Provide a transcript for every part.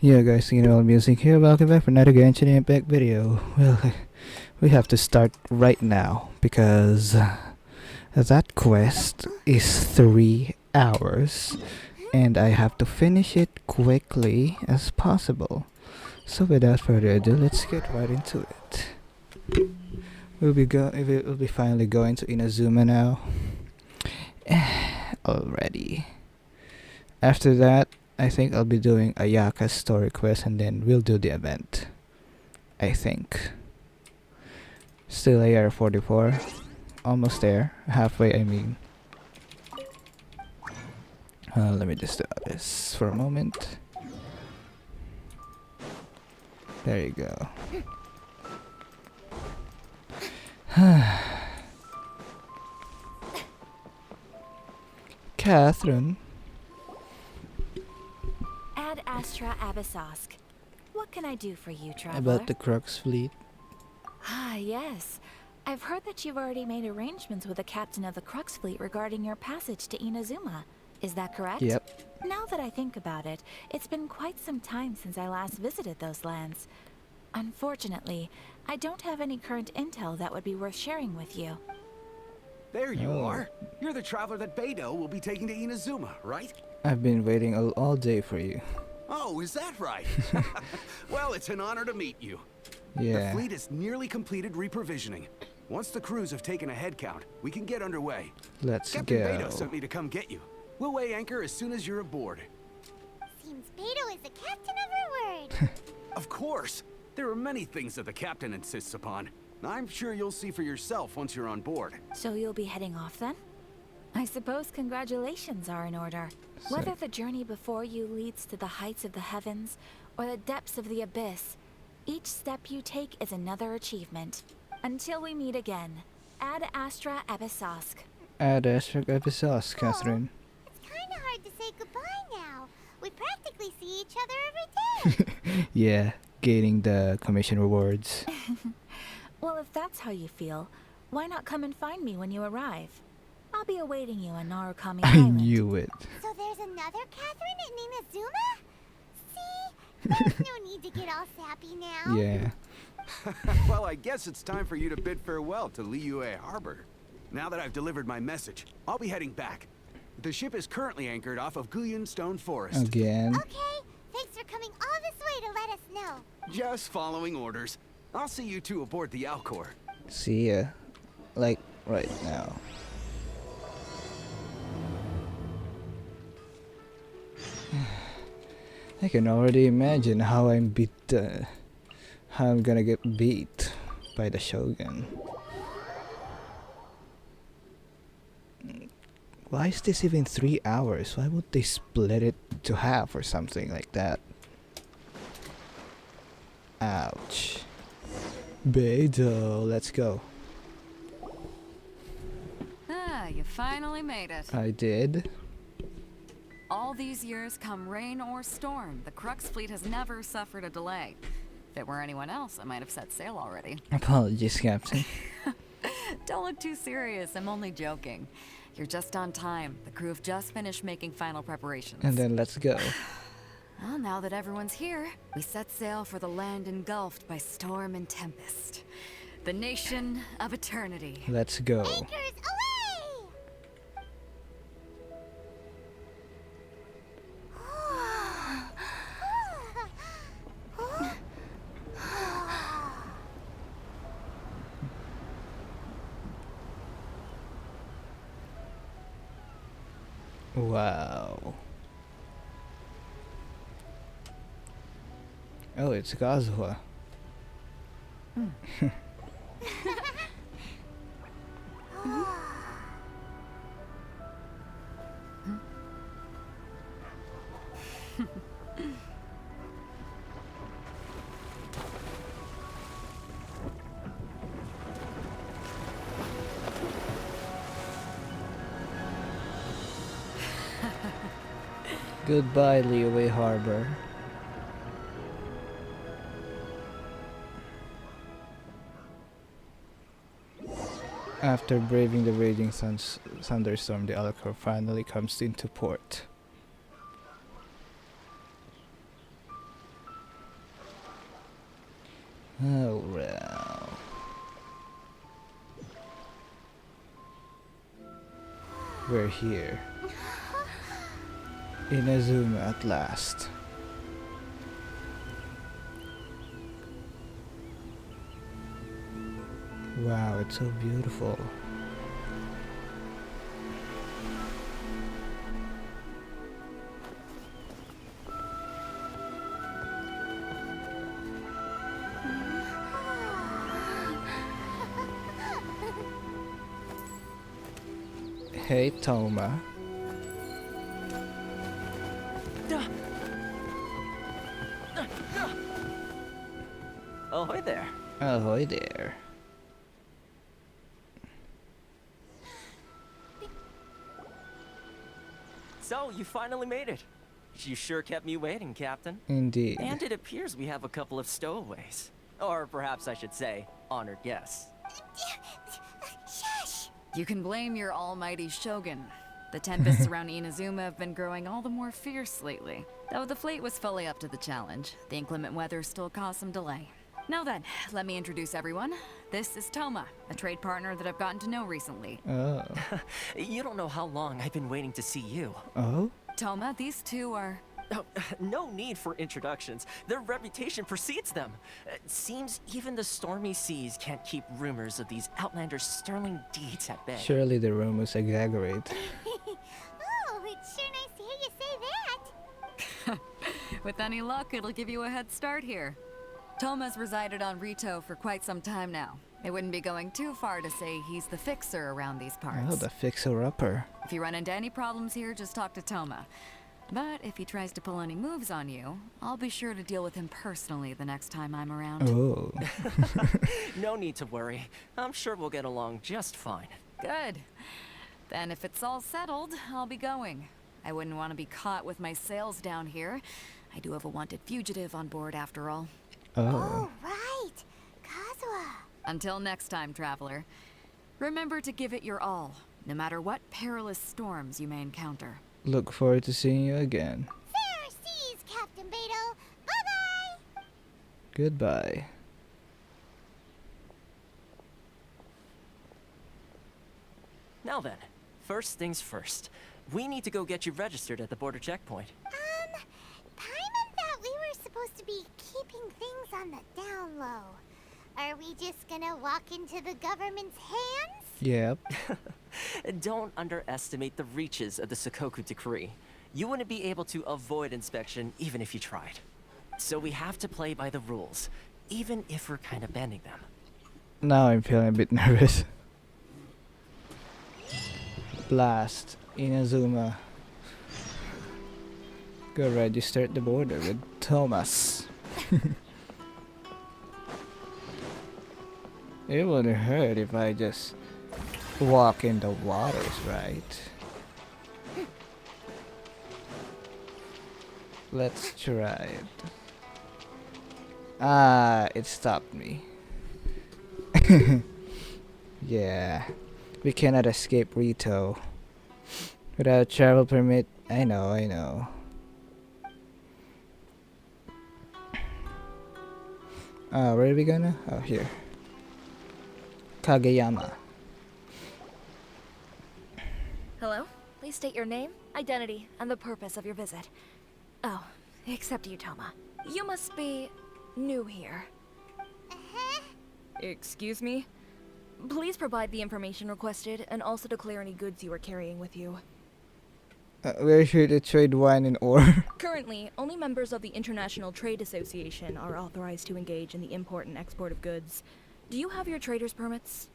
Yeah guys, music here, welcome back for another Genshin Impact video. Well, we have to start right now because that quest is 3 hours and I have to finish it quickly as possible. So without further ado, let's get right into it. We'll be finally going to Inazuma now. Already. After that, I think I'll be doing Ayaka's story quest and then we'll do the event. I think. Still AR 44. Almost there. Halfway, I mean. Let me just do this for a moment. There you go. Catherine. Ad Astra Abyssosk. What can I do for you, traveler? About the Crux fleet. Ah, yes. I've heard that you've already made arrangements with the captain of the Crux fleet regarding your passage to Inazuma. Is that correct? Yep. Now that I think about it, it's been quite some time since I last visited those lands. Unfortunately, I don't have any current intel that would be worth sharing with you. There you are. You're the traveler that Beidou will be taking to Inazuma, right? I've been waiting all day for you. Oh, is that right? Well, it's an honor to meet you. Yeah. The fleet is nearly completed reprovisioning. Once the crews have taken a head count, we can get underway. Let's Captain go. Beidou sent me to come get you. We'll weigh anchor as soon as you're aboard. Seems Beidou is the captain of her word. Of course. There are many things that the captain insists upon. I'm sure you'll see for yourself once you're on board. So you'll be heading off then? I suppose congratulations are in order. Whether the journey before you leads to the heights of the heavens or the depths of the abyss, each step you take is another achievement. Until we meet again, Ad Astra Abyssosk. Ad Astra Abyssosk, Catherine. It's kind of hard to say goodbye now. We practically see each other every day. Yeah, gaining the commission rewards. Well, if that's how you feel, why not come and find me when you arrive? I'll be awaiting you on Narukami I Island. knew it. So there's another Catherine in Inazuma? See? There's no need to get all sappy now. Yeah. Well, I guess it's time for you to bid farewell to Liyue Harbor. Now that I've delivered my message, I'll be heading back. The ship is currently anchored off of Guyan Stone Forest. Again. Okay, thanks for coming all this way to let us know. Just following orders. I'll see you two aboard the Alcor. See ya. Like, right now. I can already imagine how I'm how I'm gonna get beat by the Shogun. Why is this even 3 hours? Why would they split it to half or something like that? Ouch. Beidou, let's go. Ah, you finally made it. I did. All these years, come rain or storm, the Crux fleet has never suffered a delay. If it were anyone else, I might have set sail already. Apologies, Captain. Don't look too serious, I'm only joking. You're just on time. The crew have just finished making final preparations. And then let's go. Well, now that everyone's here, we set sail for the land engulfed by storm and tempest. The nation of eternity. Let's go. Anchors away! Wow. Oh, it's Kazuha. Goodbye, Liyue Harbor. After braving the raging thunderstorm, the Alcor finally comes into port. Oh well. We're here. Inazuma at last. Wow, it's so beautiful. Hey, Toma. Ahoy there. Ahoy there. So, you finally made it. You sure kept me waiting, Captain. Indeed. And it appears we have a couple of stowaways. Or perhaps I should say, honored guests. Shush! You can blame your almighty Shogun. The tempests around Inazuma have been growing all the more fierce lately. Though the fleet was fully up to the challenge, the inclement weather still caused some delay. Now then, let me introduce everyone. This is Toma, a trade partner that I've gotten to know recently. Oh. You don't know how long I've been waiting to see you. Oh? Toma, these two are... Oh, no need for introductions. Their reputation precedes them. Seems even the stormy seas can't keep rumors of these outlanders' sterling deeds at bay. Surely the rumors exaggerate. Oh, it's sure nice to hear you say that. With any luck, it'll give you a head start here. Toma's resided on Rito for quite some time now. It wouldn't be going too far to say he's the fixer around these parts. Oh, the fixer-upper. If you run into any problems here, just talk to Toma. But if he tries to pull any moves on you, I'll be sure to deal with him personally the next time I'm around. Oh. No need to worry. I'm sure we'll get along just fine. Good. Then if it's all settled, I'll be going. I wouldn't want to be caught with my sails down here. I do have a wanted fugitive on board after all. Oh. Oh, right. Kazuha. Until next time, traveler. Remember to give it your all, no matter what perilous storms you may encounter. Look forward to seeing you again. Fair seas, Captain Beto. Bye-bye. Goodbye. Now then, first things first. We need to go get you registered at the border checkpoint. Paimon thought we were supposed to be keeping things on the down low. Are we just gonna walk into the government's hands? Yep. Don't underestimate the reaches of the Sakoku decree. You wouldn't be able to avoid inspection even if you tried. So we have to play by the rules, even if we're kind of bending them. Now I'm feeling a bit nervous. Blast. Inazuma. Go register at the border with Thomas. It wouldn't hurt if I just walk in the waters, right? Let's try it. Ah, it stopped me. Yeah, we cannot escape Rito without a travel permit. I know. Where are we gonna? Oh, here. Kageyama. Hello? Please state your name, identity, and the purpose of your visit. Oh, except you, Toma. You must be new here. Uh-huh. Excuse me? Please provide the information requested and also declare any goods you are carrying with you. We're here to trade wine and ore. Currently, only members of the International Trade Association are authorized to engage in the import and export of goods. Do you have your trader's permits?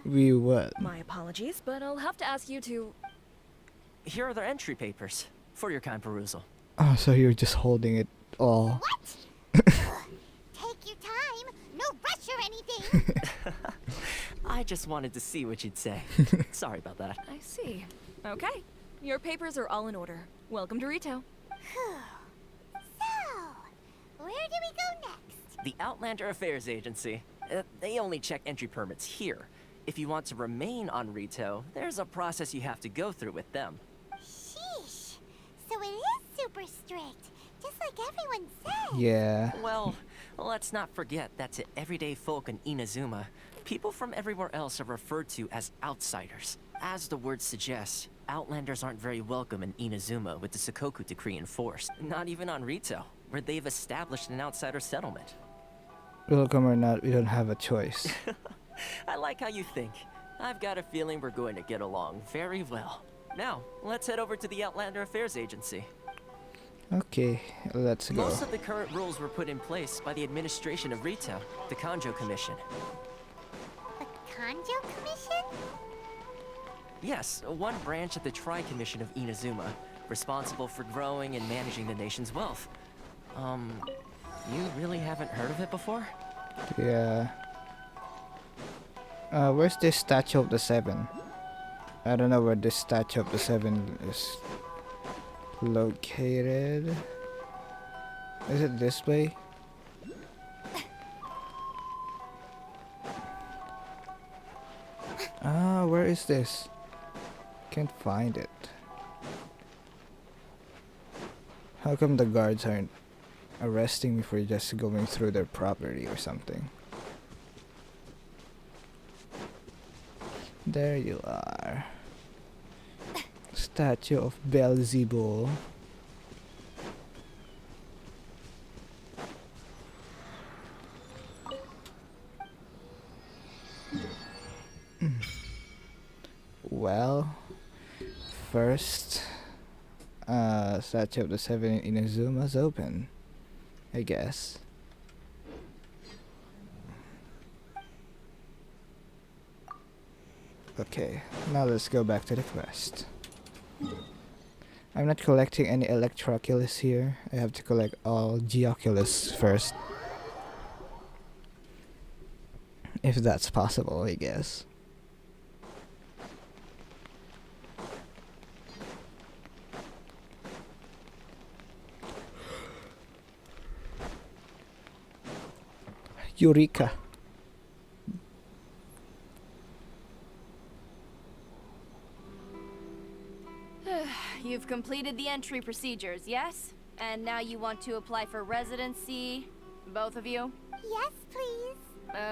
We what? My apologies, but I'll have to ask you to... Here are their entry papers for your kind perusal. Oh, so you're just holding it all. What? Take your time. No rush or anything. I just wanted to see what you'd say. Sorry about that. I see. Okay. Your papers are all in order. Welcome to Rito. So, where do we go next? The Outlander Affairs Agency. They only check entry permits here. If you want to remain on Rito, there's a process you have to go through with them. Sheesh. So it is super strict. just like everyone said. Yeah. Well, let's not forget that to everyday folk in Inazuma, people from everywhere else are referred to as outsiders. As the word suggests, Outlanders aren't very welcome in Inazuma with the Sakoku Decree in force. Not even on Rito, where they've established an outsider settlement. Welcome or not, we don't have a choice. I like how you think. I've got a feeling we're going to get along very well. Now, let's head over to the Outlander Affairs Agency. Okay, let's go. Most of the current rules were put in place by the administration of Rito, the Kanjo Commission. The Kanjo Commission? Yes, one branch of the Tri-Commission of Inazuma, responsible for growing and managing the nation's wealth. You really haven't heard of it before? Yeah. Where's this statue of the Seven? I don't know where this statue of the Seven is located. Is it this way? Ah, where is this? Can't find it. How come the guards aren't arresting me for just going through their property or something? There you are. Statue of Beelzebul. Well, first, Statue of the Seven in Inazuma's open, I guess. Okay, now let's go back to the quest. I'm not collecting any Electroculus here. I have to collect all Geoculus first. If that's possible, I guess. Eureka! You've completed the entry procedures, yes? And now you want to apply for residency? Both of you? Yes, please.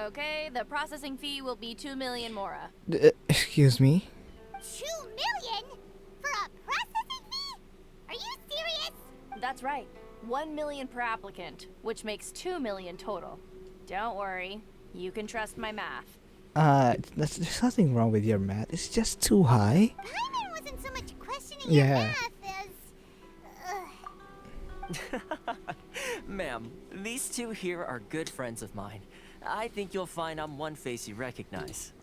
Okay, the processing fee will be 2 million mora. Excuse me? 2 million? For a processing fee? Are you serious? That's right. 1 million per applicant, which makes 2 million total. Don't worry, you can trust my math. There's nothing wrong with your math. It's just too high. Paimon wasn't so much questioning Yeah. your math as... Ma'am, these two here are good friends of mine. I think you'll find I'm one face you recognize.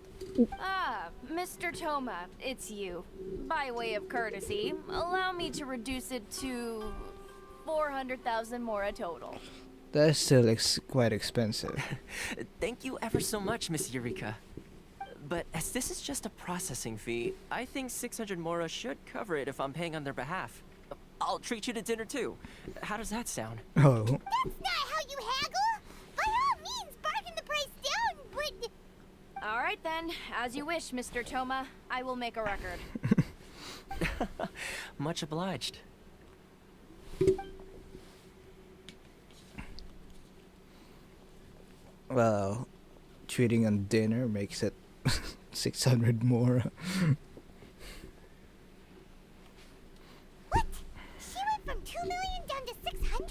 Ah, Mr. Toma, it's you. By way of courtesy, allow me to reduce it to 400,000 mora total. That's still quite expensive. Thank you ever so much, Miss Eureka. But as this is just a processing fee, I think 600 mora should cover it if I'm paying on their behalf. I'll treat you to dinner too. How does that sound? Oh. That's not how you haggle! By all means, bargain the price down, but... All right then, as you wish, Mr. Toma. I will make a record. Much obliged. Well, treating on dinner makes it 600 more. What? She went from 2 million down to 600?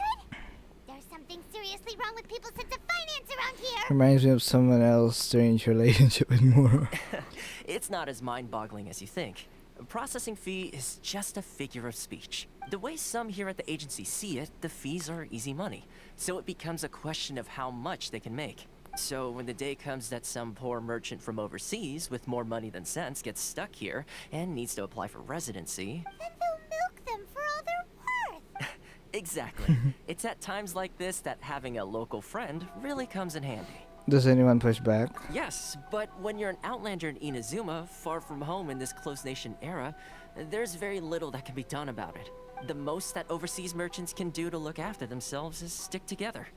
There's something seriously wrong with people's sense of finance around here! Reminds me of someone else's strange relationship with Moro. It's not as mind-boggling as you think. A processing fee is just a figure of speech. The way some here at the agency see it, the fees are easy money. So it becomes a question of how much they can make. So when the day comes that some poor merchant from overseas with more money than sense gets stuck here and needs to apply for residency... Then they'll milk them for all they're worth! Exactly. It's at times like this that having a local friend really comes in handy. Does anyone push back? Yes, but when you're an outlander in Inazuma, far from home in this closed nation era, there's very little that can be done about it. The most that overseas merchants can do to look after themselves is stick together.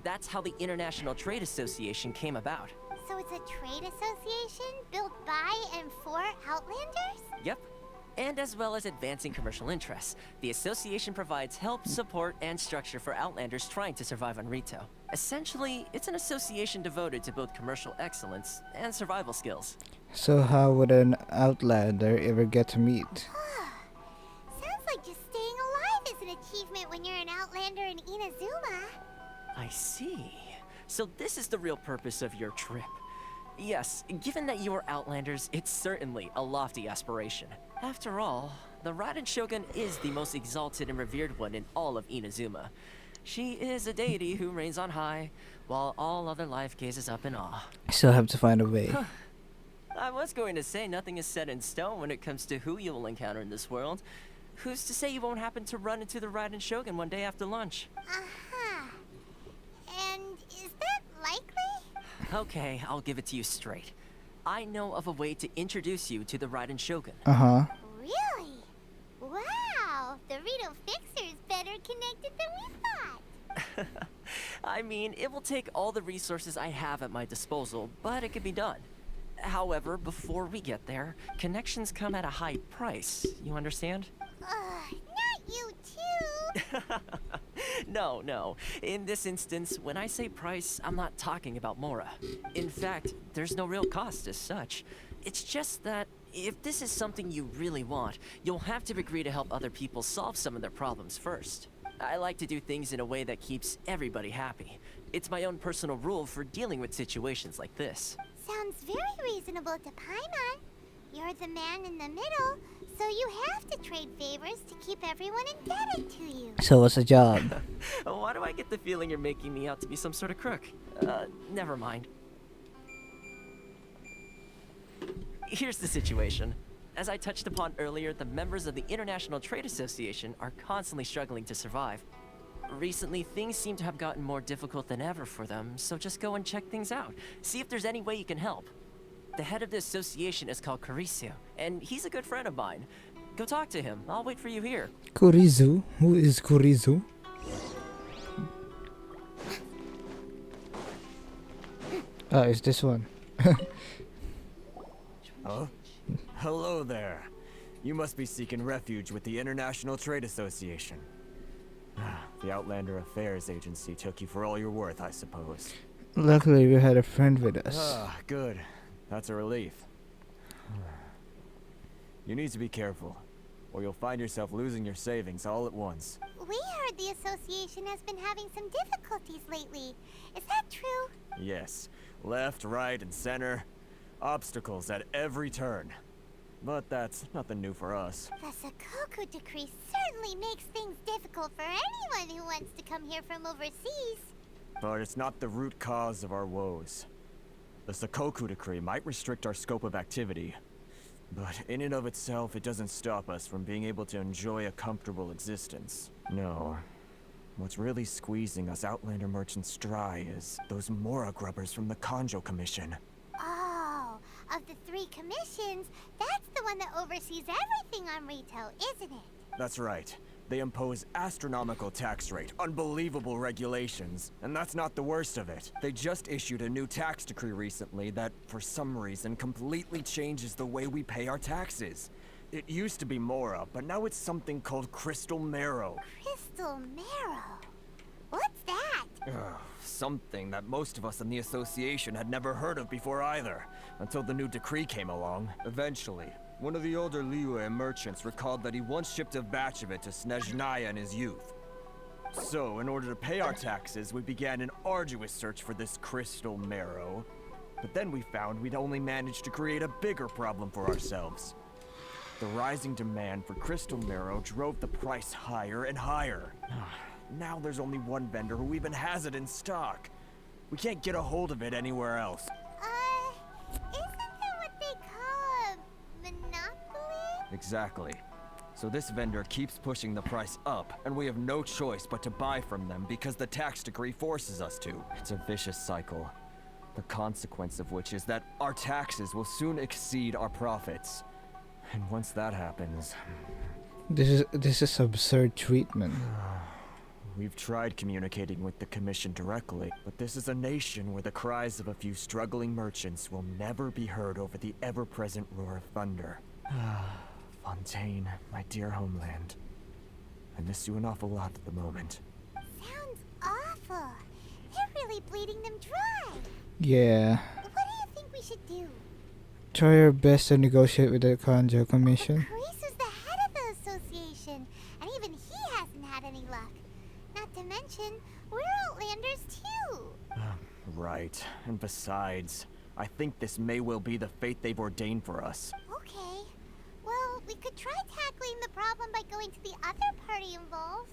That's how the International Trade Association came about. So it's a trade association built by and for Outlanders? Yep. And as well as advancing commercial interests, the association provides help, support, and structure for Outlanders trying to survive on Rito. Essentially, it's an association devoted to both commercial excellence and survival skills. So how would an outlander ever get to meet? Sounds like just staying alive is an achievement when you're an Outlander in Inazuma. I see. So this is the real purpose of your trip. Yes, given that you are Outlanders, it's certainly a lofty aspiration. After all, the Raiden Shogun is the most exalted and revered one in all of Inazuma. She is a deity who reigns on high, while all other life gazes up in awe. I still have to find a way. I was going to say nothing is set in stone when it comes to who you will encounter in this world. Who's to say you won't happen to run into the Raiden Shogun one day after lunch? Uh-huh. And is that likely? Okay, I'll give it to you straight. I know of a way to introduce you to the Raiden Shogun. Uh-huh. Really? Wow! The Rito Fixer is better connected than we thought. I mean, it will take all the resources I have at my disposal, but it can be done. However, before we get there, connections come at a high price. You understand? Not you too! No. In this instance, when I say price, I'm not talking about Mora. In fact, there's no real cost as such. It's just that if this is something you really want, you'll have to agree to help other people solve some of their problems first. I like to do things in a way that keeps everybody happy. It's my own personal rule for dealing with situations like this. Sounds very reasonable to Paimon. You're the man in the middle, so you have to trade favors to keep everyone indebted to you. So what's the job? Why do I get the feeling you're making me out to be some sort of crook? Never mind. Here's the situation. As I touched upon earlier, the members of the International Trade Association are constantly struggling to survive. Recently, things seem to have gotten more difficult than ever for them, so just go and check things out. See if there's any way you can help. The head of the association is called Kurisu, and he's a good friend of mine. Go talk to him. I'll wait for you here. Kurisu? Who is Kurisu? Oh, it's this one. Oh? Hello there. You must be seeking refuge with the International Trade Association. The Outlander Affairs Agency took you for all you're worth, I suppose. Luckily, we had a friend with us. Ah, good. That's a relief. You need to be careful, or you'll find yourself losing your savings all at once. We heard the association has been having some difficulties lately. Is that true? Yes. Left, right, and center. Obstacles at every turn. But that's nothing new for us. The Sakoku Decree certainly makes things difficult for anyone who wants to come here from overseas. But it's not the root cause of our woes. The Sakoku Decree might restrict our scope of activity, but in and of itself, it doesn't stop us from being able to enjoy a comfortable existence. No. What's really squeezing us Outlander merchants dry is those Mora grubbers from the Kanjo Commission. Oh, of the 3 commissions, that's the one that oversees everything on Rito, isn't it? That's right. They impose astronomical tax rate, unbelievable regulations, and that's not the worst of it. They just issued a new tax decree recently that, for some reason, completely changes the way we pay our taxes. It used to be Mora, but now it's something called Crystal Marrow. Crystal Marrow? What's that? Something that most of us in the association had never heard of before either, until the new decree came along. Eventually, one of the older Liyue merchants recalled that he once shipped a batch of it to Snezhnaya in his youth. So, in order to pay our taxes, we began an arduous search for this Crystal Marrow. But then we found we'd only managed to create a bigger problem for ourselves. The rising demand for Crystal Marrow drove the price higher and higher. Now there's only one vendor who even has it in stock. We can't get a hold of it anywhere else. Isn't that what they call a monopoly? Exactly. So this vendor keeps pushing the price up, and we have no choice but to buy from them because the tax decree forces us to. It's a vicious cycle. The consequence of which is that our taxes will soon exceed our profits. And once that happens... This is absurd treatment. We've tried communicating with the Commission directly, but this is a nation where the cries of a few struggling merchants will never be heard over the ever-present roar of thunder. Fontaine, my dear homeland. I miss you an awful lot at the moment. Sounds awful. They're really bleeding them dry. Yeah. What do you think we should do? Try your best to negotiate with the Conjo Commission. Chris was the head of the association, and even he hasn't had any luck. Not to mention, we're Outlanders too. Right. And besides, I think this may well be the fate they've ordained for us. Okay. Well, we could try tackling the problem by going to the other party involved.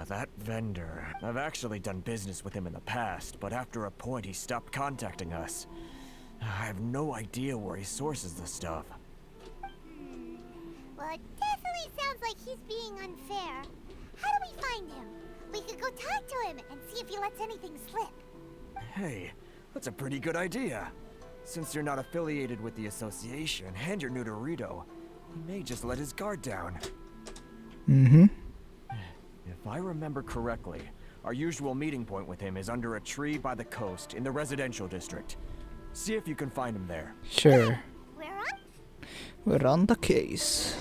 That vendor. I've actually done business with him in the past, but after a point he stopped contacting us. I have no idea where he sources the stuff. Well, it definitely sounds like he's being unfair. How do we find him? We could go talk to him and see if he lets anything slip. Hey, that's a pretty good idea. Since you're not affiliated with the association and you're new to Rito, he may just let his guard down. Mm-hmm. If I remember correctly, our usual meeting point with him is under a tree by the coast in the residential district. See if you can find him there. Sure. We're We're on the case.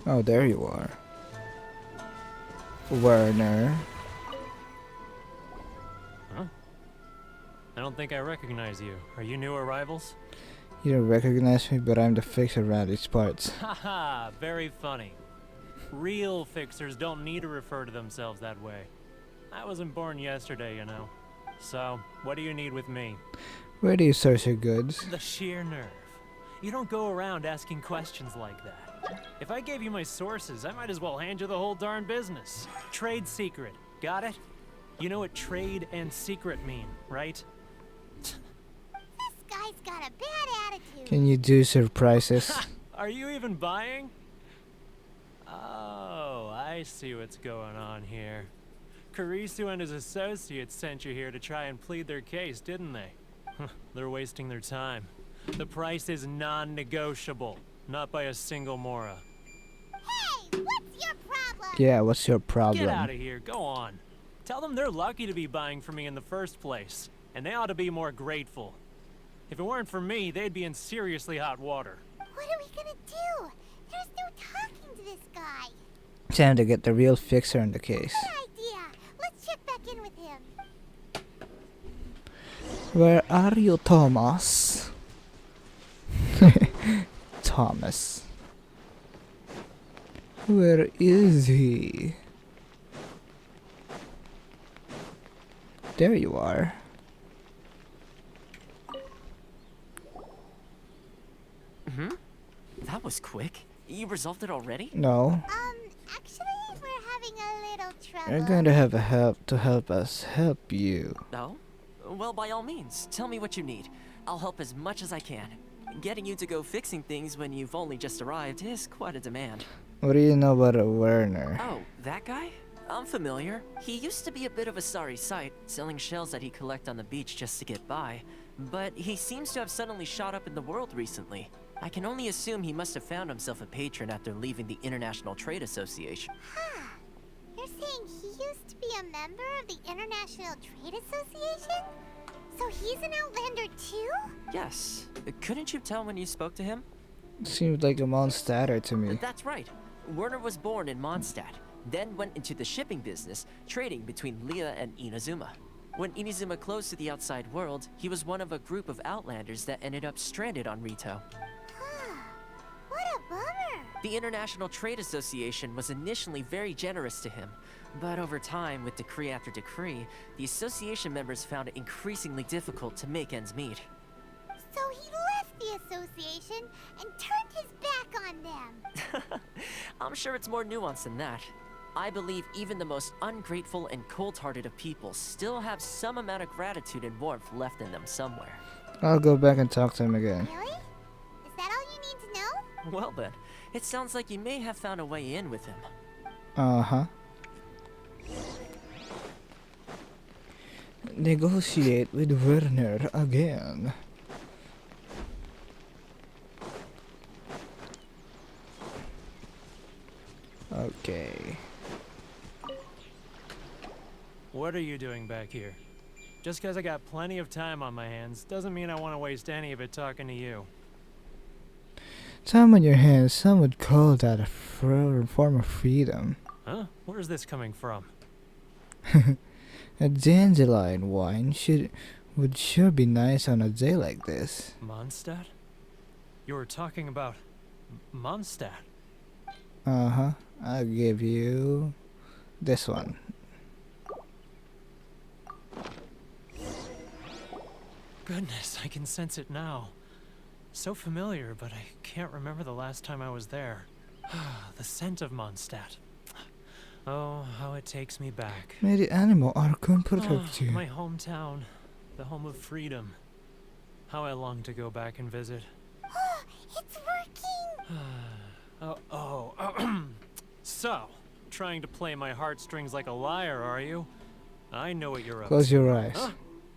Oh, there you are. Werner. Huh? I don't think I recognize you. Are you new arrivals? You don't recognize me, but I'm the fixer around these parts. Haha, very funny. Real fixers don't need to refer to themselves that way. I wasn't born yesterday, you know. So, what do you need with me? Where do you source your goods? The sheer nerve. You don't go around asking questions like that. If I gave you my sources, I might as well hand you the whole darn business. Trade secret. Got it? You know what trade and secret mean, right? This guy's got a bad attitude. Can you do surprises? Are you even buying? Oh, I see what's going on here. Karisu and his associates sent you here to try and plead their case, didn't they? They're wasting their time. The price is non-negotiable, not by a single Mora. Hey, what's your problem? Yeah, what's your problem? Get out of here, go on. Tell them they're lucky to be buying from me in the first place, and they ought to be more grateful. If it weren't for me, they'd be in seriously hot water. What are we gonna do? There's no talking to this guy. Time to get the real fixer in the case. Good idea. Let's check back in with him. Where are you, Thomas? Thomas. Where is he? There you are. That was quick. You resolved it already? No. Actually, we're having a little trouble. We're going to have a help to help us help you. No? Well, by all means, tell me what you need. I'll help as much as I can. Getting you to go fixing things when you've only just arrived is quite a demand. What do you know about a Werner? Oh, that guy? I'm familiar. He used to be a bit of a sorry sight, selling shells that he'd collect on the beach just to get by. But he seems to have suddenly shot up in the world recently. I can only assume he must have found himself a patron after leaving the International Trade Association. Huh. You're saying he used to be a member of the International Trade Association? So he's an Outlander too? Yes. Couldn't you tell when you spoke to him? Seems like a monster to me. That's right. Werner was born in Mondstadt, then went into the shipping business, trading between Leah and Inazuma. When Inazuma closed to the outside world, he was one of a group of Outlanders that ended up stranded on Rito. Huh. What a bummer. The International Trade Association was initially very generous to him, but over time, with decree after decree, the association members found it increasingly difficult to make ends meet. So he left the association and turned his back on them. I'm sure it's more nuanced than that. I believe even the most ungrateful and cold-hearted of people still have some amount of gratitude and warmth left in them somewhere. I'll go back and talk to him again. Really? Is that all you need to know? Well then, it sounds like you may have found a way in with him. Uh-huh. Negotiate with Werner again. Okay. What are you doing back here? Just because I got plenty of time on my hands doesn't mean I want to waste any of it talking to you. Time on your hands, some would call that a form of freedom. Huh? Where's this coming from? A dandelion wine would sure be nice on a day like this. Mondstadt? You were talking about Mondstadt. Uh-huh. I'll give you this one. Goodness, I can sense it now. So familiar, but I can't remember the last time I was there. The scent of Mondstadt. Oh, how it takes me back. May the animal Archon protect you. My hometown. The home of freedom. How I long to go back and visit. It's working! So, trying to play my heartstrings like a liar, are you? I know what you're up Close to. your eyes. Huh?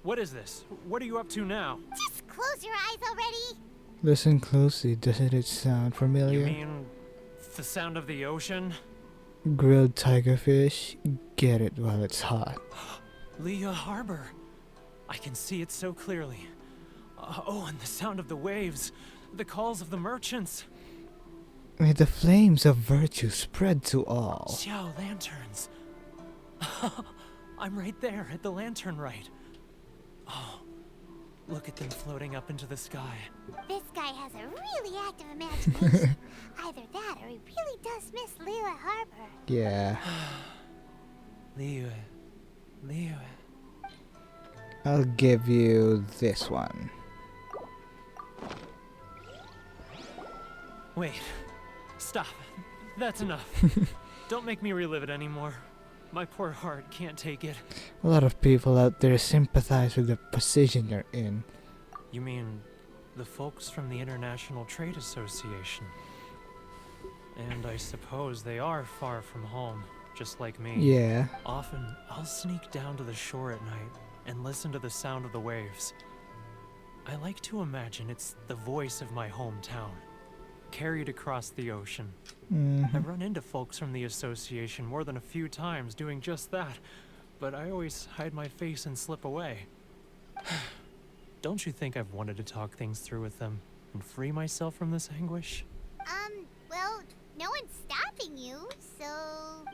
What is this? What are you up to now? Just close your eyes already! Listen closely, doesn't it sound familiar? You mean the sound of the ocean? Grilled tigerfish, get it while it's hot. Liyue Harbor. I can see it so clearly. And the sound of the waves. The calls of the merchants. May the flames of virtue spread to all. Xiao lanterns. I'm right there at the lantern right. Oh, look at them floating up into the sky. This guy has a really active imagination. Either that or he really does miss Liyue Harbor. Yeah. Liyue. I'll give you this one. Wait. Stop. That's enough. Don't make me relive it anymore. My poor heart can't take it. A lot of people out there sympathize with the position you're in. You mean the folks from the International Trade Association? And I suppose they are far from home, just like me. Yeah. Often, I'll sneak down to the shore at night and listen to the sound of the waves. I like to imagine it's the voice of my hometown, carried across the ocean. I've run into folks from the association more than a few times doing just that, but I always hide my face and slip away. Don't you think I've wanted to talk things through with them and free myself from this anguish? Well, no one's stopping you, so...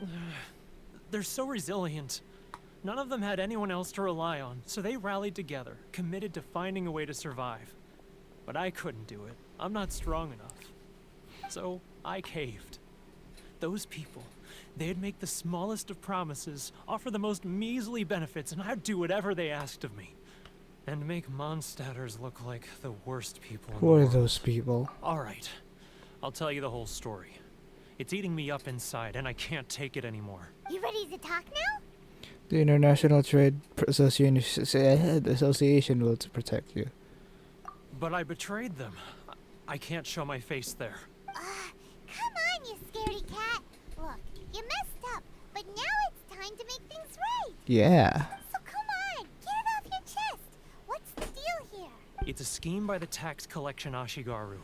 They're so resilient. None of them had anyone else to rely on, so they rallied together, committed to finding a way to survive. But I couldn't do it. I'm not strong enough. So I caved. Those people, they'd make the smallest of promises, offer the most measly benefits, and I'd do whatever they asked of me. And make Mondstadters look like the worst people in the Who are world. those people? Alright, I'll tell you the whole story. It's eating me up inside, and I can't take it anymore. You ready to talk now? The International Trade Association will protect you. But I betrayed them. I can't show my face there. Come on, you scaredy cat. Look, you messed up, but now it's time to make things right. Yeah. So come on, get it off your chest. What's the deal here? It's a scheme by the tax collection Ashigaru,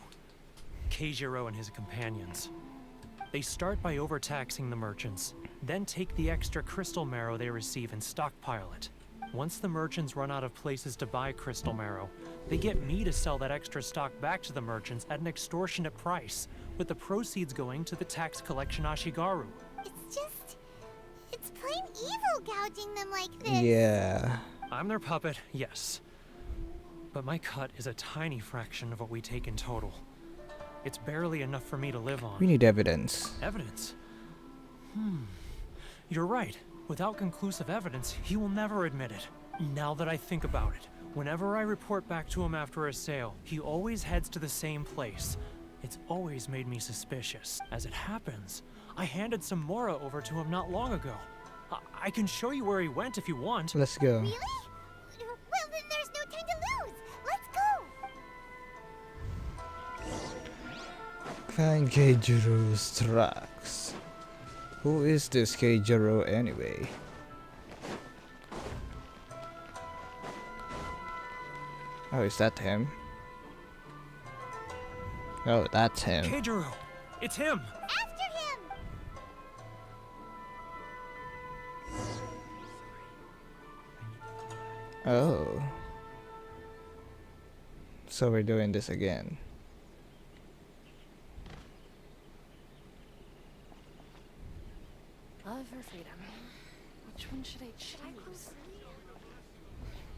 Keijiro and his companions. They start by overtaxing the merchants, then take the extra crystal marrow they receive and stockpile it. Once the merchants run out of places to buy crystal marrow, they get me to sell that extra stock back to the merchants at an extortionate price, with the proceeds going to the tax collection Ashigaru. It's plain evil gouging them like this. Yeah. I'm their puppet, yes. But my cut is a tiny fraction of what we take in total. It's barely enough for me to live on. We need evidence. Evidence? You're right. Without conclusive evidence, he will never admit it. Now that I think about it, whenever I report back to him after a sale, he always heads to the same place. It's always made me suspicious. As it happens, I handed some Mora over to him not long ago. I can show you where he went if you want. Let's go. Really? Well, then there's no time to lose. Let's go. Find Keijiro's tracks. Who is this Keijiro anyway? Oh, is that him? Oh, that's him. Keijiro! It's him! After him. Oh. So we're doing this again. Love or freedom? Which one should I choose? Should I close early?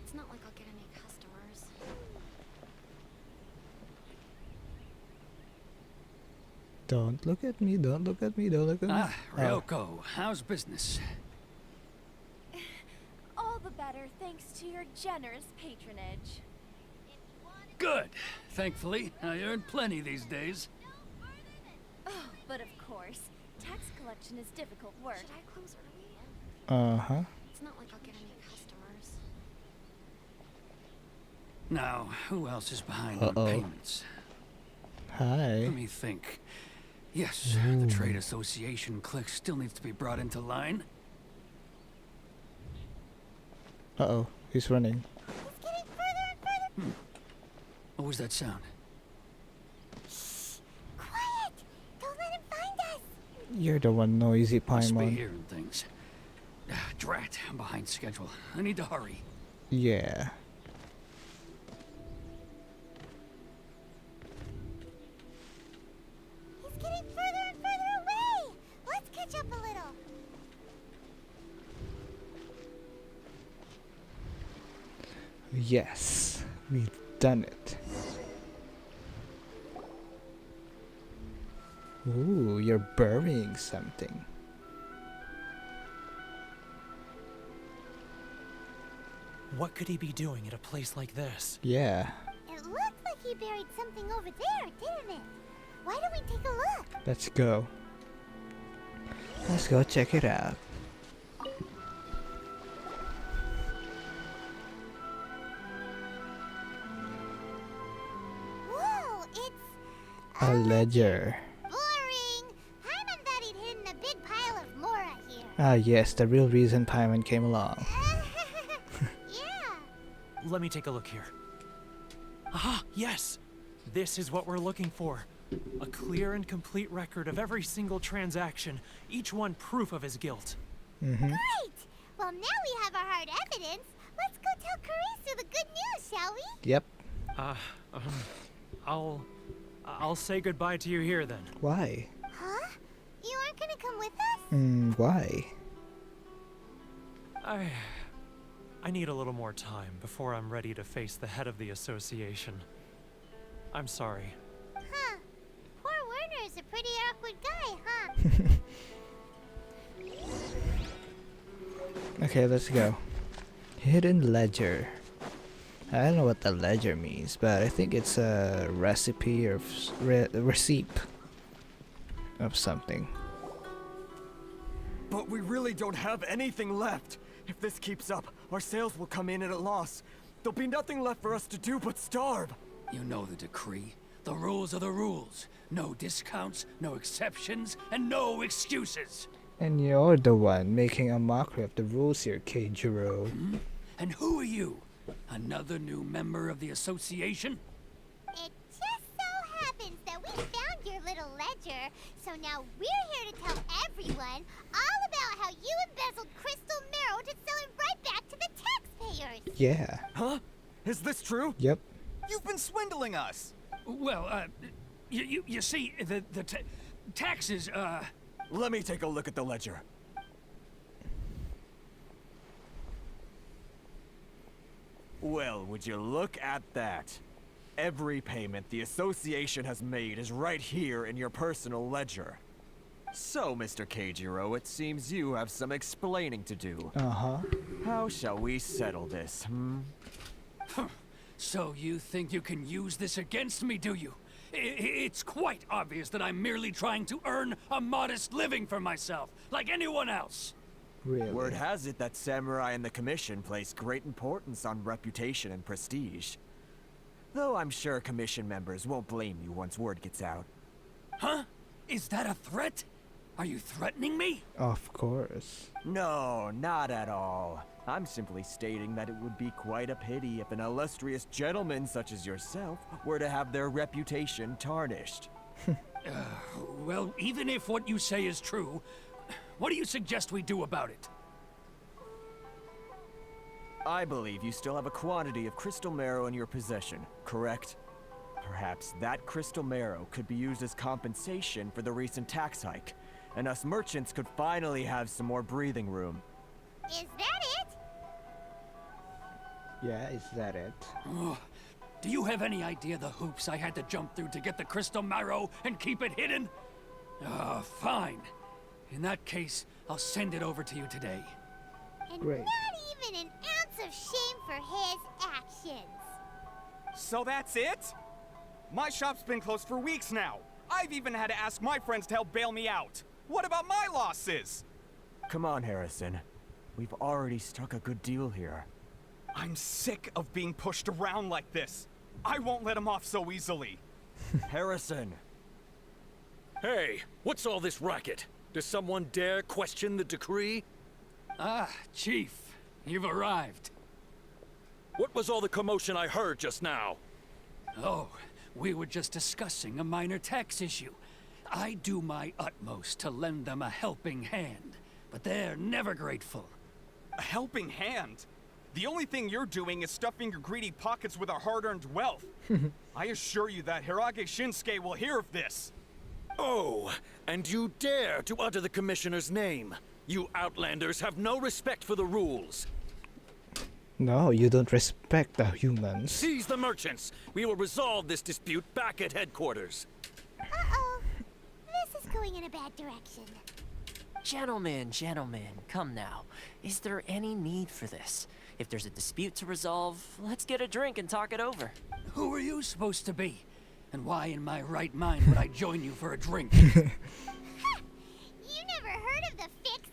It's not like I'll get any customers. Don't look at me, don't look at me, don't look at me. Ah, Ryoko, how's business? All the better thanks to your generous patronage. Good. Thankfully, I earn plenty these days. Oh, but of course, tax collection is difficult work. Should I close early? Uh-huh. It's not like I'll get any customers. Now, who else is behind on payments? Hi. Let me think. Yes, the Trade Association clique still needs to be brought into line. Uh-oh, he's running. He's getting further and further. What was that sound? Shh! Quiet! Don't let him find us! You're the one noisy Must be Paimon. hearing things. Drat, I'm behind schedule. I need to hurry. Yeah. He's getting further and further away! Let's catch up a little. Yes, we've done it. Ooh, you're burying something. What could he be doing at a place like this? Yeah, It looked like he buried something over there, didn't it? Why don't we take a look? let's go. Let's go check it out. Whoa, it's A ledger. boring. Paimon thought he'd hidden a big pile of Mora here. Ah yes, the real reason Paimon came along. Yeah. Let me take a look here. Ah, yes! This is what we're looking for. A clear and complete record of every single transaction, each one proof of his guilt. Mm-hmm. Great. Well, now we have our hard evidence. Let's go tell Karisu the good news, shall we? Yep. I'll say goodbye to you here then. Why? Huh? You aren't gonna come with us? Why? I need a little more time before I'm ready to face the head of the association. I'm sorry. Huh. Poor Werner is a pretty awkward guy, huh? Okay, let's go. Hidden ledger. I don't know what the ledger means, but I think it's a recipe or receipt of something. But we really don't have anything left. If this keeps up, our sales will come in at a loss. There'll be nothing left for us to do but starve. You know the decree. The rules are the rules. No discounts, no exceptions, and no excuses. And you're the one making a mockery of the rules here, Keijiro. And who are you? Another new member of the association? It just so happens that we found your little ledger, so now we're here to tell everyone all about how you embezzled crystal marrow to sell it right back to the taxpayers. Yeah. Huh? Is this true? Yep. You've been swindling us. Well, you see, the taxes, Let me take a look at the ledger. Well, would you look at that? Every payment the association has made is right here in your personal ledger. So, Mr. Keijiro, it seems you have some explaining to do. Uh-huh. How shall we settle this, So you think you can use this against me, do you? It's quite obvious that I'm merely trying to earn a modest living for myself, like anyone else. Really? Word has it that samurai and the commission place great importance on reputation and prestige. Though I'm sure commission members won't blame you once word gets out. Huh? Is that a threat? Are you threatening me? Of course. No, not at all. I'm simply stating that it would be quite a pity if an illustrious gentleman such as yourself were to have their reputation tarnished. Well, even if what you say is true, what do you suggest we do about it? I believe you still have a quantity of crystal marrow in your possession, correct? Perhaps that crystal marrow could be used as compensation for the recent tax hike, and us merchants could finally have some more breathing room. Is that it? Yeah, is that it? Ugh. Do you have any idea the hoops I had to jump through to get the crystal marrow and keep it hidden? Fine. In that case, I'll send it over to you today. And Great. not even an ounce of shame for his actions. So that's it? My shop's been closed for weeks now. I've even had to ask my friends to help bail me out. What about my losses? Come on, Harrison. We've already struck a good deal here. I'm sick of being pushed around like this. I won't let him off so easily. Harrison! Hey, what's all this racket? Does someone dare question the decree? Ah, Chief, you've arrived. What was all the commotion I heard just now? Oh, we were just discussing a minor tax issue. I do my utmost to lend them a helping hand, but they're never grateful. A helping hand? The only thing you're doing is stuffing your greedy pockets with our hard-earned wealth. I assure you that Hirage Shinsuke will hear of this. Oh, and you dare to utter the commissioner's name. You outlanders have no respect for the rules. No, you don't respect the humans. Seize the merchants. We will resolve this dispute back at headquarters. Uh-oh. This is going in a bad direction. Gentlemen, come now. Is there any need for this? If there's a dispute to resolve, let's get a drink and talk it over. Who are you supposed to be? And why in my right mind would I join you for a drink? You never heard of the Fixer?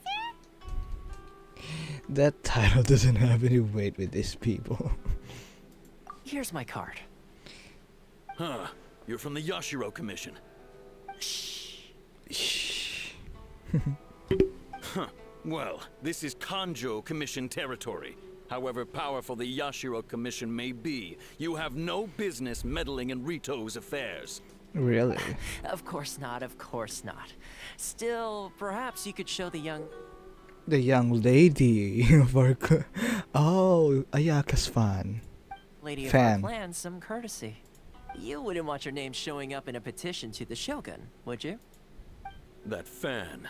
That title doesn't have any weight with these people. Here's my card. Huh. You're from the Yashiro Commission. Shh. Huh. Well, this is Kanjo Commission territory. However powerful the Yashiro Commission may be, you have no business meddling in Rito's affairs. Really? Of course not. Still, perhaps you could show the young lady of our oh, Ayaka's fan. lady of our clan some courtesy. You wouldn't want your name showing up in a petition to the Shogun, would you? That fan,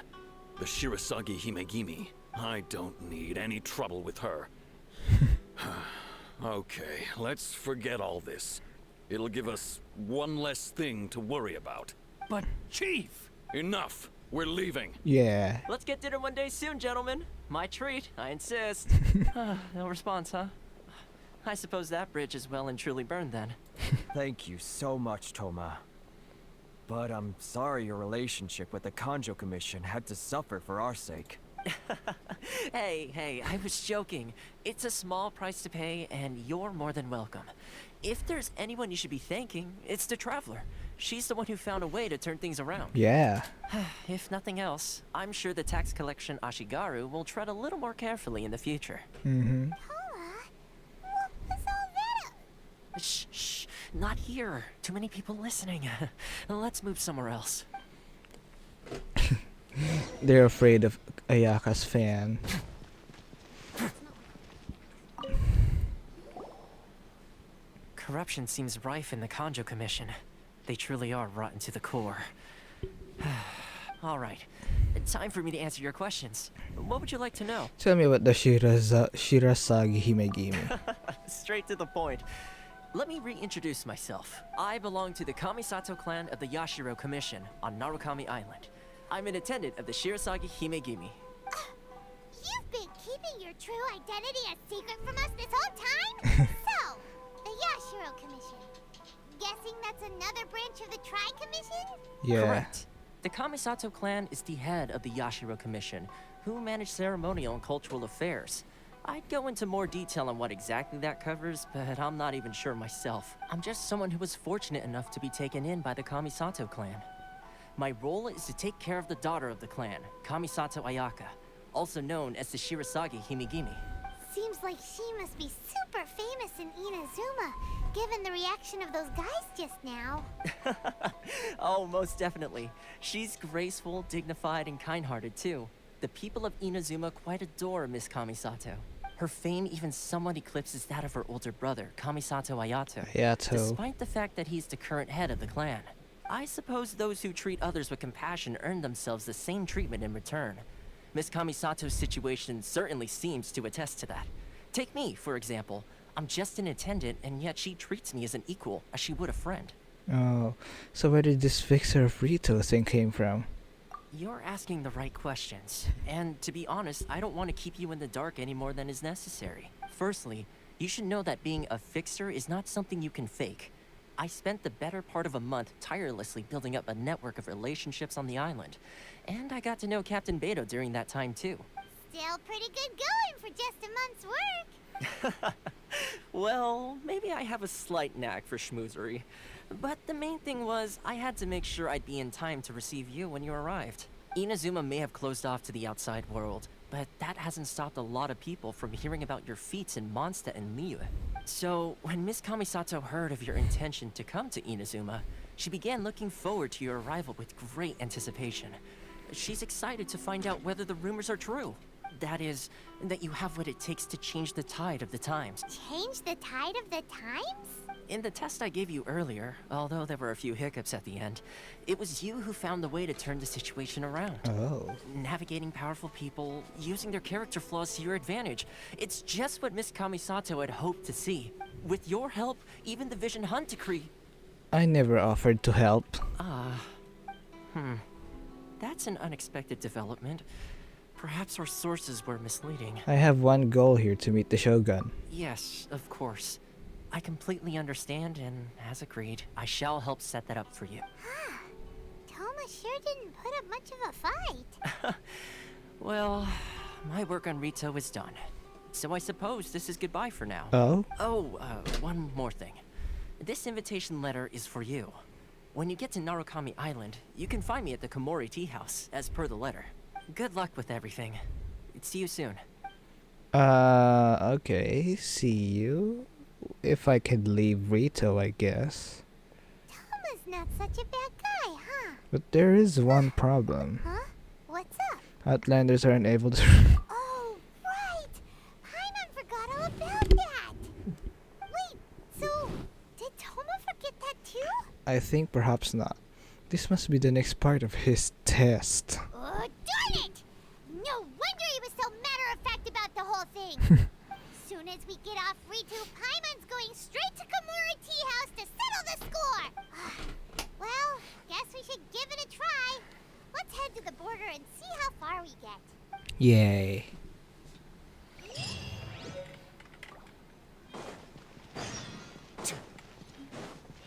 the Shirasagi Himegimi, I don't need any trouble with her. Okay, let's forget all this. It'll give us one less thing to worry about. But, Chief! Enough! We're leaving. Yeah. Let's get dinner one day soon, gentlemen. My treat, I insist. No response, huh? I suppose that bridge is well and truly burned then. Thank you so much, Toma. But I'm sorry your relationship with the Kanjo Commission had to suffer for our sake. Hey, I was joking. It's a small price to pay, and you're more than welcome. If there's anyone you should be thanking, it's the Traveler. She's the one who found a way to turn things around. Yeah. If nothing else, I'm sure the tax collection Ashigaru will tread a little more carefully in the future. Mm-hmm. What was all that? Shh, not here. Too many people listening. Let's move somewhere else. They're afraid of Ayaka's fan. Corruption seems rife in the Kanjo Commission. They truly are rotten to the core. All right. Time for me to answer your questions. What would you like to know? Tell me about the Shirasagi Himegimi. Straight to the point. Let me reintroduce myself. I belong to the Kamisato clan of the Yashiro Commission on Narukami Island. I'm an attendant of the Shirasagi Himegimi. You've been keeping your true identity a secret from us this whole time? So, the Yashiro Commission. Guessing that's another branch of the Tri-Commission? Yeah. Correct. The Kamisato clan is the head of the Yashiro Commission, who manage ceremonial and cultural affairs. I'd go into more detail on what exactly that covers, but I'm not even sure myself. I'm just someone who was fortunate enough to be taken in by the Kamisato clan. My role is to take care of the daughter of the clan, Kamisato Ayaka, also known as the Shirasagi Himegimi. Seems like she must be super famous in Inazuma, given the reaction of those guys just now. Oh, most definitely. She's graceful, dignified, and kind-hearted too. The people of Inazuma quite adore Miss Kamisato. Her fame even somewhat eclipses that of her older brother, Kamisato Ayato. Ayato. Despite the fact that he's the current head of the clan. I suppose those who treat others with compassion earn themselves the same treatment in return. Miss Kamisato's situation certainly seems to attest to that. Take me, for example. I'm just an attendant, and yet she treats me as an equal, as she would a friend. Oh, so where did this fixer of Rito thing came from? You're asking the right questions. And to be honest, I don't want to keep you in the dark any more than is necessary. Firstly, you should know that being a fixer is not something you can fake. I spent the better part of a month tirelessly building up a network of relationships on the island. And I got to know Captain Beto during that time too. Still pretty good going for just a month's work. Well, maybe I have a slight knack for schmoozery. But the main thing was, I had to make sure I'd be in time to receive you when you arrived. Inazuma may have closed off to the outside world, but that hasn't stopped a lot of people from hearing about your feats in Mondstadt and Liyue. So, when Miss Kamisato heard of your intention to come to Inazuma, she began looking forward to your arrival with great anticipation. She's excited to find out whether the rumors are true. That is, that you have what it takes to change the tide of the times. Change the tide of the times? In the test I gave you earlier, although there were a few hiccups at the end, it was you who found the way to turn the situation around. Oh. Navigating powerful people, using their character flaws to your advantage. It's just what Miss Kamisato had hoped to see. With your help, even the Vision Hunt decree... I never offered to help. That's an unexpected development. Perhaps our sources were misleading. I have one goal here, to meet the Shogun. Yes, of course. I completely understand, and as agreed, I shall help set that up for you. Toma sure didn't put up much of a fight. Well, my work on Rito is done. So I suppose this is goodbye for now. Oh? One more thing. This invitation letter is for you. When you get to Narukami Island, you can find me at the Komori Tea House, as per the letter. Good luck with everything. See you soon. Okay. See you. If I could leave Rito, I guess. Toma's not such a bad guy, huh? But there is one problem. Huh? What's up? Outlanders are unable to... Oh, right! Paimon forgot all about that! Wait, so... did Toma forget that too? I think perhaps not. This must be the next part of his test. Oh, darn it! No wonder he was so matter-of-fact about the whole thing! Soon as we get off Rito, Paimon's going straight to Komori Tea House to settle the score! Well, guess we should give it a try. Let's head to the border and see how far we get. Yay.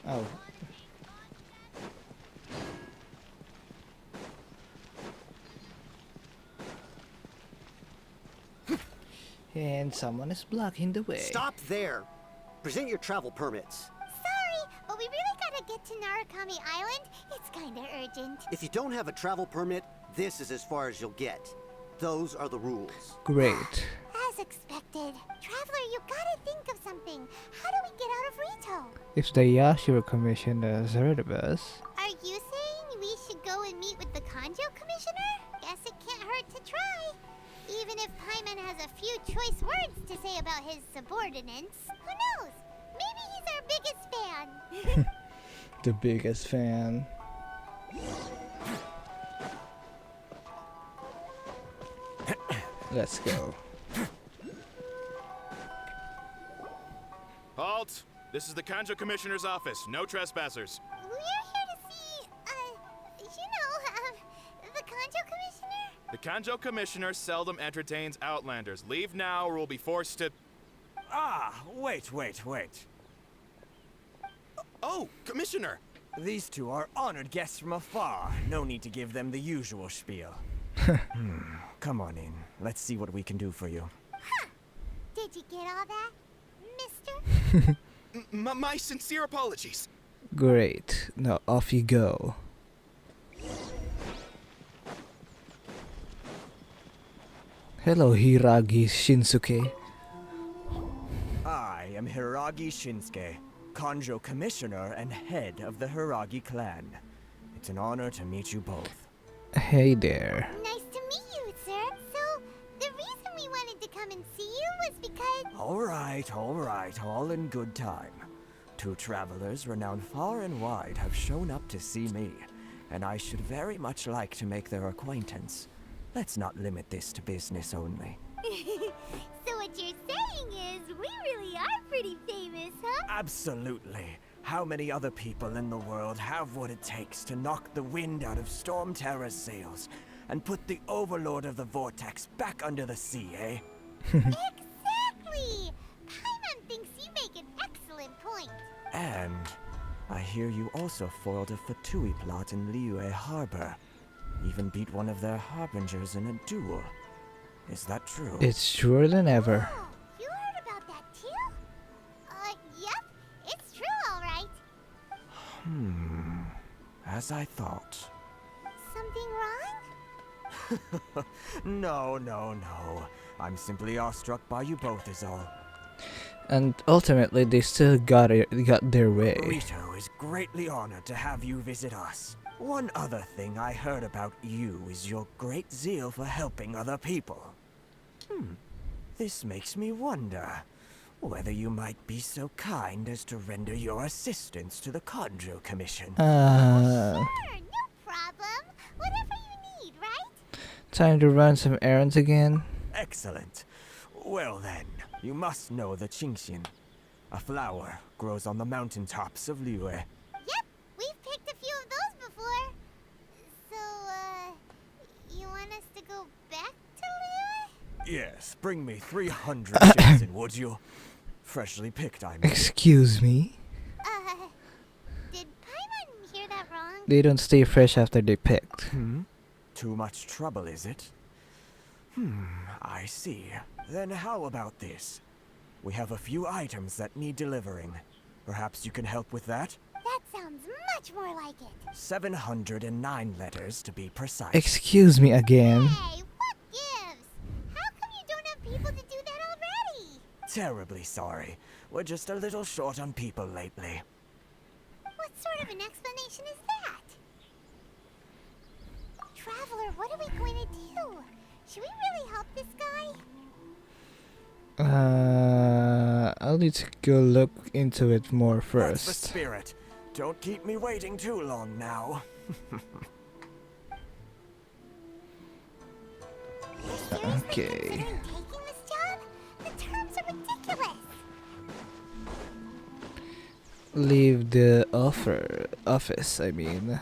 Oh. And someone is blocking the way. Stop there! Present your travel permits. Sorry, but we really gotta get to Narukami Island. It's kinda urgent. If you don't have a travel permit, this is as far as you'll get. Those are the rules. Great. As expected. Traveler, you gotta think of something. How do we get out of Rito? If the Yashiro Commission has heard of us... Are you saying we should go and meet with the Kanjo Commissioner? Guess it can't hurt to try. Even if Paimon has a few choice words to say about his subordinates, who knows? Maybe he's our biggest fan. The biggest fan. Let's go. Halt! This is the Kanjo Commissioner's office. No trespassers. We're here to see, the Kanjo Commissioner? The Kanjo Commissioner seldom entertains Outlanders. Leave now or we'll be forced to... Wait. Oh, Commissioner! These two are honored guests from afar. No need to give them the usual spiel. Come on in. Let's see what we can do for you. Huh. Did you get all that, mister? My sincere apologies. Great. Now off you go. Hello, Hiragi Shinsuke. I am Hiragi Shinsuke, Kanjo Commissioner and head of the Hiragi clan. It's an honor to meet you both. Hey there. Nice to meet you, sir. So, the reason we wanted to come and see you was because All right, all in good time. 2 travelers renowned far and wide have shown up to see me, and I should very much like to make their acquaintance. Let's not limit this to business only. So what you're saying is we really are pretty famous, huh? Absolutely. How many other people in the world have what it takes to knock the wind out of Storm Terra's sails and put the Overlord of the Vortex back under the sea, eh? Exactly! Paimon thinks you make an excellent point. And I hear you also foiled a Fatui plot in Liyue Harbor. Even beat one of their harbingers in a duel. Is that true? It's truer than ever. Oh, you heard about that too? Yep. It's true, alright. As I thought. Something wrong? No. I'm simply awestruck by you both is all. And ultimately, they still got their way. Rito is greatly honored to have you visit us. One other thing I heard about you is your great zeal for helping other people. This makes me wonder whether you might be so kind as to render your assistance to the Conjo Commission. Sure, no problem. Whatever you need, right? Time to run some errands again. Excellent. Well then, you must know the Qingxin. A flower grows on the mountaintops of Liyue. Yep, we've picked a few of those before. So, you want us to go back to Liyue? Yes, bring me 300 Qingxin, would you? Freshly picked, I mean. Excuse me? Did Paimon hear that wrong? They don't stay fresh after they picked. Too much trouble, is it? I see. Then how about this? We have a few items that need delivering. Perhaps you can help with that? That sounds much more like it. 709 letters to be precise. Excuse me again. Hey, what gives? How come you don't have people to do that already? Terribly sorry. We're just a little short on people lately. What sort of an explanation is that? Traveler, what are we going to do? Should we really help this guy? I'll need to go look into it more That's first. the spirit. Don't keep me waiting too long now. Okay. Taking this job? The terms are ridiculous. Leave the office, I mean.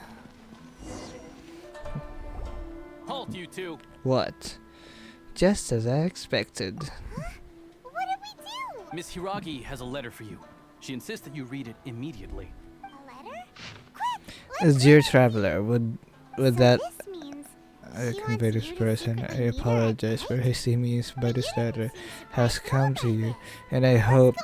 Halt, you two! What? Just as I expected. What did we do? Miss Hiragi has a letter for you. She insists that you read it immediately. A letter? Quick! As dear traveler, would that This means I convey this person? I apologize for hasty means, but this letter has come to you, and I hope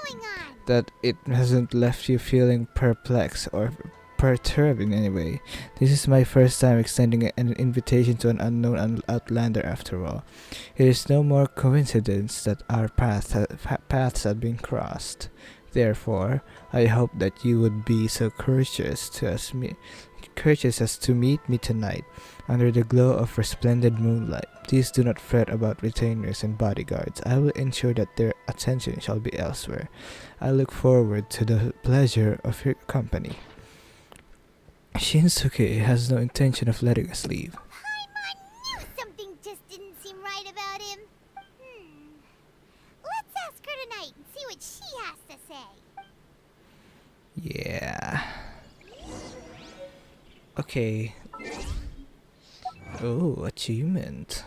that it hasn't left you feeling perplexed or perturbed in any way. This is my first time extending an invitation to an unknown outlander after all. It is no more coincidence that our paths have been crossed. Therefore, I hope that you would be so courteous as to meet me tonight under the glow of resplendent moonlight. Please do not fret about retainers and bodyguards. I will ensure that their attention shall be elsewhere. I look forward to the pleasure of your company. Shinsuke has no intention of letting us leave. Paimon knew something just didn't seem right about him. Let's ask her tonight and see what she has to say. Yeah. Okay. Oh, achievement.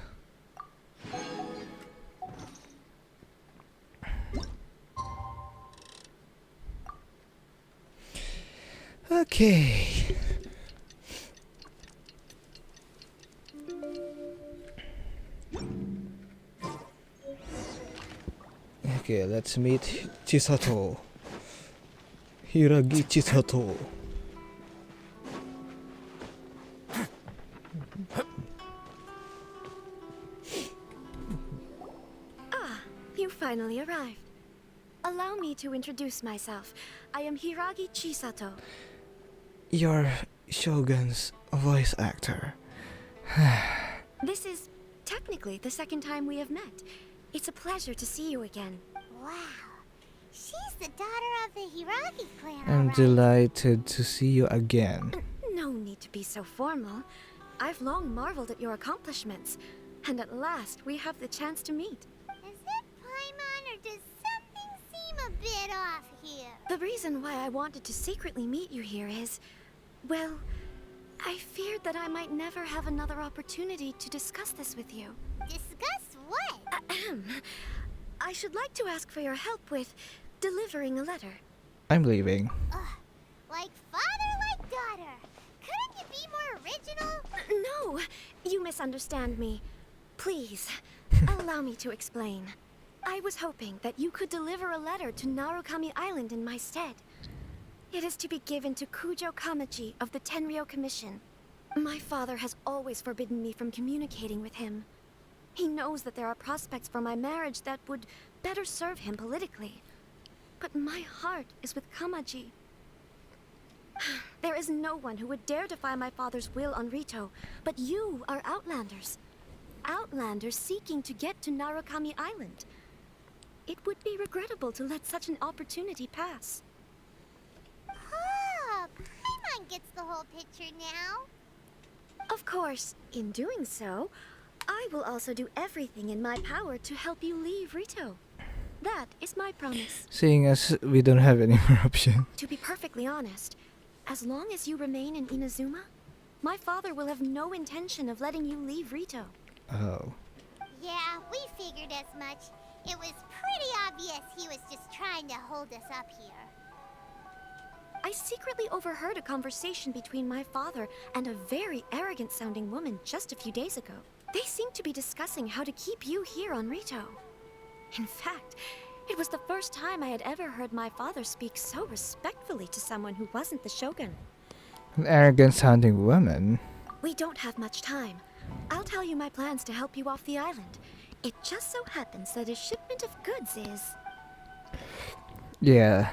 Okay. Okay, let's meet Chisato. Hiragi Chisato. You finally arrived. Allow me to introduce myself. I am Hiragi Chisato. You're Shogun's voice actor. This is technically the second time we have met. It's a pleasure to see you again. Wow. She's the daughter of the Hiragi clan, I'm alright. delighted to see you again. No need to be so formal. I've long marveled at your accomplishments, and at last we have the chance to meet. Is it Paimon, or does something seem a bit off here? The reason why I wanted to secretly meet you here is, well, I feared that I might never have another opportunity to discuss this with you. Discuss what? Ahem. I should like to ask for your help with delivering a letter. I'm leaving. Like father, like daughter. Couldn't you be more original? No, you misunderstand me. Please, allow me to explain. I was hoping that you could deliver a letter to Narukami Island in my stead. It is to be given to Kujo Kamachi of the Tenryou Commission. My father has always forbidden me from communicating with him. He knows that there are prospects for my marriage that would better serve him politically. But my heart is with Kamaji. There is no one who would dare defy my father's will on Rito, but you are Outlanders. Outlanders seeking to get to Narukami Island. It would be regrettable to let such an opportunity pass. Oh, Paimon gets the whole picture now. Of course, in doing so, I will also do everything in my power to help you leave Rito. That is my promise. Seeing as we don't have any more option. To be perfectly honest, as long as you remain in Inazuma, my father will have no intention of letting you leave Rito. Oh. Yeah, we figured as much. It was pretty obvious he was just trying to hold us up here. I secretly overheard a conversation between my father and a very arrogant-sounding woman just a few days ago. They seemed to be discussing how to keep you here on Rito. In fact, it was the first time I had ever heard my father speak so respectfully to someone who wasn't the Shogun. An arrogant-sounding woman? We don't have much time. I'll tell you my plans to help you off the island. It just so happens that a shipment of goods is... Yeah.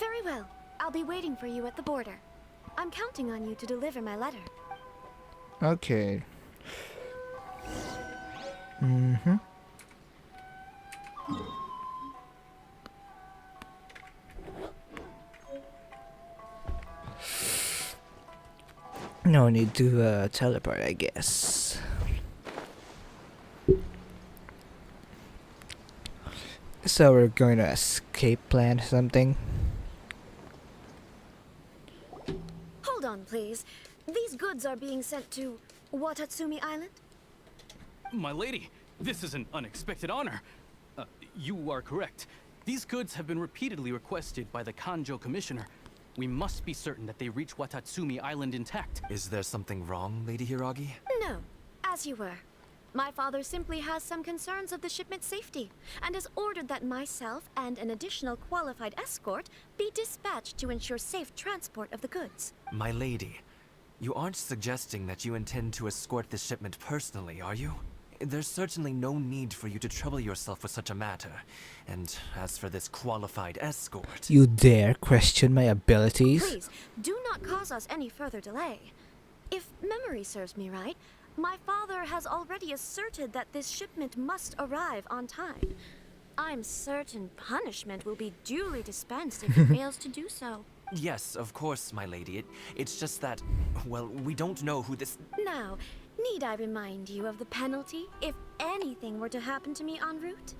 Very well. I'll be waiting for you at the border. I'm counting on you to deliver my letter. Okay. Mm-hmm. No need to teleport, I guess. So we're going to escape plan something? Hold on, please. These goods are being sent to Watatsumi Island? My lady, this is an unexpected honor. You are correct. These goods have been repeatedly requested by the Kanjo Commissioner. We must be certain that they reach Watatsumi Island intact. Is there something wrong, Lady Hiragi? No, as you were. My father simply has some concerns of the shipment's safety, and has ordered that myself and an additional qualified escort be dispatched to ensure safe transport of the goods. My lady, you aren't suggesting that you intend to escort this shipment personally, are you? There's certainly no need for you to trouble yourself with such a matter. And as for this qualified escort... You dare question my abilities? Please, do not cause us any further delay. If memory serves me right, my father has already asserted that this shipment must arrive on time. I'm certain punishment will be duly dispensed if he fails to do so. Yes, of course, my lady. It's just that, well, we don't know who this... Now, need I remind you of the penalty if anything were to happen to me en route?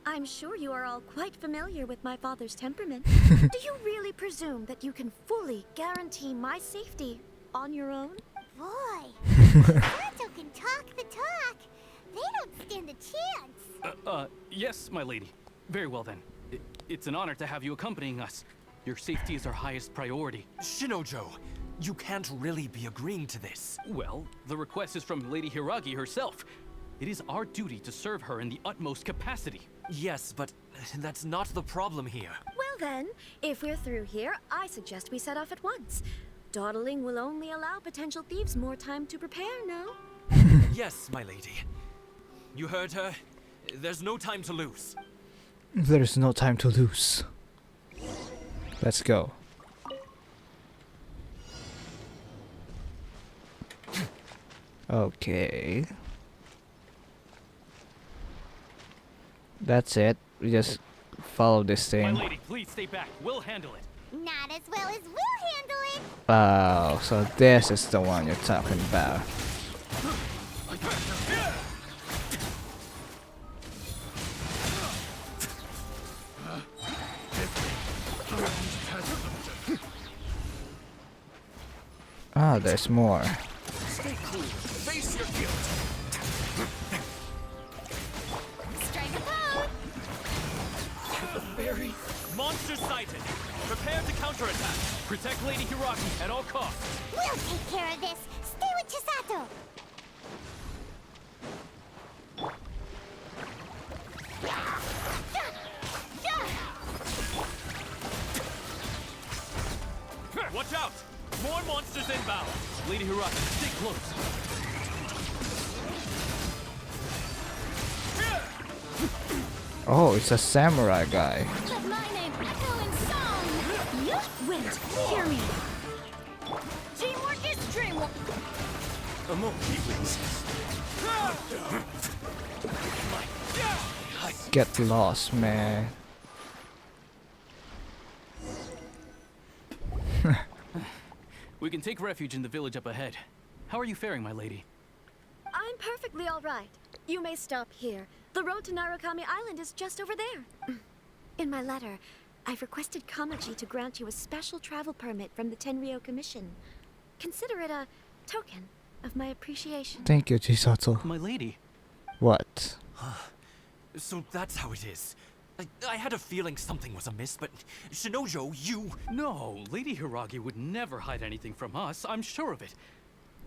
I'm sure you are all quite familiar with my father's temperament. Do you really presume that you can fully guarantee my safety on your own? Boy, Sato can talk the talk. They don't stand a chance. Yes, my lady. Very well then. It's an honor to have you accompanying us. Your safety is our highest priority. Shinojo, you can't really be agreeing to this. Well, the request is from Lady Hiragi herself. It is our duty to serve her in the utmost capacity. Yes, but that's not the problem here. Well then, if we're through here, I suggest we set off at once. Dawdling will only allow potential thieves more time to prepare, no? Yes, my lady. You heard her. There's no time to lose. There's no time to lose. Let's go. Okay. That's it. we just follow this My thing. lady, please stay back. We'll handle it. Not as well as we'll handle it. Oh, so this is the one you're talking about. Oh, there's more. Stay cool. Face your guilt. Strike a pose. Fairy. Monster sighted. Prepare to counterattack. Protect Lady Hiraki at all costs. We'll take care of this. Stay with Chisato. Watch out! More monsters inbound. Lady Hiraki, stay close. Oh, it's a samurai guy. Let my name echo in song. You wait, hear me. Teamwork is dreamwork. A moment, please. Get lost, man. We can take refuge in the village up ahead. How are you faring, my lady? I'm perfectly all right. You may stop here. The road to Narukami Island is just over there. In my letter, I've requested Kamachi to grant you a special travel permit from the Tenryou Commission. Consider it a token of my appreciation. Thank you, Chisato. My lady. What? So that's how it is. I had a feeling something was amiss, but Shinojo, you... No, Lady Hiragi would never hide anything from us, I'm sure of it.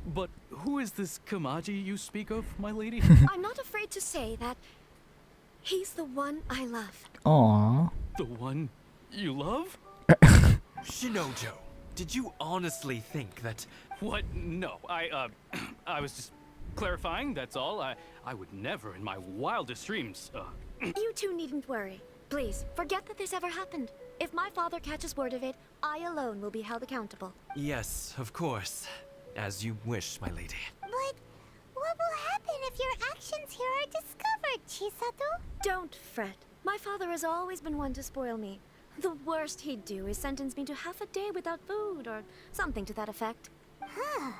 But who is this Kamaji you speak of, my lady? I'm not afraid to say that he's the one I love. Aww. The one you love? Shinojo, did you honestly think that... What? No, I was just clarifying, that's all. I would never in my wildest dreams, You two needn't worry. Please, forget that this ever happened. If my father catches word of it, I alone will be held accountable. Yes, of course. As you wish, my lady. But what will happen if your actions here are discovered, Chisato? Don't fret. My father has always been one to spoil me. The worst he'd do is sentence me to half a day without food, or something to that effect. Huh.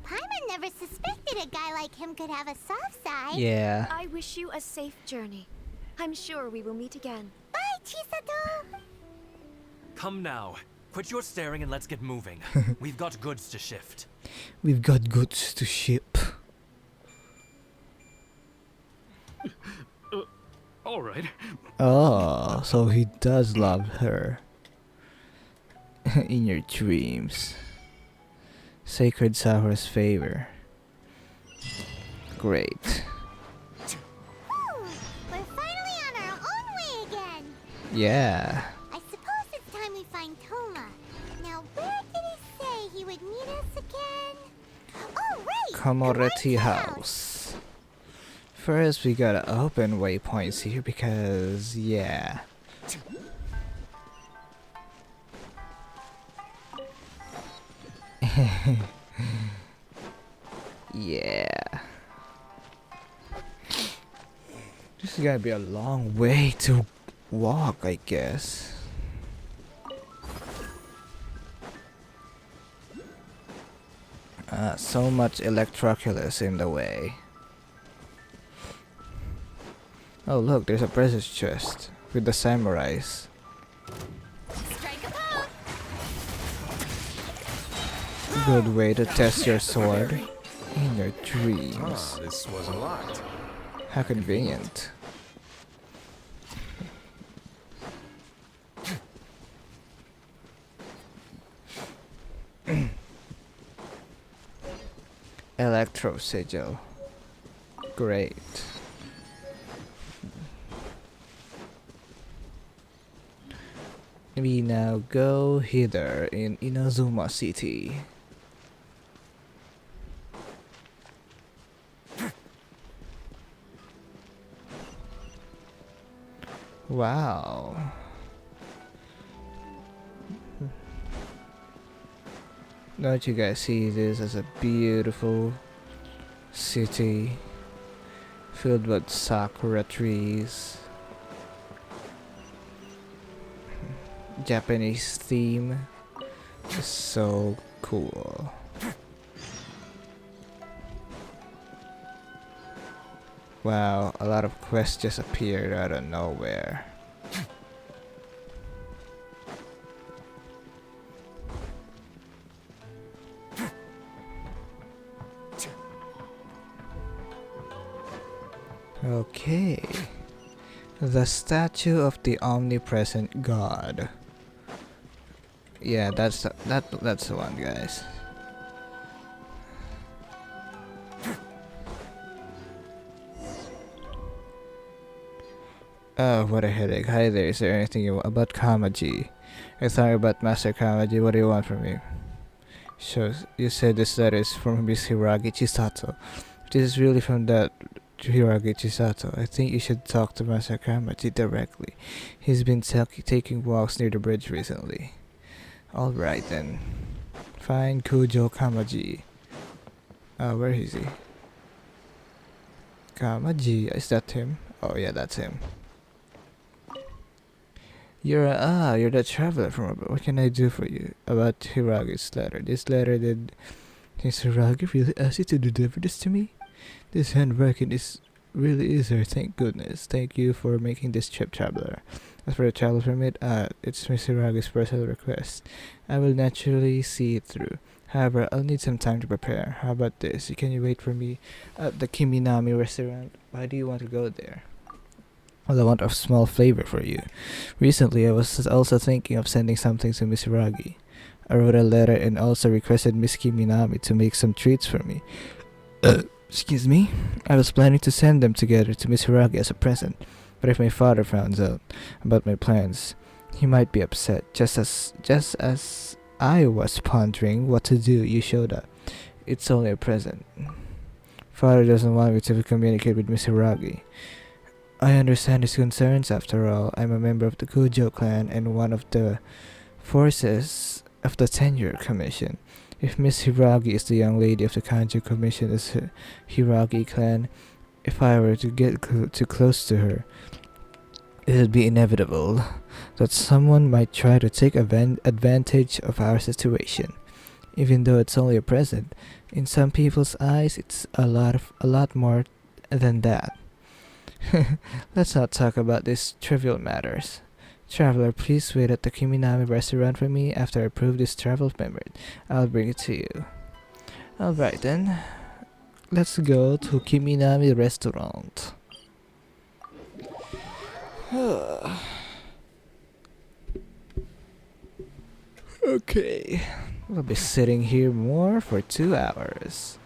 Paimon never suspected a guy like him could have a soft side. Yeah. I wish you a safe journey. I'm sure we will meet again. Bye, Chisato! Come now. Quit your staring and let's get moving. We've got goods to shift. We've got goods to ship. All right. Oh, so he does love her. In your dreams. Sacred Sahura's favor. Great. Whew, we're finally on our own way again. Yeah. I suppose it's time we find Toma. Now, where did he say he would meet us again? Oh, right! Komoreti House. First, we gotta open waypoints here because, yeah. Yeah. This is gonna be a long way to walk, I guess. So much electroculus in the way. Oh look, there's a treasure chest with the samurais. Good way to test your sword in your dreams. Ah, this wasn't locked. How convenient. Electro sigil. Great. We now go hither in Inazuma City. Wow. Don't you guys see this as a beautiful city filled with sakura trees? Japanese theme is so cool. Wow, a lot of quests just appeared out of nowhere. Okay. The statue of the omnipresent god. Yeah, that's the one, guys. Oh, what a headache. Hi there, is there anything you want about Kamaji? I'm sorry about Master Kamaji, what do you want from me? So, you said this letter is from Miss Hiragi Chisato. This is really from that Hiragi Chisato. I think you should talk to Master Kamaji directly. He's been taking walks near the bridge recently. Alright then. Fine, Kujo Kamaji. Where is he? Kamaji, is that him? Oh yeah, that's him. You're the traveler from above. What can I do for you? About Hiragi's letter. This letter did Hiragi really ask you to deliver this to me? This handwriting is really easier, thank goodness. Thank you for making this trip, traveler. As for the travel permit, it's Miss Hiragi's personal request. I will naturally see it through. However, I'll need some time to prepare. How about this? Can you wait for me at the Kiminami restaurant? Why do you want to go there? Well, I want a small favor for you. Recently, I was also thinking of sending something to Miss Hiragi. I wrote a letter and also requested Miss Kiminami to make some treats for me. Excuse me? I was planning to send them together to Miss Hiragi as a present, but if my father finds out about my plans, he might be upset. Just as I was pondering what to do, you showed up. It's only a present. Father doesn't want me to communicate with Miss Hiragi. I understand his concerns. After all, I'm a member of the Kujo clan and one of the forces of the Tenure Commission. If Miss Hiragi is the young lady of the Kanjo Commission is Hiragi clan, if I were to get too close to her, it would be inevitable that someone might try to take advantage of our situation. Even though it's only a present, in some people's eyes, it's a lot more than that. Let's not talk about these trivial matters. Traveler, please wait at the Kiminami restaurant for me. After I approve this travel permit, I'll bring it to you. Alright then. Let's go to Kiminami restaurant. Okay. We'll be sitting here more for 2 hours.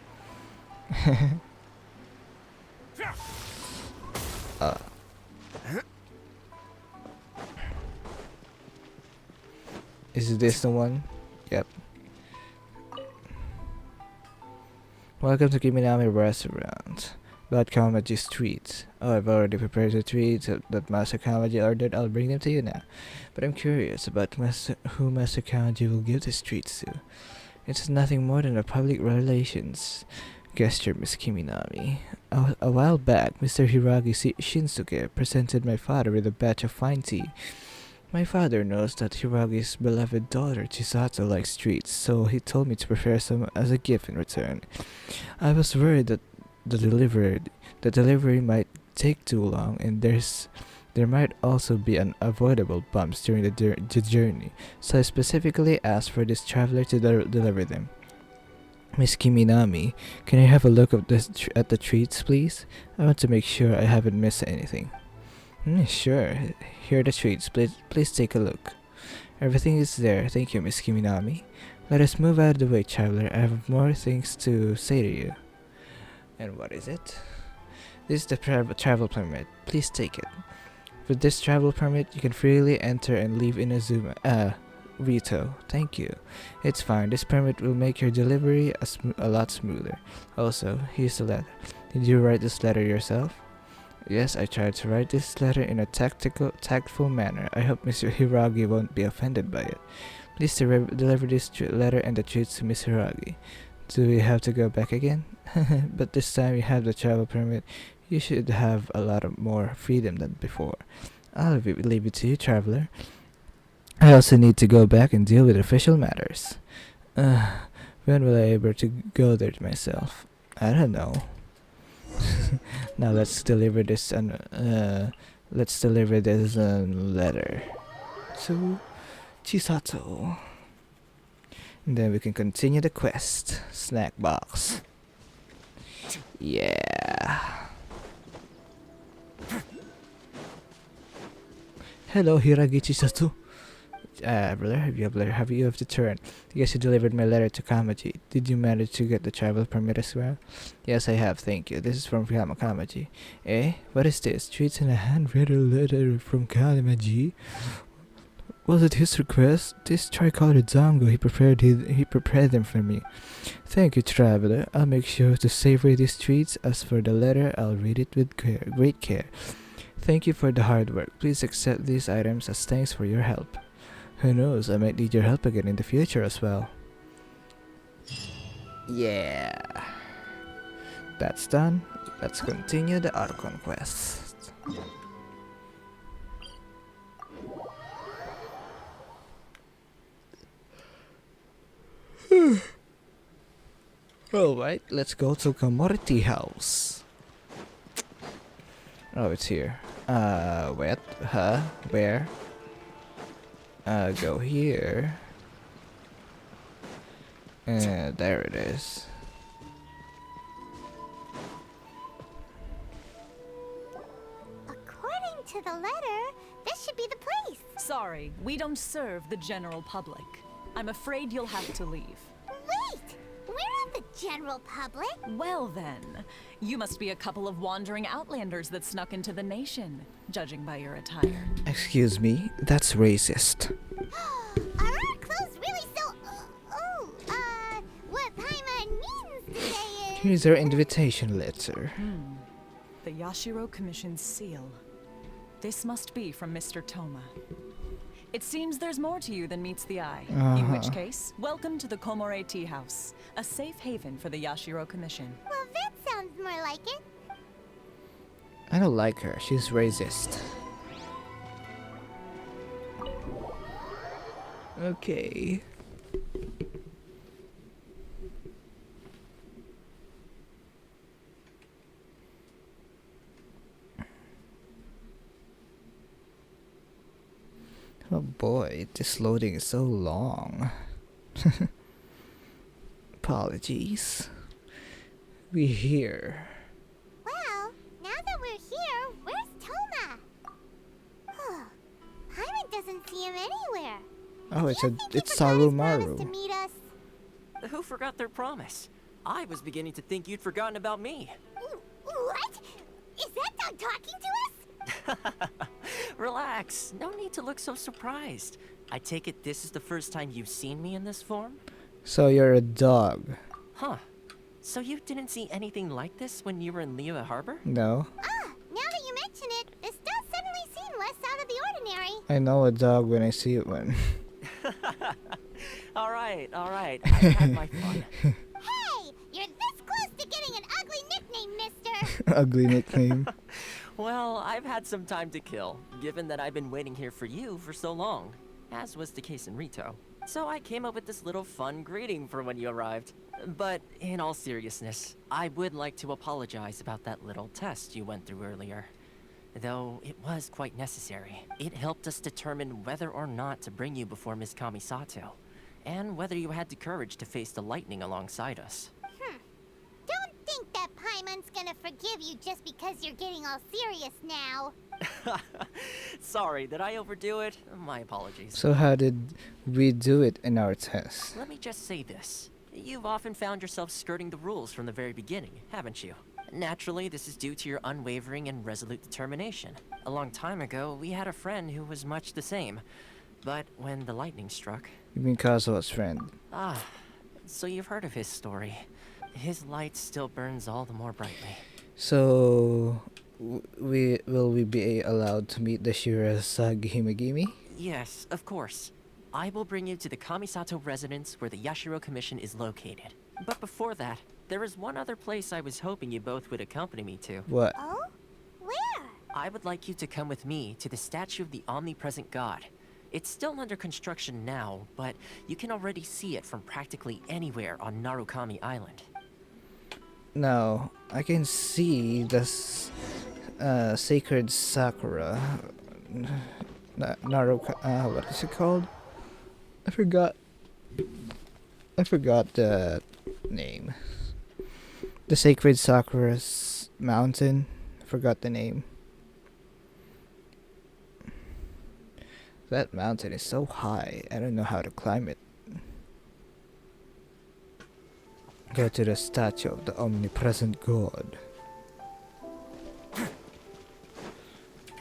Is this the one? Yep. Welcome to Kiminami Restaurant. About Kamaji's treats. Oh, I've already prepared the treats that Master Kamaji ordered. I'll bring them to you now. But I'm curious about who Master Kamaji will give these treats to. It's nothing more than a public relations gesture, Miss Kiminami. A while back, Mr. Hiragi Shinsuke presented my father with a batch of fine tea. My father knows that Hiragi's beloved daughter Chisato likes treats, so he told me to prepare some as a gift in return. I was worried that the delivery might take too long, and there might also be unavoidable bumps during the journey, so I specifically asked for this traveler to deliver them. Miss Kiminami, can I have a look at the treats, please? I want to make sure I haven't missed anything. Sure. Here are the treats. Please take a look. Everything is there. Thank you, Miss Kiminami. Let us move out of the way, traveler. I have more things to say to you. And what is it? This is the travel permit. Please take it. With this travel permit, you can freely enter and leave Inazuma. Rito. Thank you. It's fine. This permit will make your delivery a lot smoother. Also, here's the letter. Did you write this letter yourself? Yes, I tried to write this letter in a tactful manner. I hope Mr. Hiragi won't be offended by it. Please deliver this letter and the treats to Miss Hiragi. Do we have to go back again? But this time you have the travel permit. You should have a lot more freedom than before. I'll leave it to you, traveler. I also need to go back and deal with official matters. When will I able to go there myself? I don't know. Now let's deliver this letter to Chisato. And then we can continue the quest. Snack box. Yeah. Hello, Hiragi Chisato. Brother, have you to turn? I guess you delivered my letter to Kamaji. Did you manage to get the travel permit as well? Yes, I have, thank you. This is from Kamaji. Eh? What is this? Treats in a handwritten letter from Kamaji? Was it his request? This tricolored Zango, he prepared them for me. Thank you, traveler. I'll make sure to savor these treats. As for the letter, I'll read it with great care. Thank you for the hard work. Please accept these items as thanks for your help. Who knows, I might need your help again in the future as well. Yeah. That's done. Let's continue the Archon quest. Alright, let's go to Commodity House. Oh, it's here. What? Huh? Where? Go here. There it is. According to the letter, this should be the place. Sorry, we don't serve the general public. I'm afraid you'll have to leave. Wait! We're not the general public. Well then, you must be a couple of wandering outlanders that snuck into the nation, judging by your attire. Excuse me, that's racist. Are our clothes really so... what Paimon means to say is... Here's our invitation letter. The Yashiro Commission's seal. This must be from Mr. Toma. It seems there's more to you than meets the eye. In which case, welcome to the Komore Tea House, a safe haven for the Yashiro Commission. Well, that sounds more like it. I don't like her, she's racist. Okay. Oh boy, this loading is so long. Apologies. We're here. Well, now that we're here, where's Toma? Paimon doesn't see him anywhere. Oh, it's Sarumaru. To meet us. Who forgot their promise? I was beginning to think you'd forgotten about me. What? Is that dog talking to us? Relax. No need to look so surprised. I take it this is the first time you've seen me in this form? So you're a dog. Huh. So you didn't see anything like this when you were in Liyue Harbor? No. Now that you mention it, this does suddenly seem less out of the ordinary. I know a dog when I see one. Alright. I've had my fun. Hey! You're this close to getting an ugly nickname, mister! Ugly nickname. Well, I've had some time to kill, given that I've been waiting here for you for so long, as was the case in Rito. So I came up with this little fun greeting for when you arrived. But in all seriousness, I would like to apologize about that little test you went through earlier. Though it was quite necessary. It helped us determine whether or not to bring you before Ms. Kamisato, and whether you had the courage to face the lightning alongside us. Don't think that Paimon's gonna forgive you just because you're getting all serious now. Sorry, did I overdo it? My apologies. So how did we do it in our test? Let me just say this. You've often found yourself skirting the rules from the very beginning, haven't you? Naturally, this is due to your unwavering and resolute determination. A long time ago, we had a friend who was much the same. But when the lightning struck... You mean Kazuha's friend? Ah, so you've heard of his story. His light still burns all the more brightly. So... will we be allowed to meet the Shirasagi Himegimi? Yes, of course. I will bring you to the Kamisato residence where the Yashiro Commission is located. But before that, there is one other place I was hoping you both would accompany me to. What? Oh? Where? I would like you to come with me to the statue of the omnipresent god. It's still under construction now, but you can already see it from practically anywhere on Narukami Island. No, I can see this sacred sakura. What is it called? I forgot the name. The sacred sakura's mountain. I forgot the name. That mountain is so high, I don't know how to climb it. Go to the statue of the omnipresent god.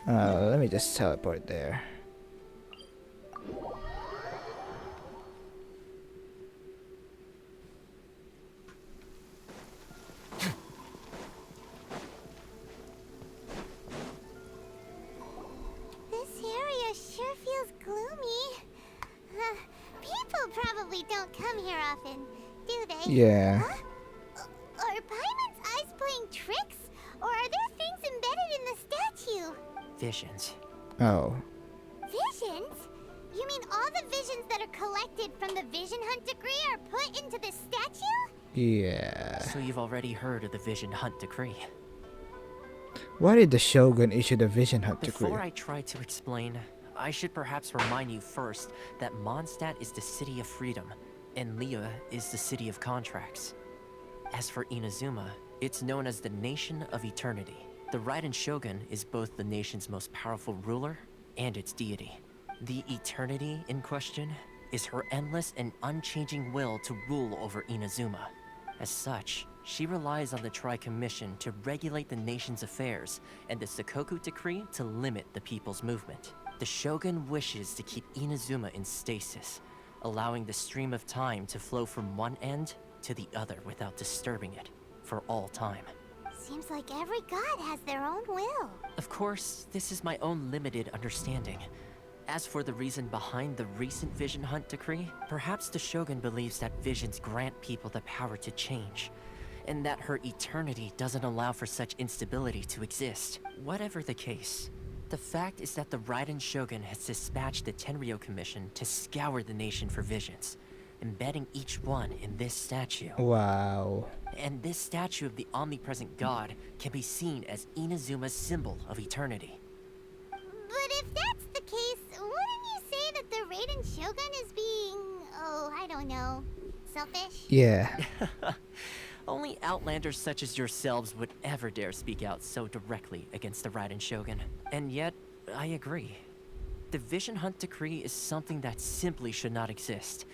Let me just teleport there. This area sure feels gloomy. People probably don't come here often, do they? Yeah. Huh? Are Paimon's eyes playing tricks? Or are there things embedded in the statue? Visions. Oh. Visions? You mean all the visions that are collected from the Vision Hunt decree are put into this statue? Yeah. So you've already heard of the Vision Hunt decree. Why did the Shogun issue the Vision Hunt decree? Before I try to explain, I should perhaps remind you first that Mondstadt is the city of freedom, and Liyue is the city of contracts. As for Inazuma, it's known as the Nation of Eternity. The Raiden Shogun is both the nation's most powerful ruler and its deity. The Eternity in question is her endless and unchanging will to rule over Inazuma. As such, she relies on the Tri-Commission to regulate the nation's affairs and the Sakoku Decree to limit the people's movement. The Shogun wishes to keep Inazuma in stasis, allowing the stream of time to flow from one end to the other without disturbing it for all time. Seems like every god has their own will. Of course, this is my own limited understanding. As for the reason behind the recent Vision Hunt decree, perhaps the Shogun believes that visions grant people the power to change, and that her eternity doesn't allow for such instability to exist. Whatever the case, the fact is that the Raiden Shogun has dispatched the Tenryou Commission to scour the nation for visions, embedding each one in this statue. Wow. And this statue of the omnipresent god can be seen as Inazuma's symbol of eternity. But if that's the case, wouldn't you say that the Raiden Shogun is being, oh, I don't know, selfish? Yeah. Only outlanders such as yourselves would ever dare speak out so directly against the Raiden Shogun. And yet, I agree. The Vision Hunt decree is something that simply should not exist.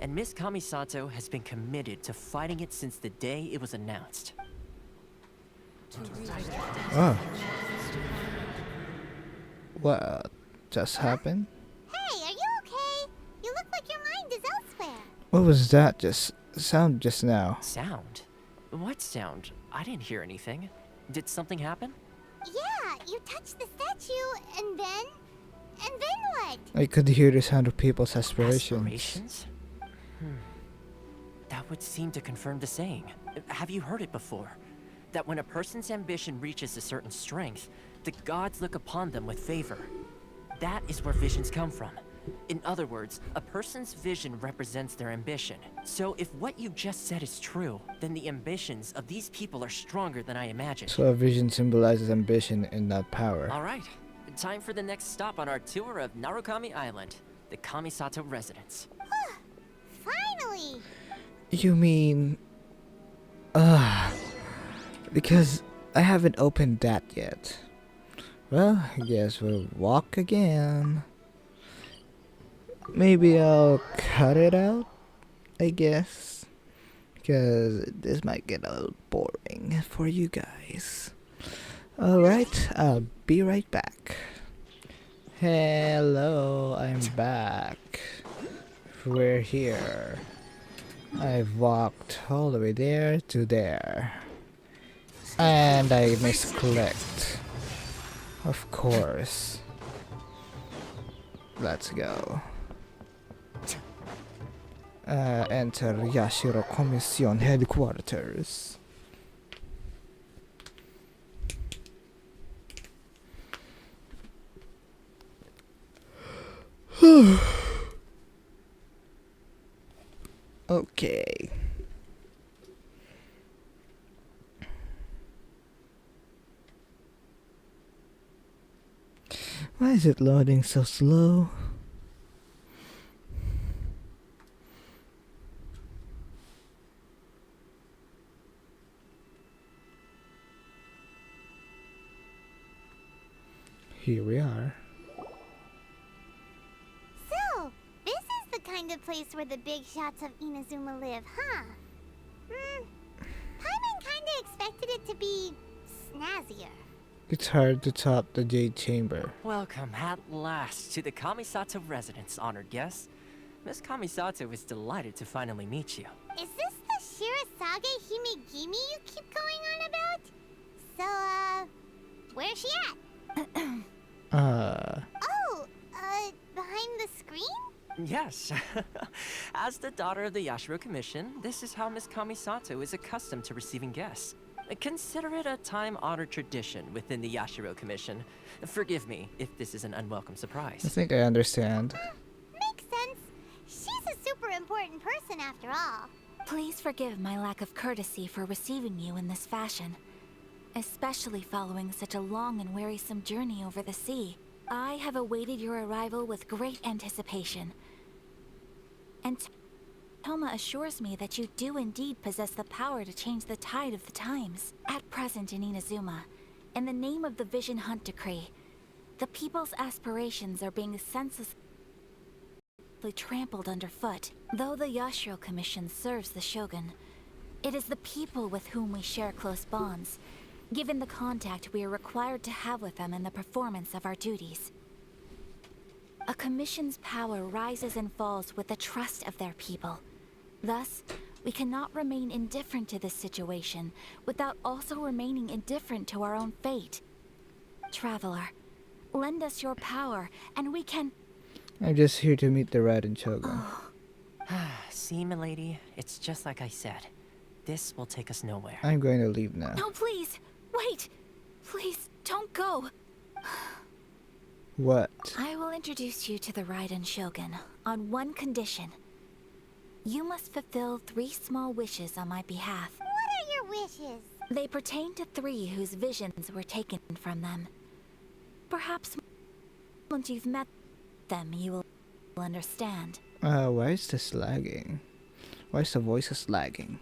And Miss Kamisato has been committed to fighting it since the day it was announced. Oh. What just happened? Hey, are you okay? You look like your mind is elsewhere. What was that sound just now? Sound? What sound? I didn't hear anything. Did something happen? Yeah, you touched the statue, and then what? I could hear the sound of people's aspirations. Aspirations? That would seem to confirm the saying. Have you heard it before? That when a person's ambition reaches a certain strength, the gods look upon them with favor. That is where visions come from. In other words, a person's vision represents their ambition. So if what you just said is true, then the ambitions of these people are stronger than I imagined. So a vision symbolizes ambition and not power. Alright, time for the next stop on our tour of Narukami Island, the Kamisato residence. Finally! You mean... because I haven't opened that yet. Well, I guess we'll walk again. Maybe I'll cut it out, I guess. Because this might get a little boring for you guys. Alright, I'll be right back. Hello, I'm back. We're here. I've walked all the way there to there. And I misclicked. Of course. Let's go. Enter Yashiro Commission headquarters. Okay. Why is it loading so slow? Here we are. So, this is the kind of place where the big shots of Inazuma live, huh? Paimon kinda expected it to be snazzier. It's hard to top the Jade Chamber. Welcome at last to the Kamisato residence, honored guest. Miss Kamisato is delighted to finally meet you. Is this the Shirasage Himegimi you keep going on about? So, where's she at? Behind the screen? Yes. As the daughter of the Yashiro Commission, this is how Miss Kamisato is accustomed to receiving guests. Consider it a time-honored tradition within the Yashiro Commission. Forgive me if this is an unwelcome surprise. I think I understand. Makes sense. She's a super important person after all. Please forgive my lack of courtesy for receiving you in this fashion, especially following such a long and wearisome journey over the sea. I have awaited your arrival with great anticipation, and Toma assures me that you do indeed possess the power to change the tide of the times. At present in Inazuma, in the name of the Vision Hunt Decree, the people's aspirations are being senselessly trampled underfoot. Though the Yashiro Commission serves the Shogun, it is the people with whom we share close bonds, given the contact we are required to have with them in the performance of our duties. A commission's power rises and falls with the trust of their people. Thus, we cannot remain indifferent to this situation without also remaining indifferent to our own fate. Traveler, lend us your power, and we can... I'm just here to meet the Raiden Shogun. See, milady, it's just like I said. This will take us nowhere. I'm going to leave now. No, please! Wait! Please, don't go! What? I will introduce you to the Raiden Shogun on one condition. You must fulfill 3 small wishes on my behalf. What are your wishes? They pertain to 3 whose visions were taken from them. Perhaps once you've met them, you will understand. Why is this lagging? Why is the voices lagging?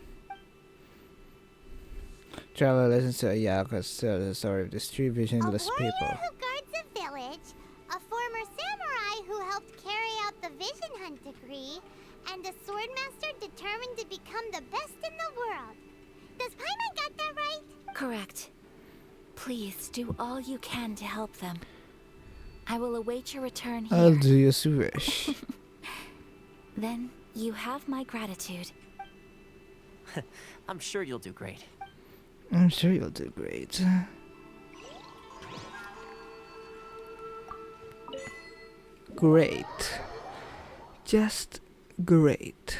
Traveler listens to Ayaka's tell the story of these 3 visionless people. A warrior who guards a village, a former samurai who helped carry out the Vision Hunt Decree, and a swordmaster determined to become the best in the world. Does Paimon got that right? Correct. Please do all you can to help them. I will await your return here. I'll do as you wish. Then you have my gratitude. I'm sure you'll do great. I'm sure you'll do great. Great. Just great.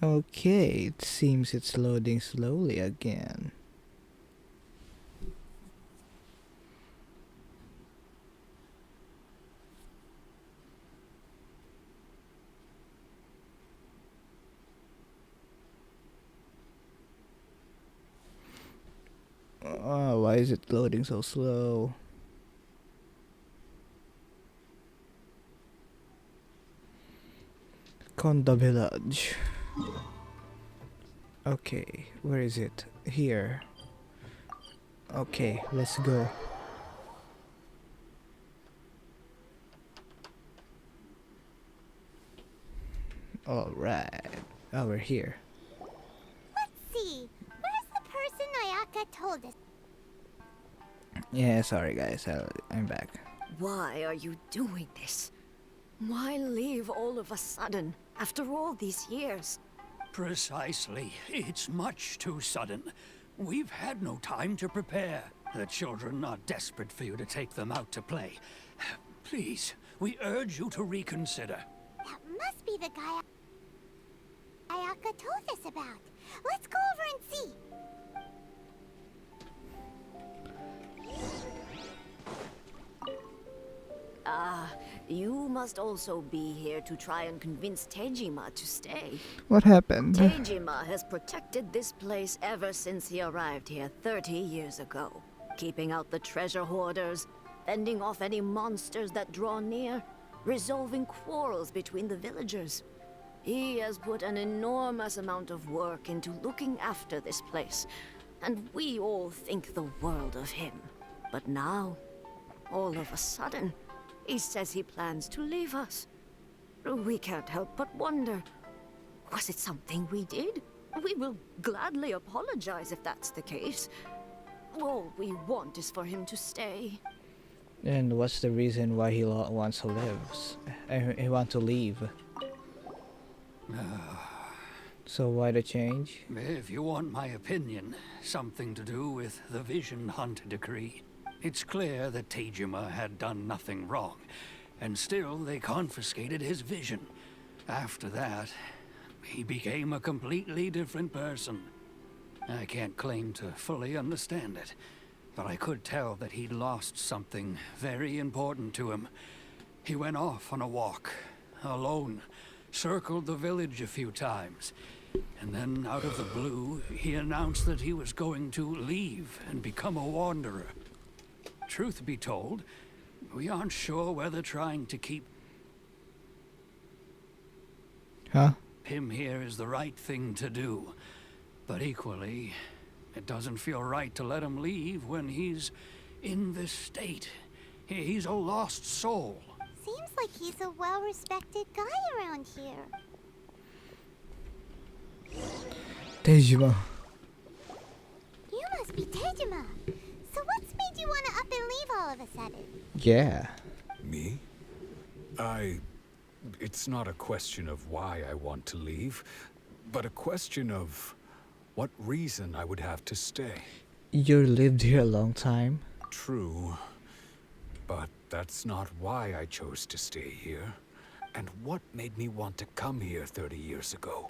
Okay, it seems it's loading slowly again. Oh, why is it loading so slow? Konda Village. Okay, where is it? Here. Okay, let's go. Alright. Oh, we're here. Let's see. Where's the person Ayaka told us? Yeah, sorry guys, I'm back. Why are you doing this? Why leave all of a sudden, after all these years? Precisely. It's much too sudden. We've had no time to prepare. The children are desperate for you to take them out to play. Please, we urge you to reconsider. That must be the guy. Ayaka told us about. Let's go over and see. Ah, you must also be here to try and convince Tejima to stay. What happened? Tejima has protected this place ever since he arrived here 30 years ago, keeping out the treasure hoarders, fending off any monsters that draw near, resolving quarrels between the villagers. He has put an enormous amount of work into looking after this place, and we all think the world of him. But now, all of a sudden, he says he plans to leave us. We can't help but wonder, was it something we did? We will gladly apologize if that's the case. All we want is for him to stay. And what's the reason why he wants to live? He wants to leave. So why the change? If you want my opinion, something to do with the Vision Hunt decree. It's clear that Tejima had done nothing wrong, and still they confiscated his vision. After that, he became a completely different person. I can't claim to fully understand it, but I could tell that he'd lost something very important to him. He went off on a walk, alone, circled the village a few times, and then out of the blue, he announced that he was going to leave and become a wanderer. Truth be told, we aren't sure whether trying to keep him here is the right thing to do. But equally, it doesn't feel right to let him leave when he's in this state. He's a lost soul. Seems like he's a well-respected guy around here. Tejima. You must be Tejima. So what's made you want to up and leave all of a sudden? Yeah. Me? It's not a question of why I want to leave, but a question of what reason I would have to stay. You lived here a long time. True, but that's not why I chose to stay here. And what made me want to come here 30 years ago?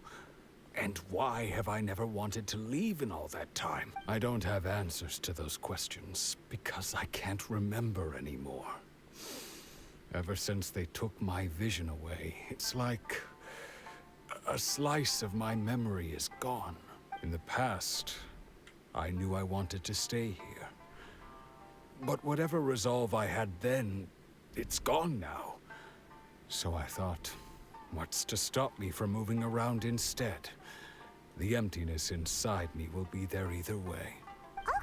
And why have I never wanted to leave in all that time? I don't have answers to those questions, because I can't remember anymore. Ever since they took my vision away, it's like a slice of my memory is gone. In the past, I knew I wanted to stay here. But whatever resolve I had then, it's gone now. So I thought, what's to stop me from moving around instead? The emptiness inside me will be there either way.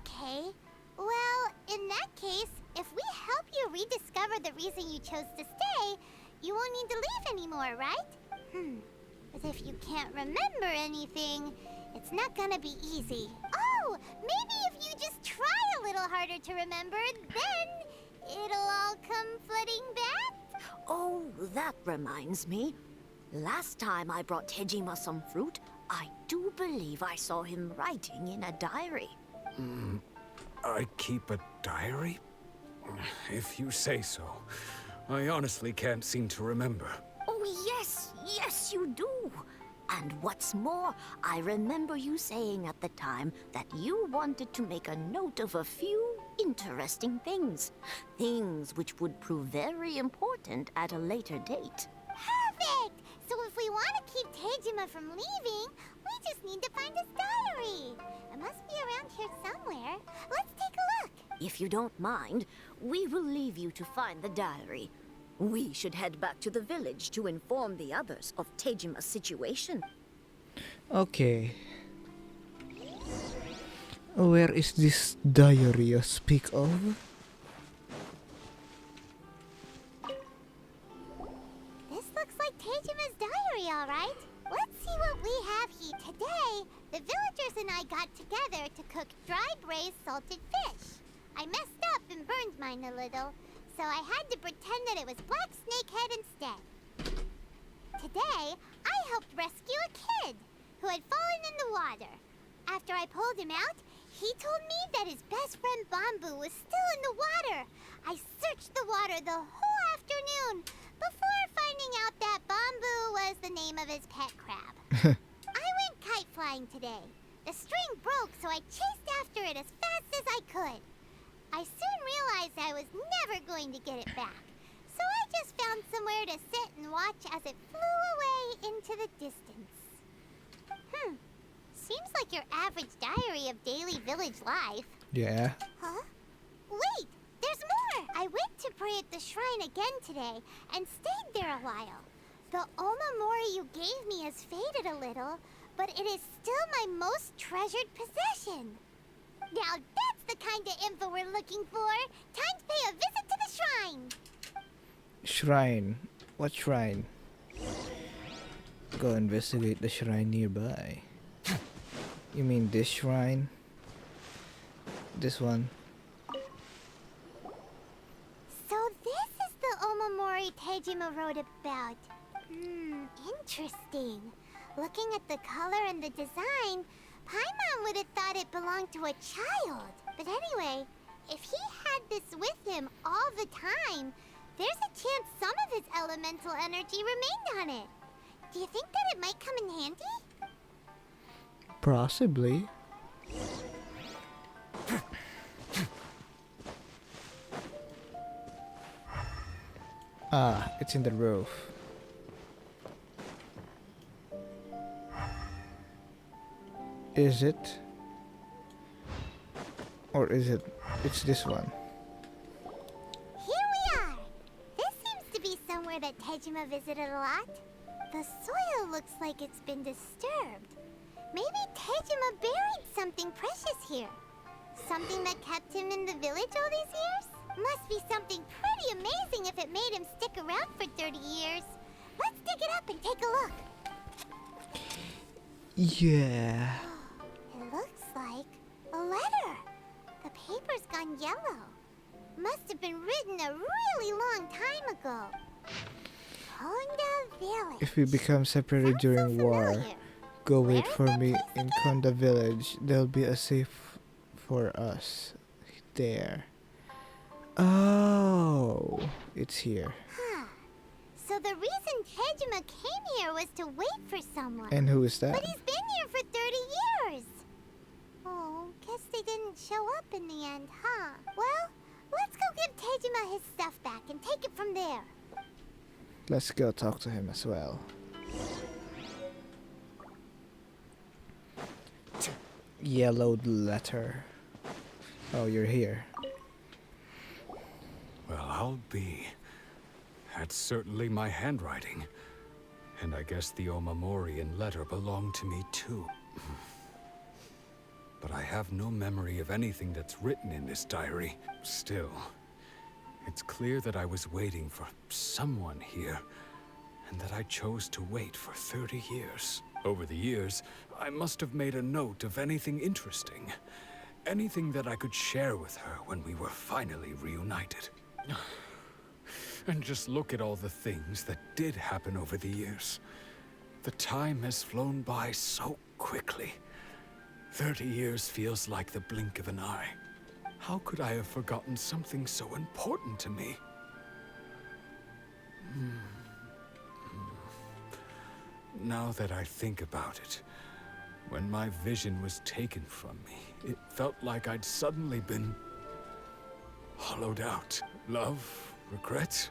Okay. Well, in that case, if we help you rediscover the reason you chose to stay, you won't need to leave anymore, right? But if you can't remember anything, it's not gonna be easy. Oh, maybe if you just try a little harder to remember, then it'll all come flooding back? Oh, that reminds me. Last time I brought Tejima some fruit, I do believe I saw him writing in a diary. I keep a diary? If you say so. I honestly can't seem to remember. Oh, yes, you do. And what's more, I remember you saying at the time that you wanted to make a note of a few interesting things. Things which would prove very important at a later date. Perfect! So if we want to keep Tejima from leaving, we just need to find his diary. It must be around here somewhere. Let's take a look. If you don't mind, we will leave you to find the diary. We should head back to the village to inform the others of Tejima's situation. Okay. Where is this diary you speak of? This looks like Tejima's diary, all right. Let's see what we have here today. The villagers and I got together to cook dry braised salted fish. I messed up and burned mine a little, so I had to pretend that it was black snakehead instead. Today, I helped rescue a kid who had fallen in the water. After I pulled him out, he told me that his best friend Bamboo was still in the water. I searched the water the whole afternoon before finding out that Bamboo was the name of his pet crab. flying today. The string broke, so I chased after it as fast as I could. I soon realized I was never going to get it back, so I just found somewhere to sit and watch as it flew away into the distance. Seems like your average diary of daily village life. Yeah. Huh? Wait! There's more! I went to pray at the shrine again today and stayed there a while. The Omamori you gave me has faded a little, but it is still my most treasured possession. Now that's the kind of info we're looking for. Time to pay a visit to the shrine. Shrine. What shrine? Go investigate the shrine nearby. You mean this shrine? This one? So this is the Omamori Tejima wrote about. Interesting. Looking at the color and the design, Paimon would have thought it belonged to a child. But anyway, if he had this with him all the time, there's a chance some of his elemental energy remained on it. Do you think that it might come in handy? Possibly. Ah, it's in the roof. Is it? Or is it? It's this one. Here we are! This seems to be somewhere that Tejima visited a lot. The soil looks like it's been disturbed. Maybe Tejima buried something precious here. Something that kept him in the village all these years? Must be something pretty amazing if it made him stick around for 30 years. Let's dig it up and take a look. Yeah. It looks like a letter. The paper's gone yellow. Must have been written a really long time ago. Konda Village. If we become separated during war, go wait for me in Konda Village. There'll be a safe for us there. Oh, it's here. Huh. So the reason Tejima came here was to wait for someone. And who is that? But he's been here for 30 years. Oh, guess they didn't show up in the end, huh? Well, let's go give Tejima his stuff back and take it from there. Let's go talk to him as well. Yellowed letter. Oh, you're here. Well, I'll be. That's certainly my handwriting. And I guess the Omamorian letter belonged to me too. But I have no memory of anything that's written in this diary. Still, it's clear that I was waiting for someone here, and that I chose to wait for 30 years. Over the years, I must have made a note of anything interesting. Anything that I could share with her when we were finally reunited. And just look at all the things that did happen over the years. The time has flown by so quickly. 30 years feels like the blink of an eye. How could I have forgotten something so important to me? Now that I think about it, when my vision was taken from me, it felt like I'd suddenly been hollowed out. Love, regret,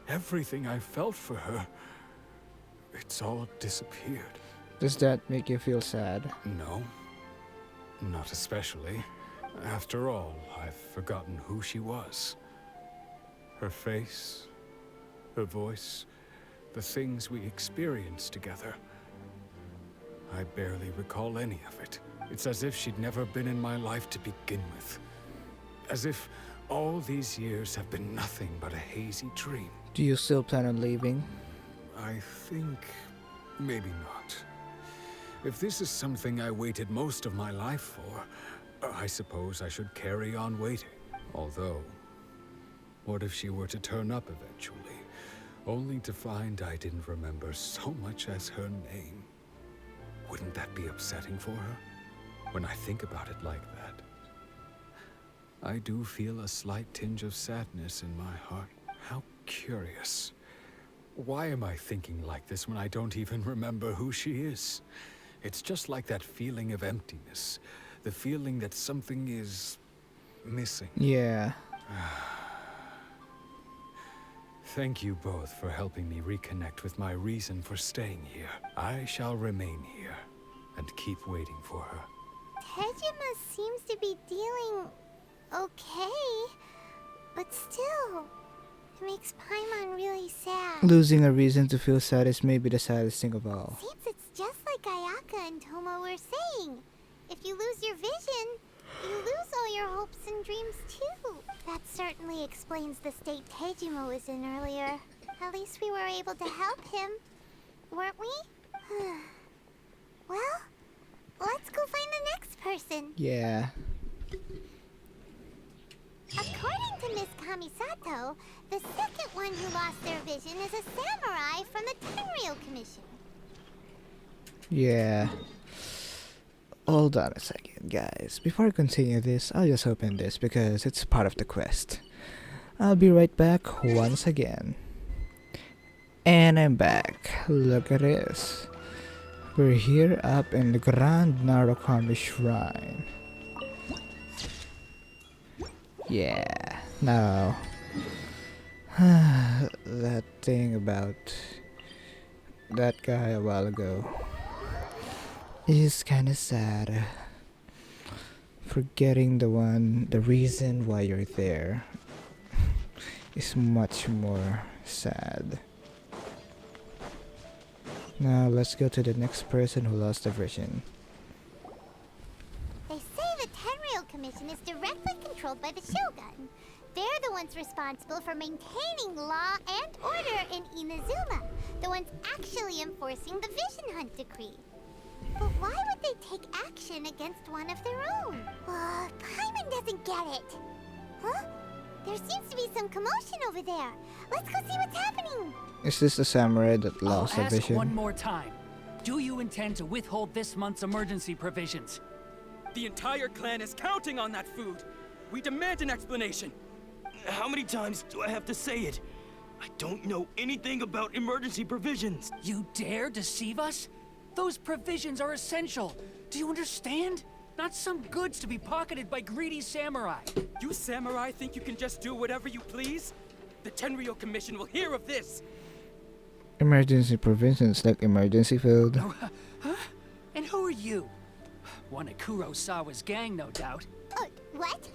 everything I felt for her, it's all disappeared. Does that make you feel sad? No, not especially. After all, I've forgotten who she was. Her face, her voice, the things we experienced together. I barely recall any of it. It's as if she'd never been in my life to begin with. As if all these years have been nothing but a hazy dream. Do you still plan on leaving? I think maybe not. If this is something I waited most of my life for, I suppose I should carry on waiting. Although, what if she were to turn up eventually, only to find I didn't remember so much as her name? Wouldn't that be upsetting for her? When I think about it like that, I do feel a slight tinge of sadness in my heart. How curious. Why am I thinking like this when I don't even remember who she is? It's just like that feeling of emptiness. The feeling that something is missing. Yeah. Thank you both for helping me reconnect with my reason for staying here. I shall remain here and keep waiting for her. Tejima seems to be dealing okay, but still, it makes Paimon really sad. Losing a reason to feel sad is maybe the saddest thing of all. Seems it's just like Ayaka and Toma were saying. If you lose your vision, you lose all your hopes and dreams too. That certainly explains the state Tejima was in earlier. At least we were able to help him, weren't we? Well, let's go find the next person. Yeah. According to Miss Kamisato, the second one who lost their vision is a samurai from the Tenryou Commission. Yeah. Hold on a second, guys. Before I continue this, I'll just open this because it's part of the quest. I'll be right back once again. And I'm back. Look at this. We're here up in the Grand Narukami Shrine. Yeah. Now, that thing about that guy a while ago is kinda sad. Forgetting the reason why you're there is much more sad. Now let's go to the next person who lost the vision. They say the Tenryou Commission is directly controlled by the Shogun. They're the ones responsible for maintaining law and order in Inazuma. The ones actually enforcing the Vision Hunt Decree. But why would they take action against one of their own? Paimon doesn't get it. Huh? There seems to be some commotion over there. Let's go see what's happening. Is this the samurai that lost the I'll ask vision? one more time. Do you intend to withhold this month's emergency provisions? The entire clan is counting on that food. We demand an explanation. How many times do I have to say it? I don't know anything about emergency provisions. You dare deceive us? Those provisions are essential. Do you understand? Not some goods to be pocketed by greedy samurai. You samurai think you can just do whatever you please? The Tenryou Commission will hear of this. Emergency provisions like emergency food. Huh? And who are you? One of Kurosawa's gang, no doubt. What?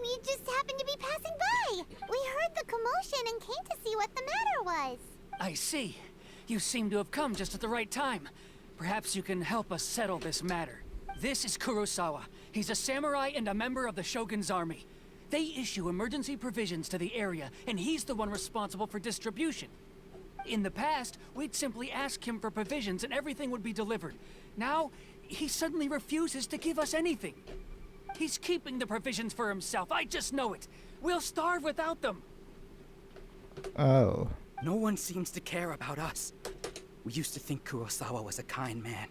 We just happened to be passing by. We heard the commotion and came to see what the matter was. I see. You seem to have come just at the right time. Perhaps you can help us settle this matter. This is Kurosawa. He's a samurai and a member of the Shogun's army. They issue emergency provisions to the area, and he's the one responsible for distribution. In the past, we'd simply ask him for provisions and everything would be delivered. Now, he suddenly refuses to give us anything. He's keeping the provisions for himself. I just know it. We'll starve without them. Oh. No one seems to care about us. We used to think Kurosawa was a kind man,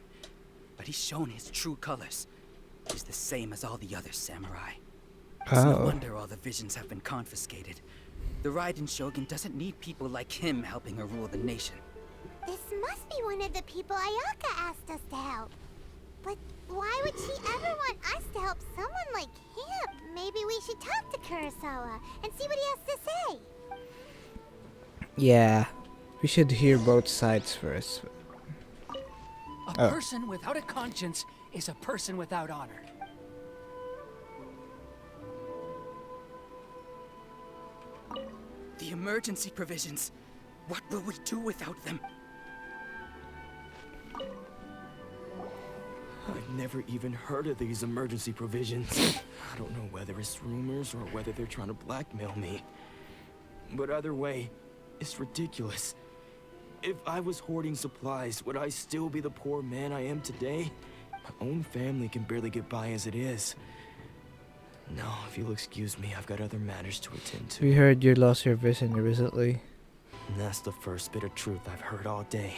but he's shown his true colors. He's the same as all the other samurai. It's no wonder all the visions have been confiscated. The Raiden Shogun doesn't need people like him helping her rule the nation. This must be one of the people Ayaka asked us to help. But why would she ever want us to help someone like him? Maybe we should talk to Kurosawa and see what he has to say. Yeah. We should hear both sides first. A person without a conscience is a person without honor. The emergency provisions. What will we do without them? I've never even heard of these emergency provisions. I don't know whether it's rumors or whether they're trying to blackmail me. But either way, it's ridiculous. If I was hoarding supplies, would I still be the poor man I am today? My own family can barely get by as it is. No, if you'll excuse me, I've got other matters to attend to. We heard you lost your vision recently. And that's the first bit of truth I've heard all day.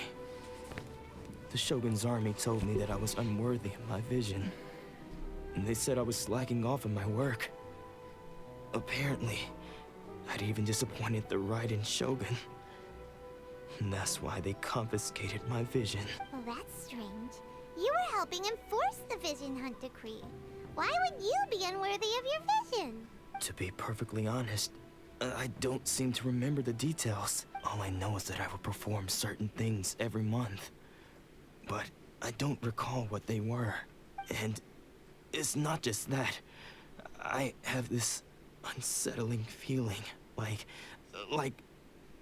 The Shogun's army told me that I was unworthy of my vision. And they said I was slacking off in my work. Apparently, I'd even disappointed the Raiden Shogun. And that's why they confiscated my vision. Well, that's strange. You were helping enforce the Vision Hunt Decree. Why would you be unworthy of your vision? To be perfectly honest, I don't seem to remember the details. All I know is that I would perform certain things every month. But I don't recall what they were. And it's not just that. I have this unsettling feeling, like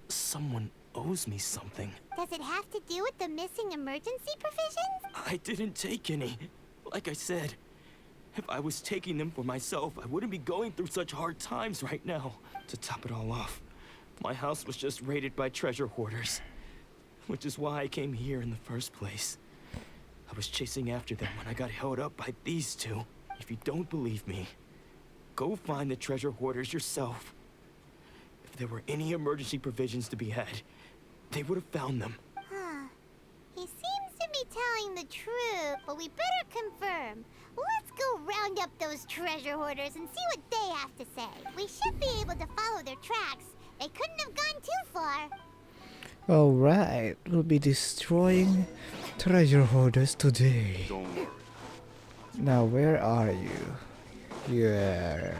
someone owes me something. Does it have to do with the missing emergency provisions? I didn't take any. Like I said, if I was taking them for myself, I wouldn't be going through such hard times right now. To top it all off, my house was just raided by treasure hoarders, which is why I came here in the first place. I was chasing after them when I got held up by these two. If you don't believe me, go find the treasure hoarders yourself. If there were any emergency provisions to be had, they would have found them. Huh. He seems to be telling the truth, but we better confirm. Let's go round up those treasure hoarders and see what they have to say. We should be able to follow their tracks. They couldn't have gone too far. Alright, we'll be destroying treasure hoarders today. Don't worry. Now, where are you? You're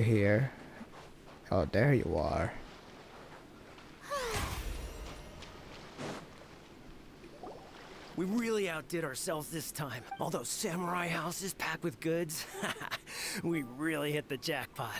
here. Oh, there you are. We really outdid ourselves this time. All those samurai houses packed with goods. We really hit the jackpot.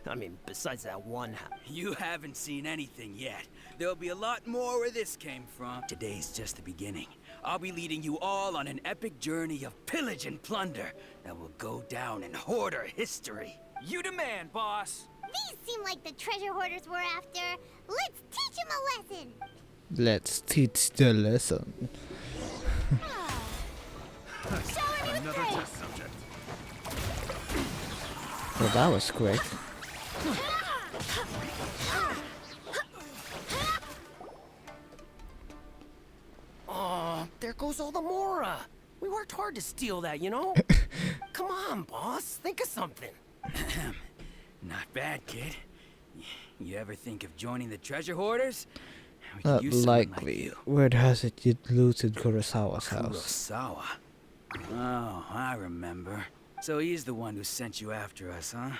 I mean, besides that one house. You haven't seen anything yet. There'll be a lot more where this came from. Today's just the beginning. I'll be leading you all on an epic journey of pillage and plunder that will go down in hoarder history. You demand, boss. These seem like the treasure hoarders we're after. Let's teach them a lesson. Let's teach the lesson. Another test subject. Well, that was quick. Oh, there goes all the Mora. We worked hard to steal that, you know? Come on, boss. Think of something. Not bad, kid. You ever think of joining the treasure hoarders? We could Not use someone like likely. you. Where has it you looted Kurosawa's house? Kurosawa? Oh, I remember. So he's the one who sent you after us, huh?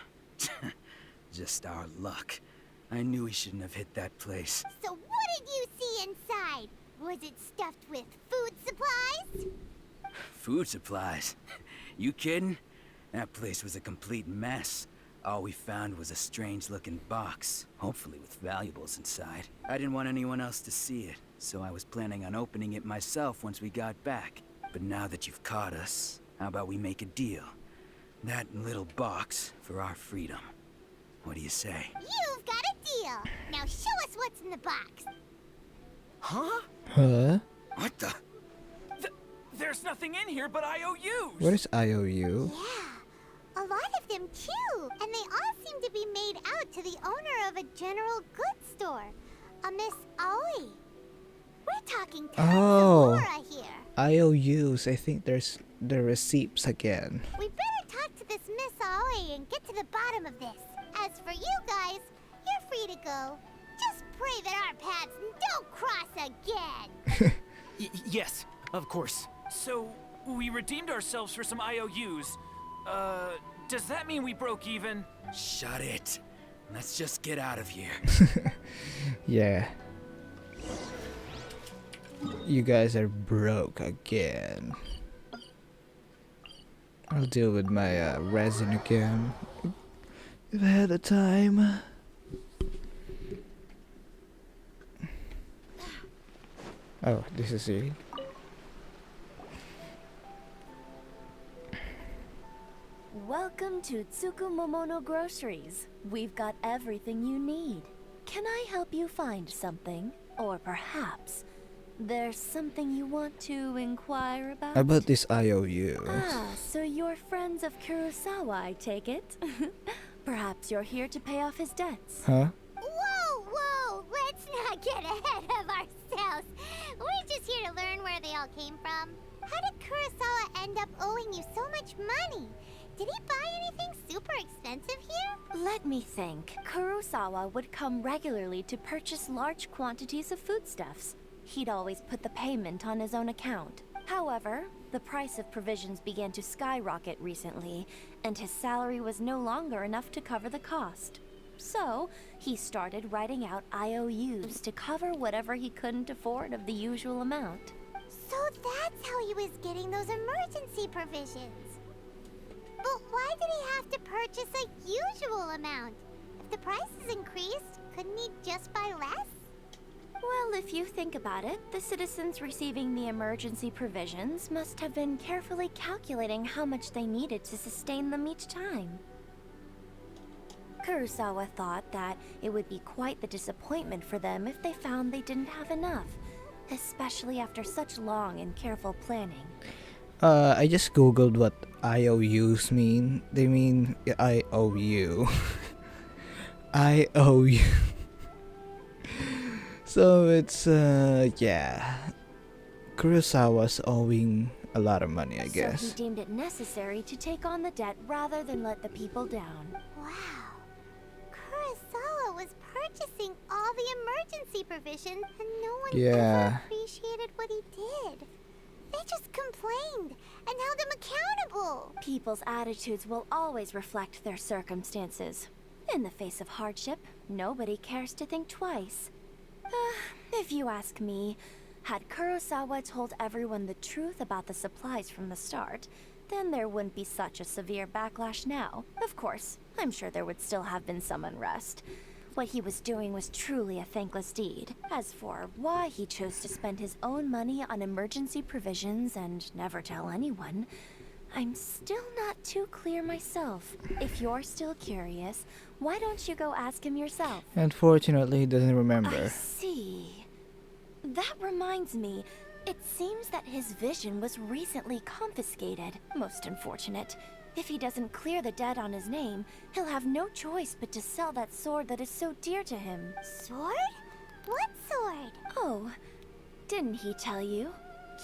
Just our luck. I knew he shouldn't have hit that place. So what did you see inside? Was it stuffed with food supplies? Food supplies? You kidding? That place was a complete mess. All we found was a strange-looking box, hopefully with valuables inside. I didn't want anyone else to see it, so I was planning on opening it myself once we got back. But now that you've caught us, how about we make a deal? That little box for our freedom. What do you say? You've got a deal. Now show us what's in the box. Huh? Huh? What the? There's nothing in here but IOUs. What is IOU? Yeah, a lot of them too. And they all seem to be made out to the owner of a general goods store, a Miss Aoi. We're talking tons of Mora here. IOUs. I think there's the receipts again. We better talk to this Miss Aoi and get to the bottom of this. As for you guys, you're free to go. Just pray that our paths don't cross again. Yes, of course. So, we redeemed ourselves for some IOUs. Does that mean we broke even? Shut it. Let's just get out of here. Yeah. You guys are broke again. I'll deal with my resin again. If I had the time. Oh, this is it. Welcome to Tsukumomono Groceries. We've got everything you need. Can I help you find something? Or perhaps there's something you want to inquire about? About this IOU. Ah, so you're friends of Kurosawa, I take it? Perhaps you're here to pay off his debts. Huh? Whoa, whoa, let's not get ahead of ourselves. We're just here to learn where they all came from. How did Kurosawa end up owing you so much money? Did he buy anything super expensive here? Let me think. Kurosawa would come regularly to purchase large quantities of foodstuffs. he'd always put the payment on his own account. However, the price of provisions began to skyrocket recently, and his salary was no longer enough to cover the cost. So, he started writing out IOUs to cover whatever he couldn't afford of the usual amount. So that's how he was getting those emergency provisions. But why did he have to purchase a usual amount? If the price is increased, couldn't he just buy less? Well, if you think about it, the citizens receiving the emergency provisions must have been carefully calculating how much they needed to sustain them each time. Kurosawa thought that it would be quite the disappointment for them if they found they didn't have enough, especially after such long and careful planning. I just googled what IOUs mean. They mean I owe you. I owe you. So it's yeah. Kurosawa's owing a lot of money, I guess. So he deemed it necessary to take on the debt rather than let the people down. Wow. Kurosawa was purchasing all the emergency provisions and no one ever appreciated what he did. They just complained and held him accountable. People's attitudes will always reflect their circumstances. In the face of hardship, nobody cares to think twice. If you ask me, had Kurosawa told everyone the truth about the supplies from the start, then there wouldn't be such a severe backlash now. Of course, I'm sure there would still have been some unrest. What he was doing was truly a thankless deed. As for why he chose to spend his own money on emergency provisions and never tell anyone, I'm still not too clear myself. If you're still curious, why don't you go ask him yourself? Unfortunately, he doesn't remember. I see. That reminds me, it seems that his vision was recently confiscated. Most unfortunate. If he doesn't clear the debt on his name, he'll have no choice but to sell that sword that is so dear to him. Sword? What sword? Oh, didn't he tell you?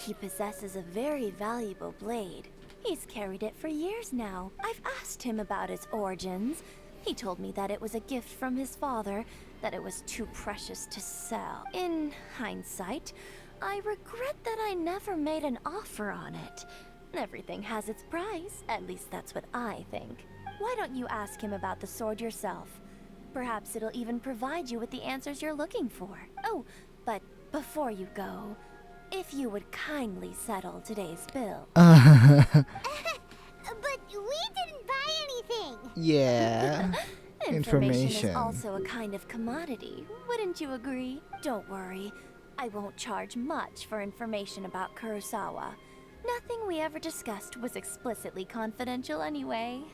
He possesses a very valuable blade. He's carried it for years now. I've asked him about its origins. He told me that it was a gift from his father, that it was too precious to sell. In hindsight, I regret that I never made an offer on it. Everything has its price, at least that's what I think. Why don't you ask him about the sword yourself? Perhaps it'll even provide you with the answers you're looking for. Oh, but before you go, if you would kindly settle today's bill. But we didn't buy anything. Yeah. Information is also a kind of commodity, wouldn't you agree? Don't worry, I won't charge much for information about Kurosawa. Nothing we ever discussed was explicitly confidential anyway.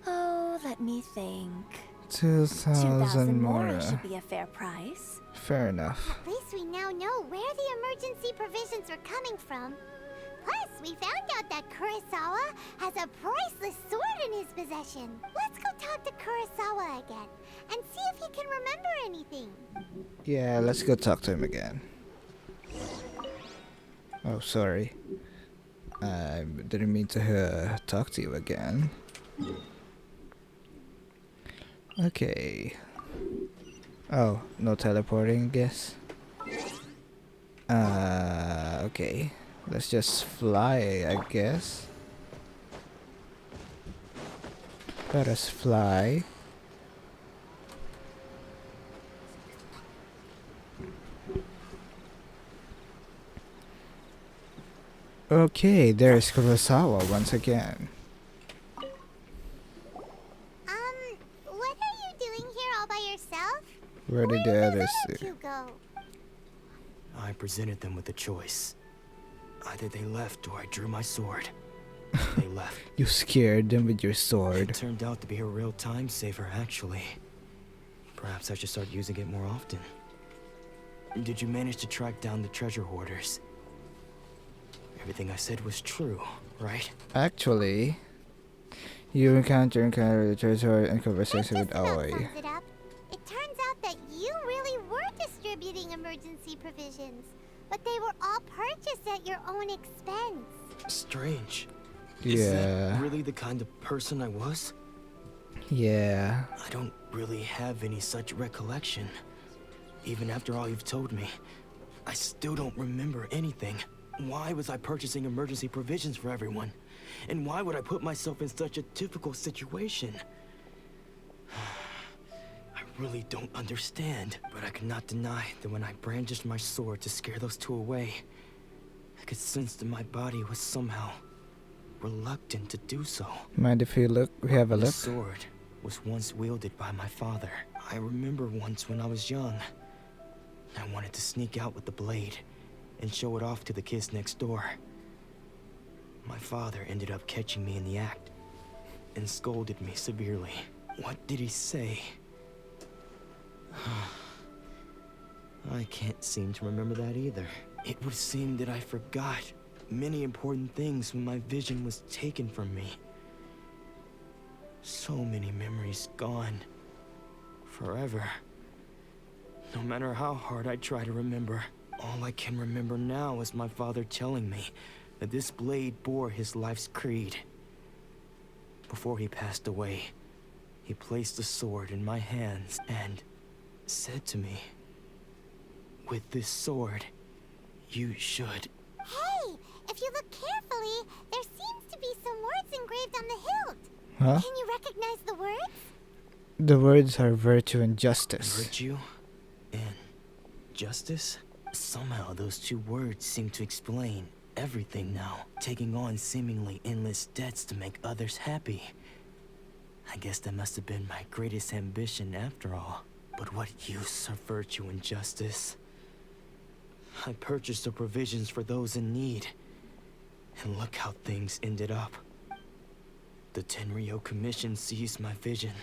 Oh, let me think. 2,000 mora more. should be a fair price. Fair enough. At least we now know where the emergency provisions are coming from. Plus, we found out that Kurosawa has a priceless sword in his possession. Let's go talk to Kurosawa again and see if he can remember anything. Yeah, let's go talk to him again. Oh, sorry. I didn't mean to talk to you again. Okay. Oh, no teleporting, I guess. Okay. Let's just fly, I guess. Let us fly. Okay, there's Kurosawa once again. What are you doing here all by yourself? Where did the others You go. I presented them with a choice. Either they left or I drew my sword. They left. You scared them with your sword. It turned out to be a real time saver, actually. Perhaps I should start using it more often. Did you manage to track down the treasure hoarders? Everything I said was true, right? Actually, you encounter the treasure and conversation with Aoi. Sums it up. It turns out that you really were distributing emergency provisions, but they were all purchased at your own expense. Strange. Yeah. Is that really the kind of person I was? Yeah. I don't really have any such recollection. Even after all you've told me. I still don't remember anything. Why was I purchasing emergency provisions for everyone? And why would I put myself in such a difficult situation? I really don't understand. But I cannot deny that when I brandished my sword to scare those two away, I could sense that my body was somehow reluctant to do so. Mind if we look? We have a The look. sword was once wielded by my father. I remember once when I was young, I wanted to sneak out with the blade and show it off to the kids next door. My father ended up catching me in the act and scolded me severely. What did he say? I can't seem to remember that either. It would seem that I forgot many important things when my vision was taken from me. So many memories gone. Forever. No matter how hard I try to remember, all I can remember now is my father telling me that this blade bore his life's creed. Before he passed away, he placed the sword in my hands and said to me, "With this sword, you should..." Hey, if you look carefully, there seems to be some words engraved on the hilt. Huh? Can you recognize the words? The words are virtue and justice. Virtue and justice? Somehow those two words seem to explain everything now. Taking on seemingly endless debts to make others happy. I guess that must have been my greatest ambition after all. But what use are virtue and justice? I purchased the provisions for those in need. And look how things ended up. The Tenryo Commission seized my vision.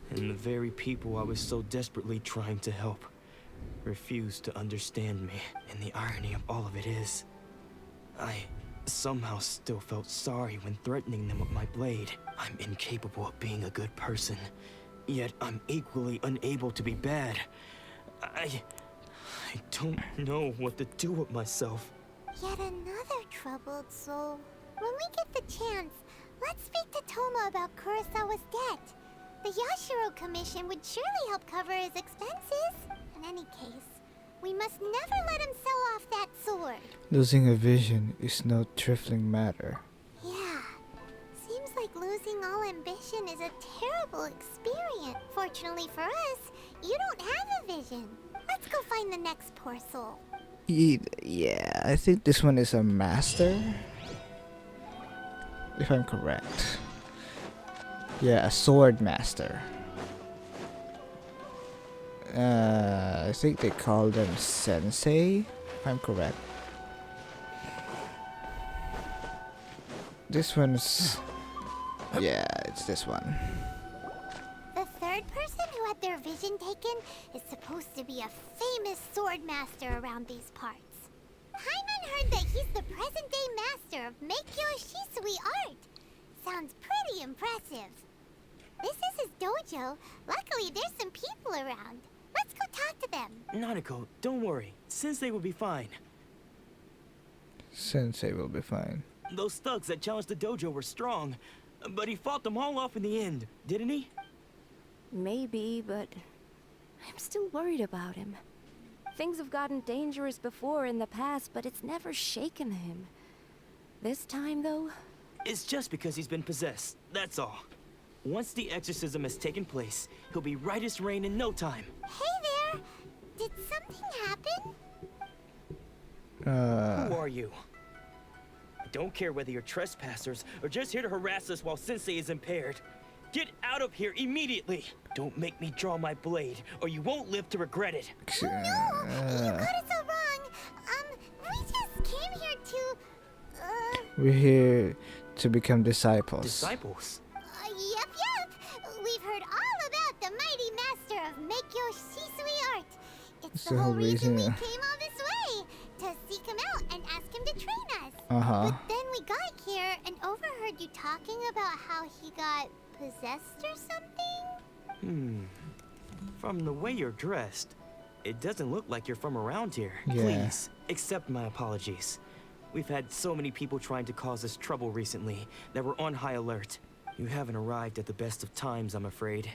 And the very people I was so desperately trying to help refused to understand me. And the irony of all of it is, I somehow still felt sorry when threatening them with my blade. I'm incapable of being a good person, yet I'm equally unable to be bad. I don't know what to do with myself. Yet another troubled soul. When we get the chance, let's speak to Toma about Kurosawa's debt. The Yashiro Commission would surely help cover his expenses. In any case, we must never let him sell off that sword. Losing a vision is no trifling matter. Yeah. Seems like losing all ambition is a terrible experience. Fortunately for us, you don't have a vision. Let's go find the next poor soul. Yeah, I think this one is a master, if I'm correct. Yeah, a sword master. I think they call them sensei, if I'm correct. This one's... yeah, it's this one. The third person who had their vision taken is supposed to be a famous sword master around these parts. Paimon heard that he's the present-day master of Meikyo Shisui art. Sounds pretty impressive. This is his dojo. Luckily, there's some people around. Let's go talk to them. Nanako, don't worry. Sensei will be fine. Sensei will be fine. Those thugs that challenged the dojo were strong, but he fought them all off in the end, didn't he? Maybe, but I'm still worried about him. Things have gotten dangerous before in the past, but it's never shaken him. This time, though... It's just because he's been possessed, that's all. Once the exorcism has taken place, he'll be right as rain in no time. Hey there! Did something happen? Who are you? I don't care whether you're trespassers or just here to harass us while Sensei is impaired. Get out of here immediately! Don't make me draw my blade, or you won't live to regret it. You got it so wrong. We just came here to... We're here to become disciples. Disciples? Yep. We've heard all about the mighty master of Meikyo Shisui art. It's the whole reason we came all this way, to seek him out and ask him to train us. But then we got here and overheard you talking about how he got possessed or something? From the way you're dressed, it doesn't look like you're from around here. Yeah. Please, accept my apologies. We've had so many people trying to cause us trouble recently that we're on high alert. You haven't arrived at the best of times, I'm afraid.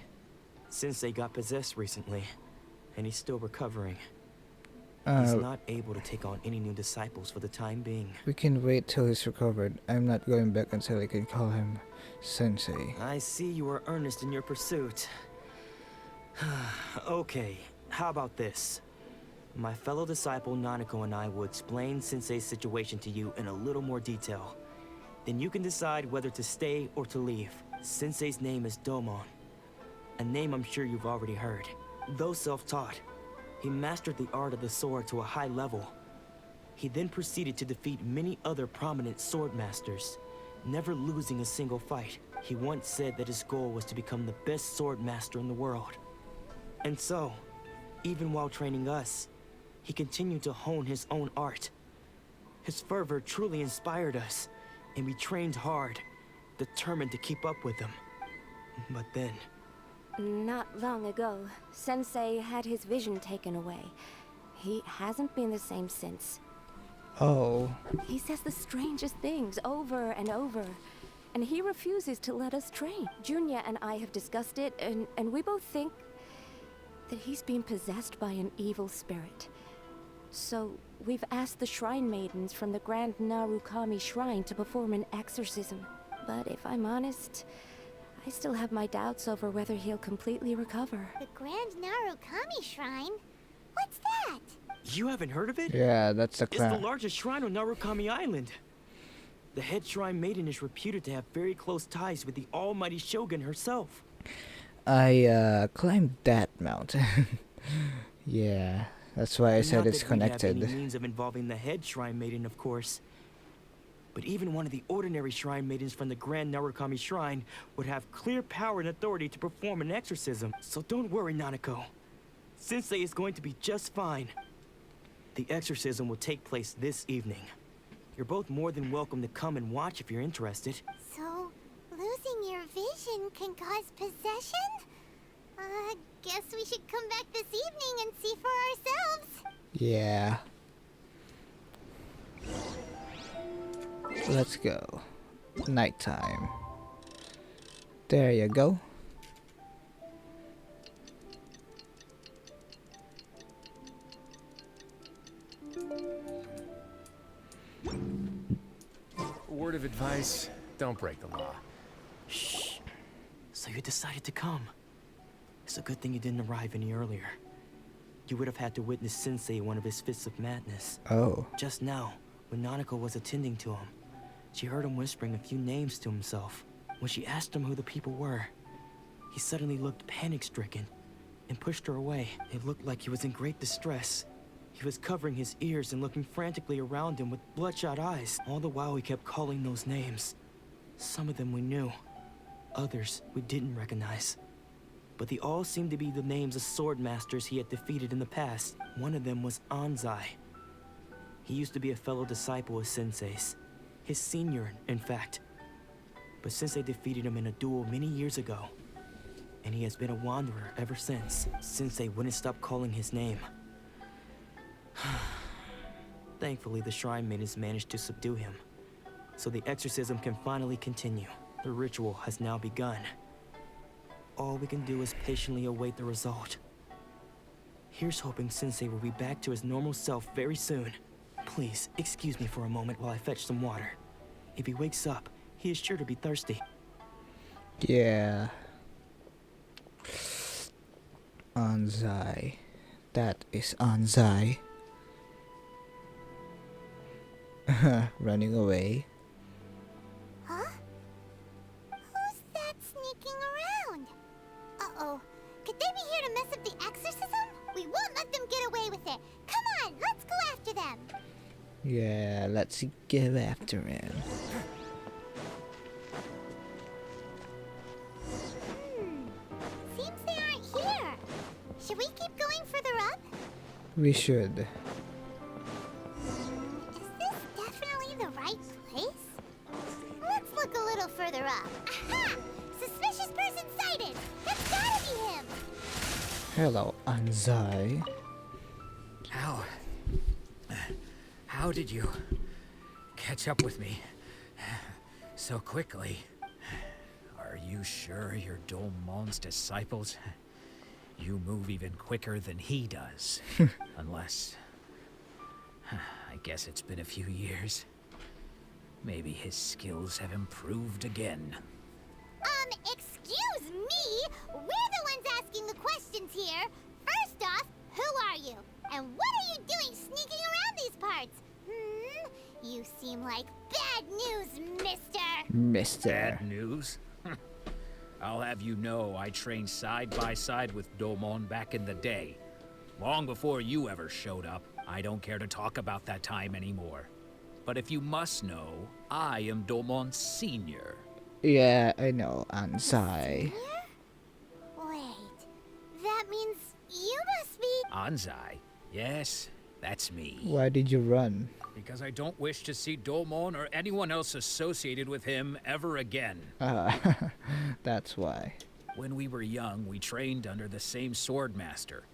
Sensei got possessed recently, and he's still recovering. He's not able to take on any new disciples for the time being. We can wait till he's recovered. I'm not going back until I can call him Sensei. I see you are earnest in your pursuit. Okay, how about this? My fellow disciple Nanako and I will explain Sensei's situation to you in a little more detail. Then you can decide whether to stay or to leave. Sensei's name is Domon, a name I'm sure you've already heard. Though self-taught, he mastered the art of the sword to a high level. He then proceeded to defeat many other prominent sword masters, never losing a single fight. He once said that his goal was to become the best sword master in the world. And so, even while training us, he continued to hone his own art. His fervor truly inspired us, and we trained hard, determined to keep up with him. But then... Not long ago, Sensei had his vision taken away. He hasn't been the same since. Oh. He says the strangest things over and over, and he refuses to let us train. Junya and I have discussed it, and we both think that he's been possessed by an evil spirit. So, we've asked the shrine maidens from the Grand Narukami Shrine to perform an exorcism. But if I'm honest, I still have my doubts over whether he'll completely recover. The Grand Narukami Shrine? What's that? You haven't heard of it? Yeah, that's the It's the largest shrine on Narukami Island. The head shrine maiden is reputed to have very close ties with the almighty Shogun herself. I climbed that mountain. Yeah, that's why I said it's connected. Not that we have any means of involving the head shrine maiden, of course. But even one of the ordinary shrine maidens from the Grand Narukami Shrine would have clear power and authority to perform an exorcism. So don't worry, Nanako. Sensei is going to be just fine. The exorcism will take place this evening. You're both more than welcome to come and watch if you're interested. So, losing your vision can cause possession? Guess we should come back this evening and see for ourselves. Yeah. Let's go. Nighttime. There you go. Word of advice, don't break the law. Shh. So you decided to come. It's a good thing you didn't arrive any earlier. You would have had to witness Sensei one of his fits of madness. Oh. Just now, when Nanako was attending to him, she heard him whispering a few names to himself. When she asked him who the people were, he suddenly looked panic-stricken and pushed her away. It looked like he was in great distress. He was covering his ears and looking frantically around him with bloodshot eyes. All the while he kept calling those names. Some of them we knew, others we didn't recognize. But they all seemed to be the names of sword masters he had defeated in the past. One of them was Anzai. He used to be a fellow disciple of Sensei's. His senior, in fact. But Sensei defeated him in a duel many years ago. And he has been a wanderer ever since. Sensei wouldn't stop calling his name. Thankfully, the shrine maidens managed to subdue him. So the exorcism can finally continue. The ritual has now begun. All we can do is patiently await the result. Here's hoping Sensei will be back to his normal self very soon. Please, excuse me for a moment while I fetch some water. If he wakes up, he is sure to be thirsty. Yeah. Anzai. That is Anzai. Running away. Huh? Who's that sneaking around? Uh-oh. Could they be here to mess up the exorcism? We won't let them get away with it. Come on, let's go after them. Yeah, let's go after him. Seems they aren't here. Should we keep going further up? We should. Is this definitely the right place? Let's look a little further up. Aha! Suspicious person sighted! That's gotta be him! Hello, Anzai. How did you catch up with me so quickly? Are you sure you're Domon's disciples? You move even quicker than he does. Unless I guess it's been a few years. Maybe his skills have improved again. Excuse me? We're the ones asking the questions here. First off, who are you? And what are you doing sneaking around these parts? You seem like bad news, mister. Bad news? I'll have you know I trained side by side with Domon back in the day. Long before you ever showed up. I don't care to talk about that time anymore. But if you must know, I am Domon's senior. Yeah, I know, Ansai. Wait, that means you must be... Anzai? Yes, that's me. Why did you run? Because I don't wish to see Domon or anyone else associated with him ever again. That's why. When we were young, we trained under the same swordmaster,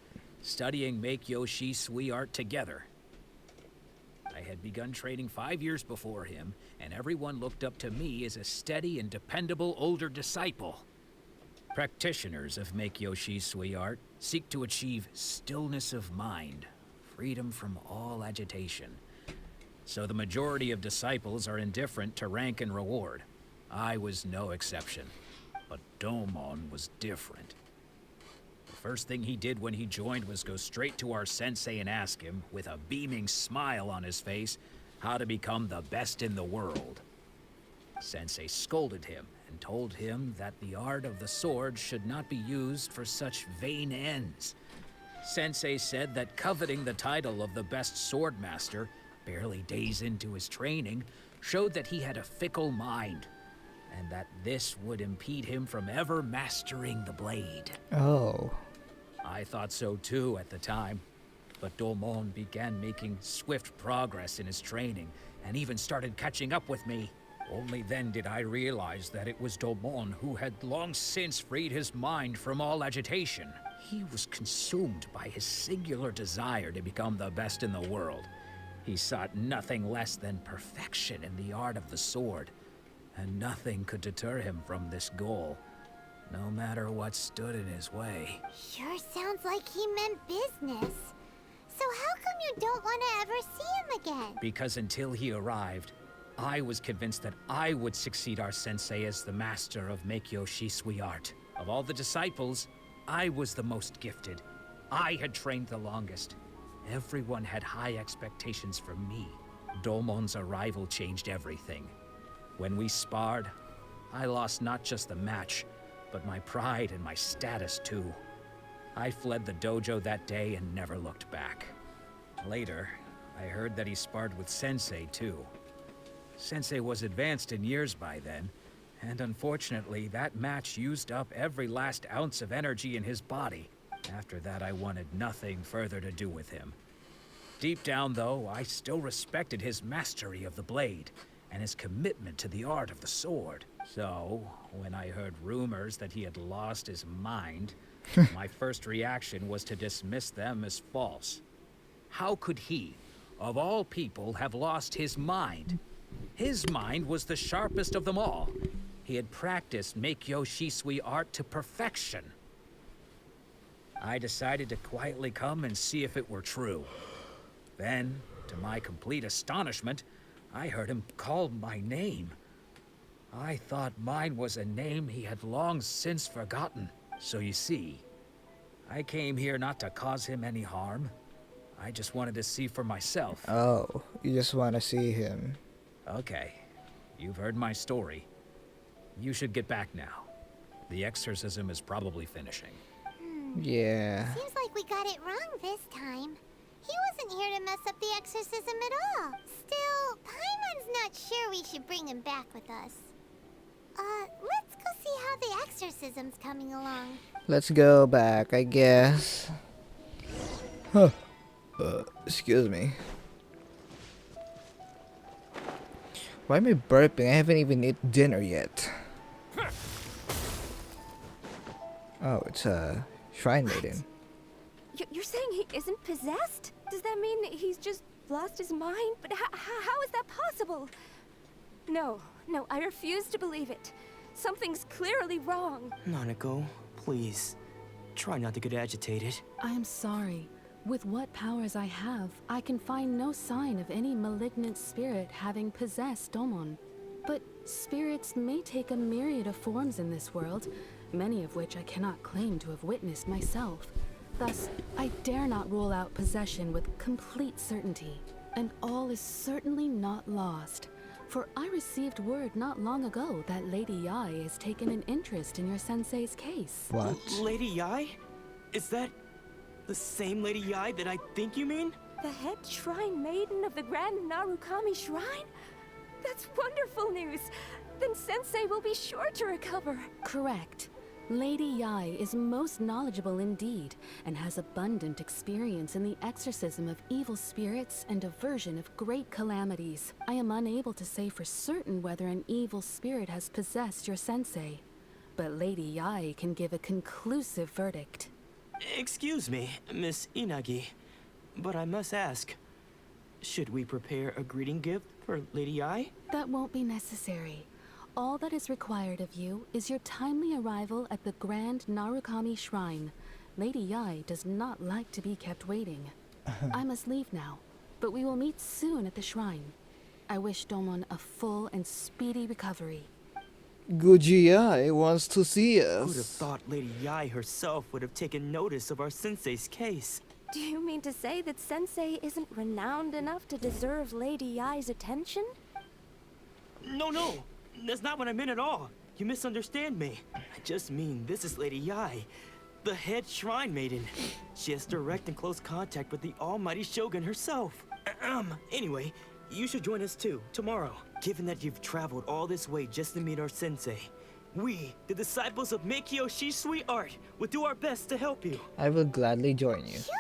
studying Meikyo Shisui art together. I had begun training 5 years before him, and everyone looked up to me as a steady and dependable older disciple. Practitioners of Meikyo Shisui art seek to achieve stillness of mind, freedom from all agitation. So the majority of disciples are indifferent to rank and reward. I was no exception, but Domon was different. The first thing he did when he joined was go straight to our sensei and ask him, with a beaming smile on his face, how to become the best in the world. Sensei scolded him and told him that the art of the sword should not be used for such vain ends. Sensei said that coveting the title of the best swordmaster, barely days into his training, showed that he had a fickle mind, and that this would impede him from ever mastering the blade. Oh. I thought so too at the time, but Domon began making swift progress in his training, and even started catching up with me. Only then did I realize that it was Domon who had long since freed his mind from all agitation. He was consumed by his singular desire to become the best in the world. He sought nothing less than perfection in the art of the sword, and nothing could deter him from this goal, no matter what stood in his way. Sure sounds like he meant business. So how come you don't want to ever see him again? Because until he arrived, I was convinced that I would succeed our sensei as the master of Meikyo Shisui art. Of all the disciples, I was the most gifted. I had trained the longest. Everyone had high expectations from me. Domon's arrival changed everything. When we sparred, I lost not just the match, but my pride and my status too. I fled the dojo that day and never looked back. Later, I heard that he sparred with Sensei too. Sensei was advanced in years by then, and unfortunately that match used up every last ounce of energy in his body. After that, I wanted nothing further to do with him. Deep down, though, I still respected his mastery of the blade and his commitment to the art of the sword. So, when I heard rumors that he had lost his mind, my first reaction was to dismiss them as false. How could he, of all people, have lost his mind? His mind was the sharpest of them all. He had practiced Meikyo Shisui art to perfection. I decided to quietly come and see if it were true. Then, to my complete astonishment, I heard him call my name. I thought mine was a name he had long since forgotten. So you see, I came here not to cause him any harm. I just wanted to see for myself. Oh, you just want to see him. Okay, you've heard my story. You should get back now. The exorcism is probably finishing. Yeah. Seems like we got it wrong this time. He wasn't here to mess up the exorcism at all. Still, Paimon's not sure we should bring him back with us. Let's go see how the exorcism's coming along. Let's go back, I guess. Huh. Excuse me. Why am I burping? I haven't even eaten dinner yet. Oh, it's a shrine maiden. You're saying he isn't possessed? Does that mean he's just lost his mind? But how is that possible? No, I refuse to believe it. Something's clearly wrong. Nanako, please. Try not to get agitated. I am sorry. With what powers I have, I can find no sign of any malignant spirit having possessed Domon. But spirits may take a myriad of forms in this world, many of which I cannot claim to have witnessed myself. Thus, I dare not rule out possession with complete certainty. And all is certainly not lost, for I received word not long ago that Lady Yai has taken an interest in your sensei's case. What? Lady Yai? Is that the same Lady Yai that I think you mean? The head shrine maiden of the Grand Narukami Shrine? That's wonderful news! Then Sensei will be sure to recover. Correct. Lady Yai is most knowledgeable indeed, and has abundant experience in the exorcism of evil spirits and aversion of great calamities. I am unable to say for certain whether an evil spirit has possessed your sensei, but Lady Yai can give a conclusive verdict. Excuse me, Miss Inagi, but I must ask, should we prepare a greeting gift for Lady Yai? That won't be necessary. All that is required of you is your timely arrival at the Grand Narukami Shrine. Lady Yai does not like to be kept waiting. I must leave now, but we will meet soon at the shrine. I wish Domon a full and speedy recovery. Guji wants to see us. Who'd have thought Lady Yai herself would have taken notice of our sensei's case? Do you mean to say that Sensei isn't renowned enough to deserve Lady Yai's attention? No, that's not what I meant at all. You misunderstand me. I just mean this is Lady Yai, the head shrine maiden. She has direct and close contact with the almighty Shogun herself. Anyway, you should join us too, tomorrow. Given that you've traveled all this way just to meet our sensei, we, the disciples of Meikyo Shisui Art, will do our best to help you. I will gladly join you. Sure.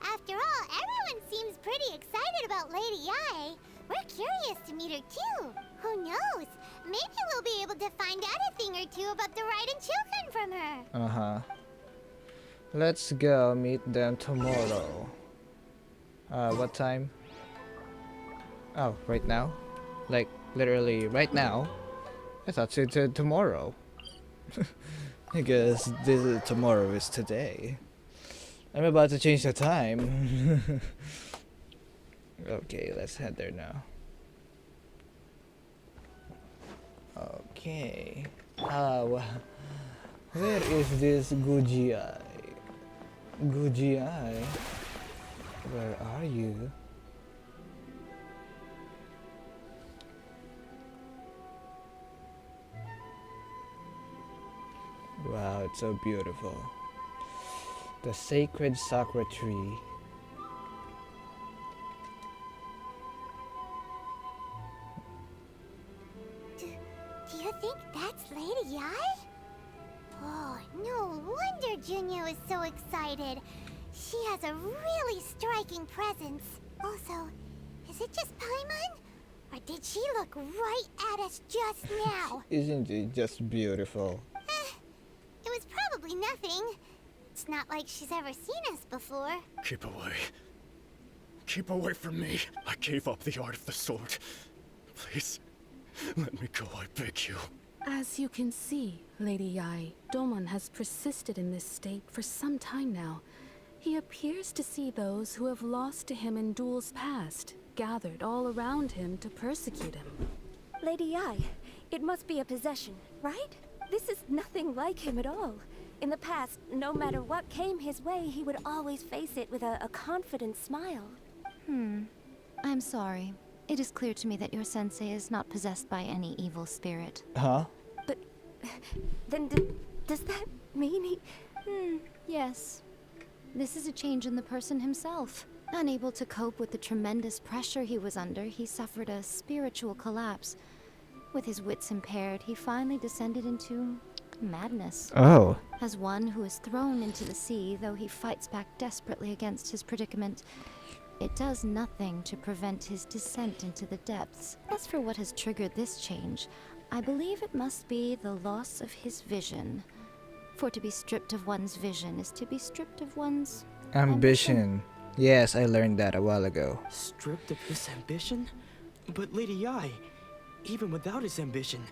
After all, everyone seems pretty excited about Lady Yai. We're curious to meet her too. Who knows? Maybe we'll be able to find out a thing or two about the Raiden children from her. Uh-huh. Let's go meet them tomorrow. What time? Oh, right now? Like, literally right now? I thought you said tomorrow. I guess tomorrow is today. I'm about to change the time. Okay, let's head there now. Okay. Where is this Guji? Guji, where are you? Wow, it's so beautiful. The sacred sakura tree. Do you think that's Lady Yai? Oh, no wonder Junya was so excited. She has a really striking presence. Also, is it just Paimon? Or did she look right at us just now? Isn't it just beautiful? It was probably nothing. It's not like she's ever seen us before. Keep away. Keep away from me. I gave up the art of the sword. Please, let me go, I beg you. As you can see, Lady Yai, Domon has persisted in this state for some time now. He appears to see those who have lost to him in duels past, gathered all around him to persecute him. Lady Yai, it must be a possession, right? This is nothing like him at all. In the past, no matter what came his way, he would always face it with a confident smile. I'm sorry. It is clear to me that your sensei is not possessed by any evil spirit. Huh? But then does that mean he... Yes. This is a change in the person himself. Unable to cope with the tremendous pressure he was under, he suffered a spiritual collapse. With his wits impaired, he finally descended into madness. Oh. As one who is thrown into the sea, though he fights back desperately against his predicament, it does nothing to prevent his descent into the depths. As for what has triggered this change, I believe it must be the loss of his vision. For to be stripped of one's vision is to be stripped of one's ambition. Yes, I learned that a while ago. Stripped of his ambition? But Lady Yai, even without his ambition,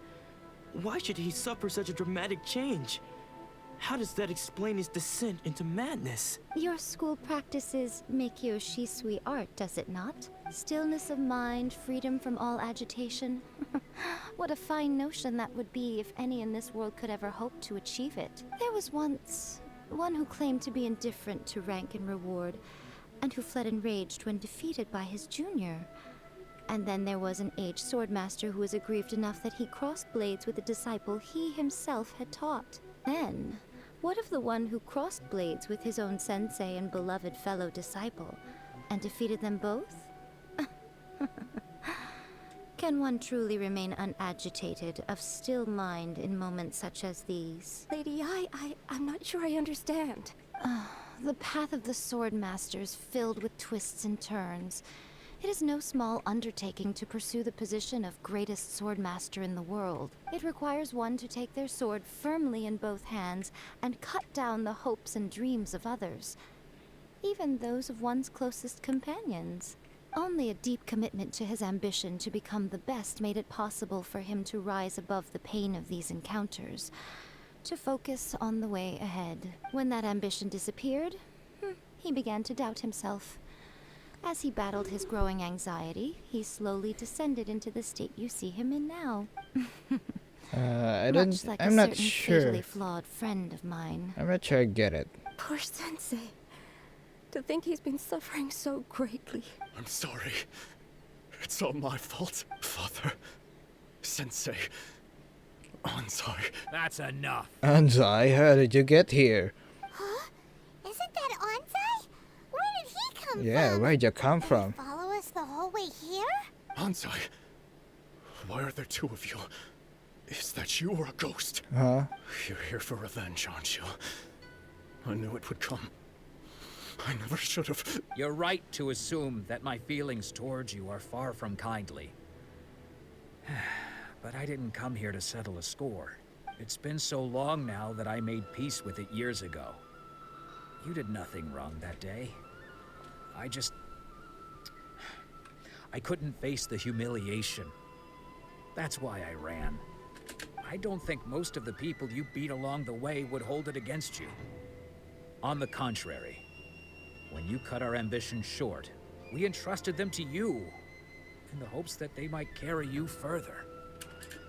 why should he suffer such a dramatic change? How does that explain his descent into madness? Your school practices Meikyo Shisui art, does it not? Stillness of mind, freedom from all agitation. What a fine notion that would be if any in this world could ever hope to achieve it. There was once one who claimed to be indifferent to rank and reward, and who fled enraged when defeated by his junior. And then there was an aged swordmaster who was aggrieved enough that he crossed blades with a disciple he himself had taught. Then, what of the one who crossed blades with his own sensei and beloved fellow disciple, and defeated them both? Can one truly remain unagitated, of still mind in moments such as these? Lady, I'm not sure I understand. The path of the swordmaster is filled with twists and turns. It is no small undertaking to pursue the position of greatest swordmaster in the world. It requires one to take their sword firmly in both hands and cut down the hopes and dreams of others, even those of one's closest companions. Only a deep commitment to his ambition to become the best made it possible for him to rise above the pain of these encounters, to focus on the way ahead. When that ambition disappeared, he began to doubt himself. As he battled his growing anxiety, he slowly descended into the state you see him in now. Much like I'm a not certain sure. fatally flawed friend of mine. I'm not sure I get it. Poor Sensei. To think he's been suffering so greatly. I'm sorry. It's all my fault, Father. Sensei. Anzai. That's enough. Anzai, how did you get here? Huh? Isn't that Anzai? Where did he come Yeah, from? where'd you come from? Follow us the whole way here? Anzai. Why are there two of you? Is that you or a ghost? Huh? You're here for revenge, aren't you? I knew it would come. I never should have. You're right to assume that my feelings towards you are far from kindly. But I didn't come here to settle a score. It's been so long now that I made peace with it years ago. You did nothing wrong that day. I couldn't face the humiliation. That's why I ran. I don't think most of the people you beat along the way would hold it against you. On the contrary, when you cut our ambitions short, we entrusted them to you, in the hopes that they might carry you further.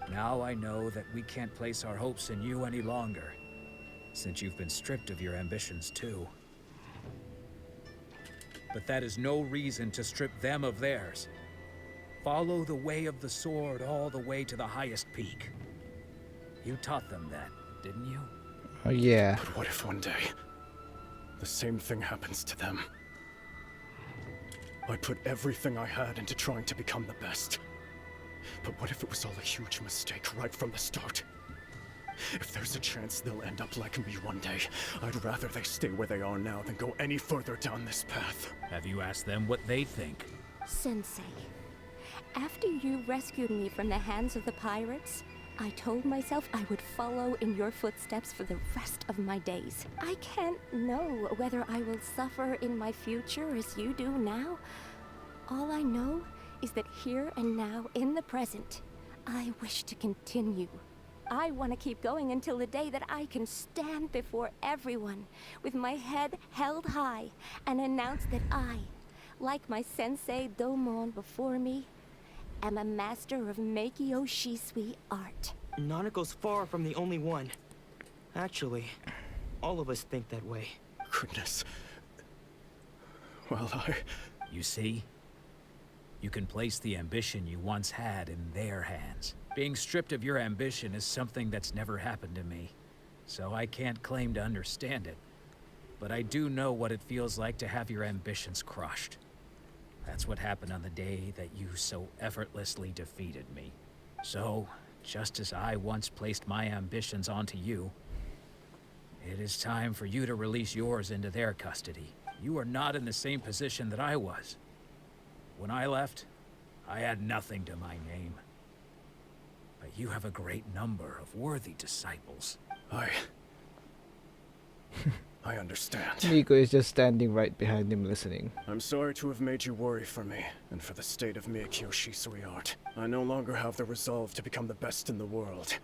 Now I know that we can't place our hopes in you any longer, since you've been stripped of your ambitions too. But that is no reason to strip them of theirs. Follow the way of the sword all the way to the highest peak. You taught them that, didn't you? Oh, yeah. But what if one day the same thing happens to them? I put everything I had into trying to become the best. But what if it was all a huge mistake right from the start? If there's a chance they'll end up like me one day, I'd rather they stay where they are now than go any further down this path. Have you asked them what they think? Sensei, after you rescued me from the hands of the pirates, I told myself I would follow in your footsteps for the rest of my days. I can't know whether I will suffer in my future as you do now. All I know is that here and now, in the present, I wish to continue. I want to keep going until the day that I can stand before everyone with my head held high and announce that I, like my sensei Domon before me, am a master of Meikyo Shisui art. Nanako's far from the only one. Actually, all of us think that way. Goodness. Well, You see? You can place the ambition you once had in their hands. Being stripped of your ambition is something that's never happened to me, so I can't claim to understand it. But I do know what it feels like to have your ambitions crushed. That's what happened on the day that you so effortlessly defeated me. So, just as I once placed my ambitions onto you, it is time for you to release yours into their custody. You are not in the same position that I was. When I left, I had nothing to my name. But you have a great number of worthy disciples. I understand. Nico is just standing right behind him listening. I'm sorry to have made you worry for me, and for the state of Meikyo Shisui art. I no longer have the resolve to become the best in the world.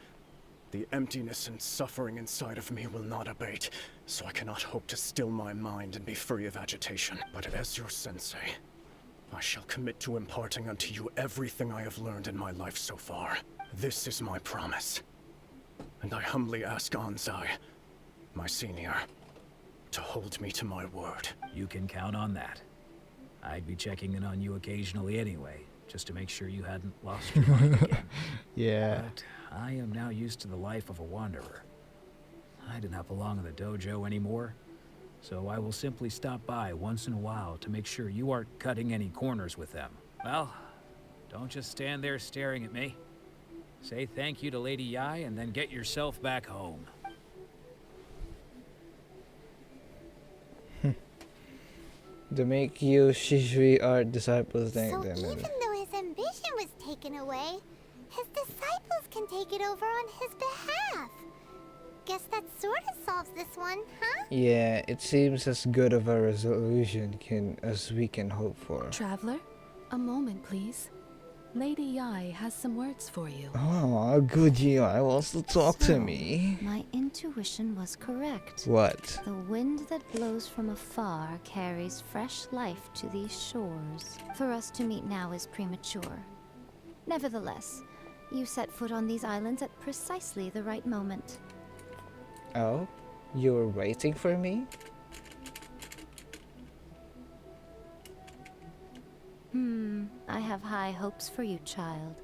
The emptiness and suffering inside of me will not abate, so I cannot hope to still my mind and be free of agitation. But as your sensei, I shall commit to imparting unto you everything I have learned in my life so far. This is my promise. And I humbly ask Anzai, my senior, to hold me to my word. You can count on that. I'd be checking in on you occasionally anyway, just to make sure you hadn't lost your mind again. Yeah. But I am now used to the life of a wanderer. I do not belong in the dojo anymore, so I will simply stop by once in a while to make sure you aren't cutting any corners with them. Well, don't just stand there staring at me. Say thank you to Lady Yai and then get yourself back home. To make you Shishui art disciples So even though his ambition was taken away, his disciples can take it over on his behalf. Guess that sort of solves this one, huh? Yeah, it seems as good of a resolution as we can hope for. Traveler, a moment, please. Lady Yai has some words for you. Oh, good Yai wants to talk to me. My intuition was correct. What? The wind that blows from afar carries fresh life to these shores. For us to meet now is premature. Nevertheless, you set foot on these islands at precisely the right moment. Oh? You were waiting for me? I have high hopes for you, child.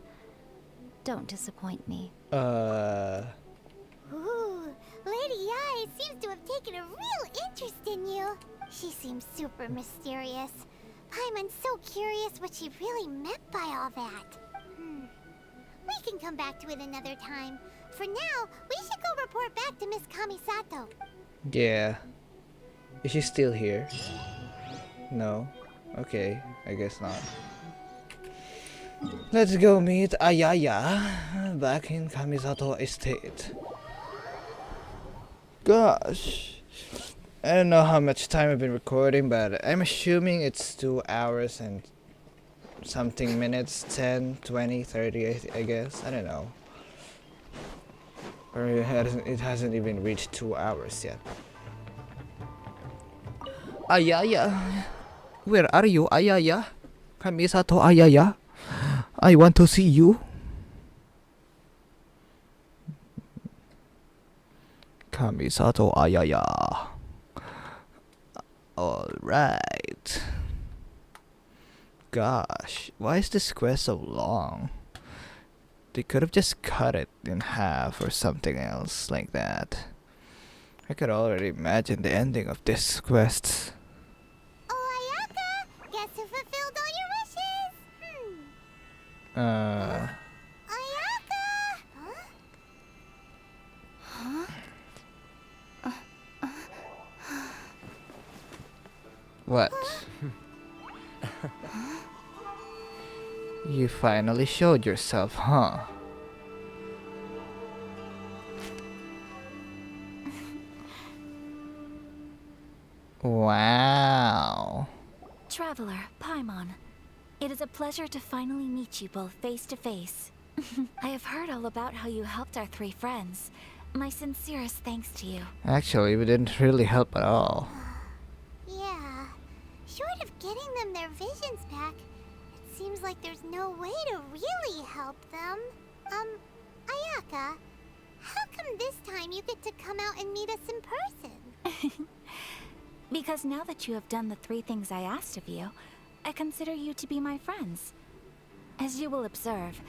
Don't disappoint me. Ooh, Lady Yai seems to have taken a real interest in you. She seems super mysterious. Paimon's so curious what she really meant by all that. We can come back to it another time. For now, we should go report back to Miss Kamisato. Yeah. Is she still here? No? Okay, I guess not. Let's go meet Ayaya back in Kamisato Estate. Gosh. I don't know how much time I've been recording, but I'm assuming it's 2 hours and something minutes, 10, 20, 30, I guess. I don't know. Or it hasn't even reached 2 hours yet. Ayaya. Where are you, Ayaya? Kamisato Ayaya? I want to see you. Kamisato Ayaya. Alright. Gosh, why is this quest so long? They could have just cut it in half or something else like that. I could already imagine the ending of this quest. Oh, Ayaka! Guess who fulfilled all your wishes? Ayaka? What? You finally showed yourself, huh? Wow. Traveler, Paimon, it is a pleasure to finally meet you both face to face. I have heard all about how you helped our 3 friends. My sincerest thanks to you. Actually, we didn't really help at all. Yeah. Short of getting them their visions back, it seems like there's no way to really help them. Ayaka, how come this time you get to come out and meet us in person? Because now that you have done the 3 things I asked of you, I consider you to be my friends. As you will observe,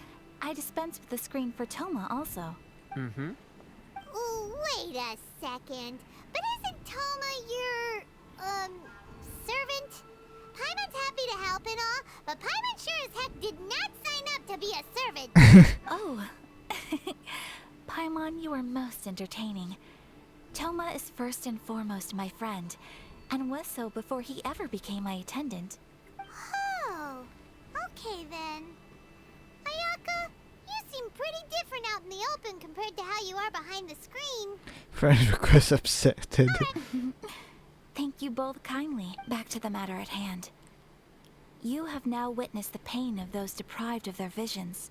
I dispense with the screen for Toma also. Wait a second. But isn't Toma your, servant? Paimon's happy to help and all, but Paimon sure as heck did not sign up to be a servant. Oh. Paimon, you are most entertaining. Toma is first and foremost my friend, and was so before he ever became my attendant. Oh, okay then. Ayaka, you seem pretty different out in the open compared to how you are behind the screen. Friend request accepted. Thank you both kindly. Back to the matter at hand. You have now witnessed the pain of those deprived of their visions.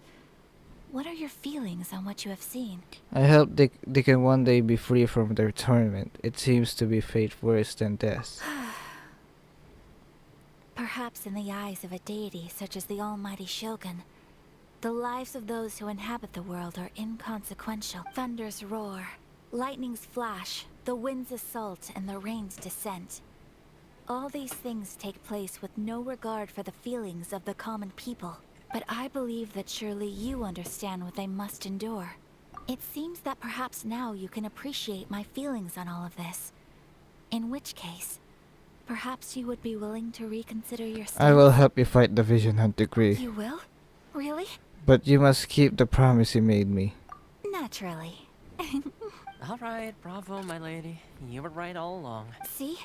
What are your feelings on what you have seen? I hope they can one day be free from their torment. It seems to be fate worse than death. Perhaps in the eyes of a deity such as the almighty Shogun, the lives of those who inhabit the world are inconsequential. Thunders roar, lightnings flash, the winds assault, and the rains descend. All these things take place with no regard for the feelings of the common people. But I believe that surely you understand what they must endure. It seems that perhaps now you can appreciate my feelings on all of this. In which case, perhaps you would be willing to reconsider your stance. I will help you fight the Vision Hunt decree. You will? Really? But you must keep the promise you made me. Naturally. Alright, bravo, my lady. You were right all along. See?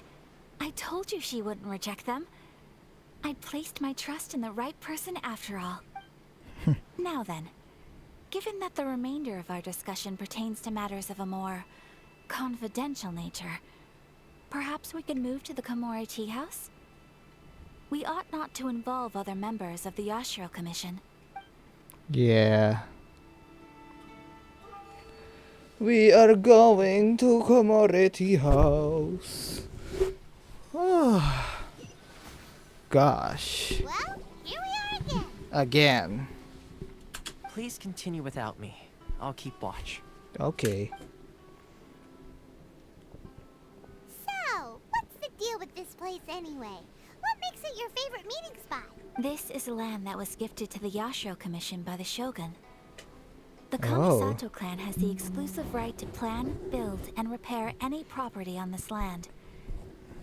I told you she wouldn't reject them. I'd placed my trust in the right person after all. Now then, given that the remainder of our discussion pertains to matters of a more confidential nature, perhaps we can move to the Komori Tea House? We ought not to involve other members of the Yashiro Commission. Yeah. We are going to Komori Tea House. Gosh. Well, here we are again. Again. Please continue without me. I'll keep watch. Okay. So, what's the deal with this place anyway? What makes it your favorite meeting spot? This is land that was gifted to the Yashiro Commission by the Shogun. The Oh. Kamisato clan has the exclusive right to plan, build, and repair any property on this land,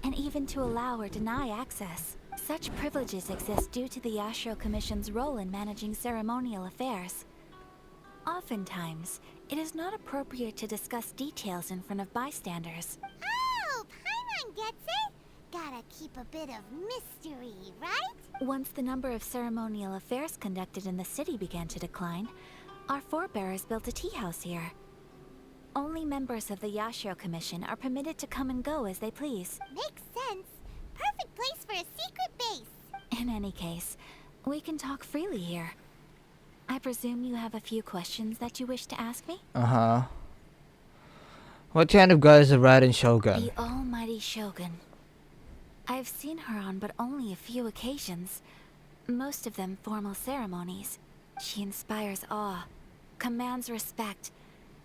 and even to allow or deny access. Such privileges exist due to the Yashiro Commission's role in managing ceremonial affairs. Oftentimes, it is not appropriate to discuss details in front of bystanders. Oh, Paimon gets it. Gotta keep a bit of mystery, right? Once the number of ceremonial affairs conducted in the city began to decline, our forebears built a tea house here. Only members of the Yashiro Commission are permitted to come and go as they please. Makes sense. Perfect place for a secret base. In any case, we can talk freely here. I presume you have a few questions that you wish to ask me? Uh-huh. What kind of guy is the Raiden Shogun? The almighty Shogun. I have seen her on but only a few occasions, most of them formal ceremonies. She inspires awe, commands respect,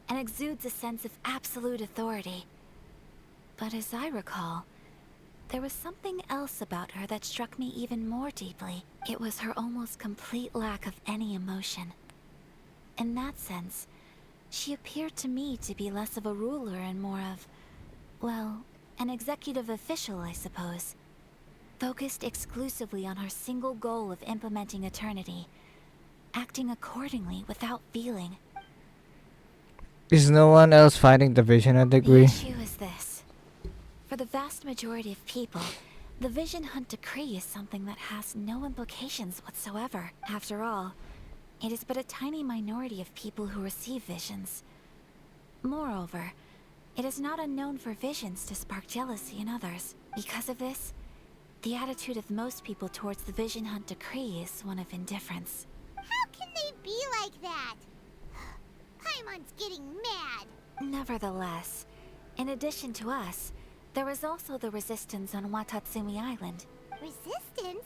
and exudes a sense of absolute authority. But as I recall, there was something else about her that struck me even more deeply. It was her almost complete lack of any emotion. In that sense, she appeared to me to be less of a ruler and more of, well, an executive official, I suppose. Focused exclusively on her single goal of implementing eternity, acting accordingly without feeling. Is no one else fighting the Vision Hunt The decree? issue is this. For the vast majority of people, the Vision Hunt decree is something that has no implications whatsoever. After all, it is but a tiny minority of people who receive visions. Moreover, it is not unknown for visions to spark jealousy in others. Because of this, the attitude of most people towards the Vision Hunt decree is one of indifference. How can they be like that? Paimon's getting mad. Nevertheless, in addition to us, there is also the resistance on Watatsumi Island. Resistance?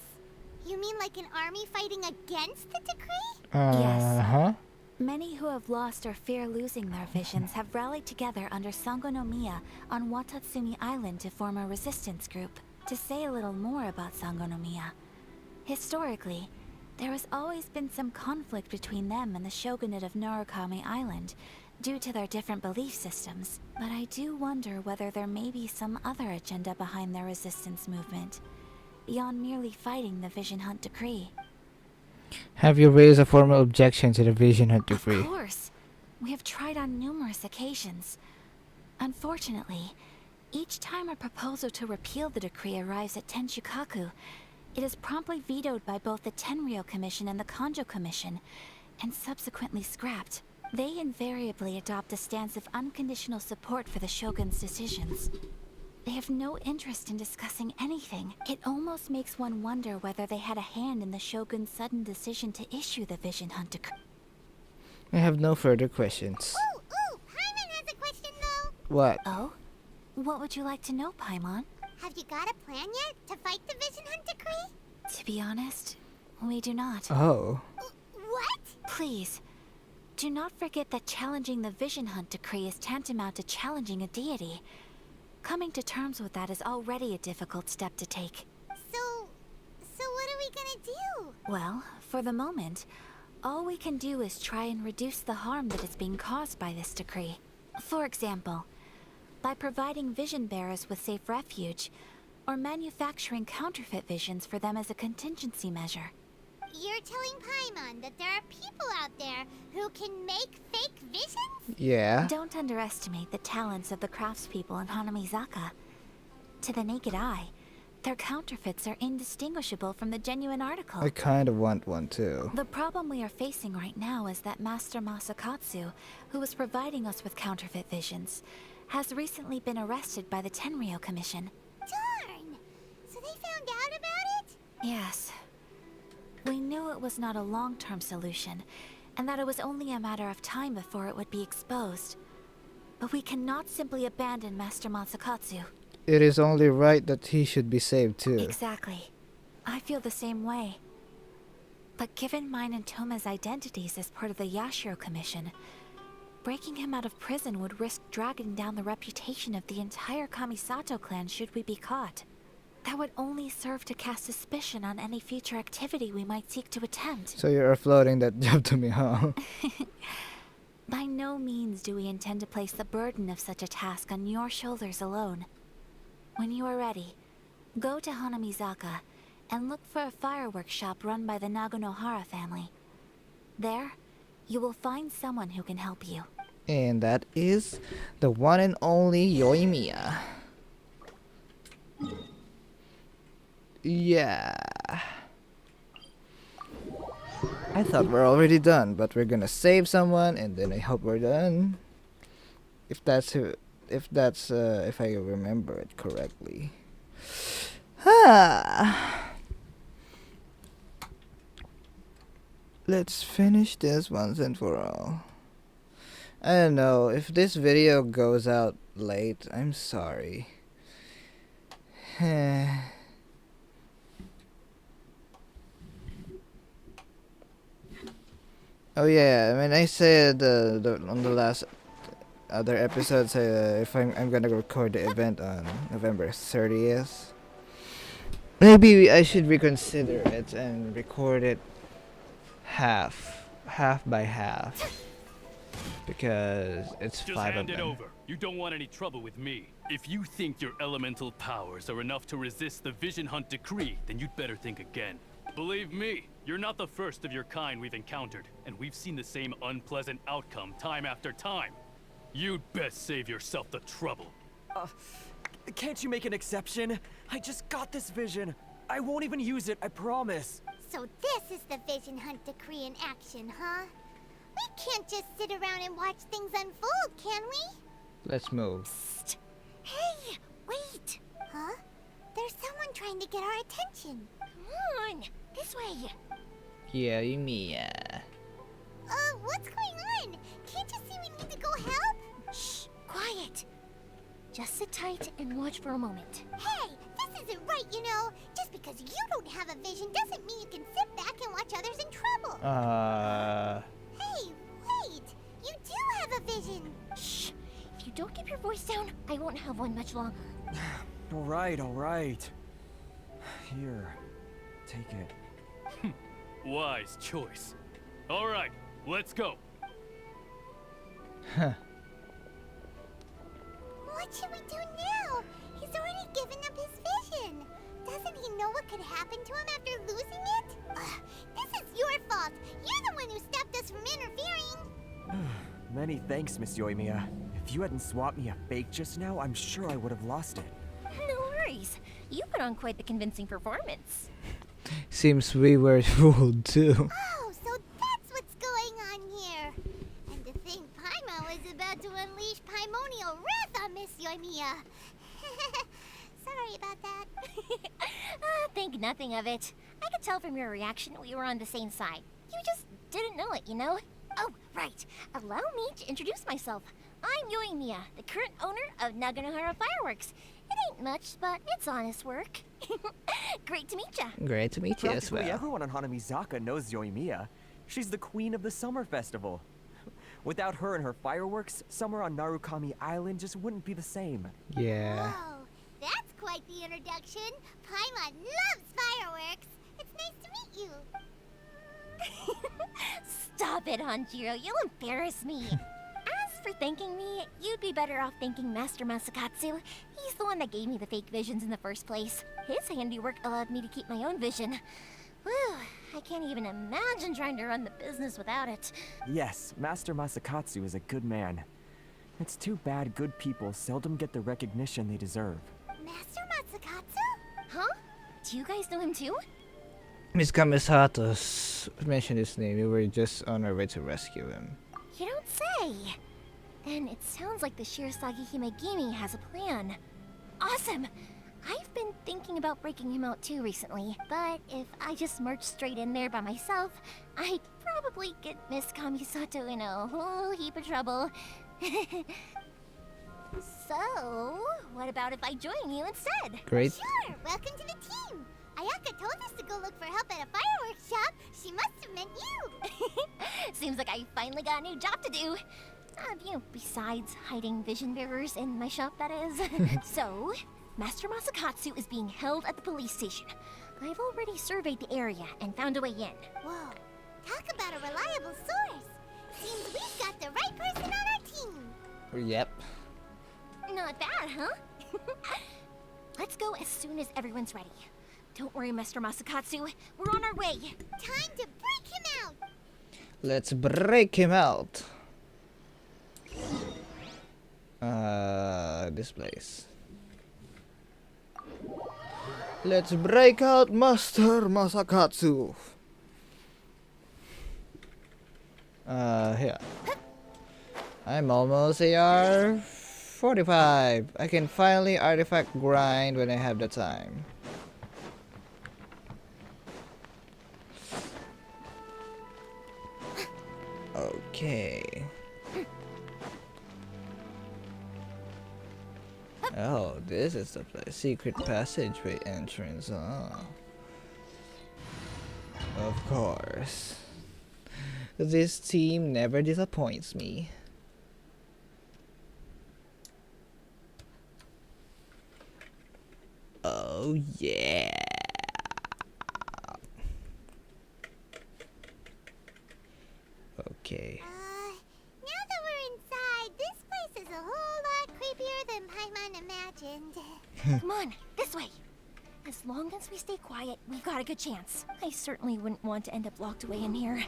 You mean like an army fighting against the decree? Uh-huh. Many who have lost or fear losing their visions have rallied together under Sangonomiya on Watatsumi Island to form a resistance group. To say a little more about Sangonomiya, historically, there has always been some conflict between them and the shogunate of Narukami Island due to their different belief systems. But I do wonder whether there may be some other agenda behind their resistance movement, beyond merely fighting the Vision Hunt decree. Have you raised a formal objection to the Vision Hunt decree? Of course. We have tried on numerous occasions. Unfortunately, each time a proposal to repeal the decree arrives at Tenshukaku, it is promptly vetoed by both the Tenryou Commission and the Kanjo Commission, and subsequently scrapped. They invariably adopt a stance of unconditional support for the Shogun's decisions. They have no interest in discussing anything. It almost makes one wonder whether they had a hand in the Shogun's sudden decision to issue the Vision Hunt decree. I have no further questions. Ooh, Paimon has a question though. What? Oh? What would you like to know, Paimon? Have you got a plan yet to fight the Vision Hunt Decree? To be honest, we do not. Oh. What? Please, do not forget that challenging the Vision Hunt Decree is tantamount to challenging a deity. Coming to terms with that is already a difficult step to take. So what are we gonna do? Well, for the moment, all we can do is try and reduce the harm that is being caused by this decree. For example, by providing vision bearers with safe refuge, or manufacturing counterfeit visions for them as a contingency measure. You're telling Paimon that there are people out there who can make fake visions? Yeah. Don't underestimate the talents of the craftspeople in Hanamizaka. To the naked eye, their counterfeits are indistinguishable from the genuine article. I kind of want one too. The problem we are facing right now is that Master Masakatsu, who was providing us with counterfeit visions, has recently been arrested by the Tenryou Commission. Darn! So they found out about it? Yes. We knew it was not a long-term solution, and that it was only a matter of time before it would be exposed. But we cannot simply abandon Master Masakatsu. It is only right that he should be saved too. Exactly. I feel the same way. But given mine and Toma's identities as part of the Yashiro Commission, breaking him out of prison would risk dragging down the reputation of the entire Kamisato clan should we be caught. That would only serve to cast suspicion on any future activity we might seek to attempt. So you're offloading that job to me, huh? By no means do we intend to place the burden of such a task on your shoulders alone. When you are ready, go to Hanamizaka and look for a fireworks shop run by the Nagonohara family. There, you will find someone who can help you. And that is the one and only Euthymia. Yeah. I thought we're already done, but we're gonna save someone, and then I hope we're done. If I remember it correctly. Let's finish this once and for all. I don't know, if this video goes out late, I'm sorry. Oh yeah, I mean, I said on the last other episodes, if I'm gonna record the event on November 30th, maybe I should reconsider it and record it half by half, because it's Just 5 of hand it them. over. You don't want any trouble with me. If you think your elemental powers are enough to resist the Vision Hunt Decree, then you'd better think again. Believe me, you're not the first of your kind we've encountered, and we've seen the same unpleasant outcome time after time. You'd best save yourself the trouble. Can't you make an exception? I just got this vision. I won't even use it, I promise. So this is the Vision Hunt Decree in action, huh? We can't just sit around and watch things unfold, can we? Let's move. Psst. Hey, wait. Huh? There's someone trying to get our attention. Come on, this way. Yeah, Euthymia. What's going on? Can't you see we need to go help? Shh, quiet. Just sit tight and watch for a moment. Hey, this isn't right, you know. Just because you don't have a vision doesn't mean you can sit back and watch others in trouble. Hey, wait. You do have a vision. Shh. If you don't keep your voice down, I won't have one much longer. All right. Here, take it. Wise choice. All right, let's go. What should we do now? He's already given up his vision. Doesn't he know what could happen to him after losing it? This is your fault. You're the one who stopped us from interfering. Many thanks, Miss Euthymia. If you hadn't swapped me a fake just now, I'm sure I would have lost it. No worries. You put on quite the convincing performance. Seems we were fooled too. Oh, so that's what's going on here. And to think Paimon was about to unleash Paimonial wrath on Miss Euthymia. Sorry about that. Think nothing of it. I could tell from your reaction we were on the same side. You just didn't know it, you know? Oh, right. Allow me to introduce myself. I'm Euthymia, the current owner of Naganohara Fireworks. It ain't much, but it's honest work. Great to meet ya. Great to meet you as Practically well. everyone on Hanamizaka knows Euthymia. She's the queen of the summer festival. Without her and her fireworks, summer on Narukami Island just wouldn't be the same. Yeah. Whoa, that's quite the introduction. Paimon loves fireworks. It's nice to meet you. Stop it, Hanjiro. You'll embarrass me. As for thanking me, you'd be better off thanking Master Masakatsu. He's the one that gave me the fake visions in the first place. His handiwork allowed me to keep my own vision. Whew, I can't even imagine trying to run the business without it. Yes, Master Masakatsu is a good man. It's too bad good people seldom get the recognition they deserve. Master Masakatsu? Huh? Do you guys know him too? Miss Kamisatos mentioned his name. We were just on our way to rescue him. You don't say. Then it sounds like the Shirasagi Himegimi has a plan. Awesome! I've been thinking about breaking him out too recently, but if I just marched straight in there by myself, I'd probably get Miss Kamisato in a whole heap of trouble. So, what about if I join you instead? Great. Sure, welcome to the team. Ayaka told us to go look for help at a fireworks shop. She must have meant you. Seems like I finally got a new job to do. Besides hiding vision bearers in my shop, that is. So, Master Masakatsu is being held at the police station. I've already surveyed the area and found a way in. Whoa, talk about a reliable source. Seems we've got the right person on our team. Yep. Not bad, huh? Let's go as soon as everyone's ready. Don't worry, Mr. Masakatsu. We're on our way. Time to break him out. Let's break him out. This place. Let's break out Master Masakatsu. Here. I'm almost AR 45. I can finally artifact grind when I have the time. Okay. Oh, this is the place. Secret passageway entrance. Oh. Of course. This team never disappoints me. Oh yeah. Okay. Now that we're inside, this place is a whole lot creepier than Paimon imagined. Come on, this way. As long as we stay quiet, we've got a good chance. I certainly wouldn't want to end up locked away in here.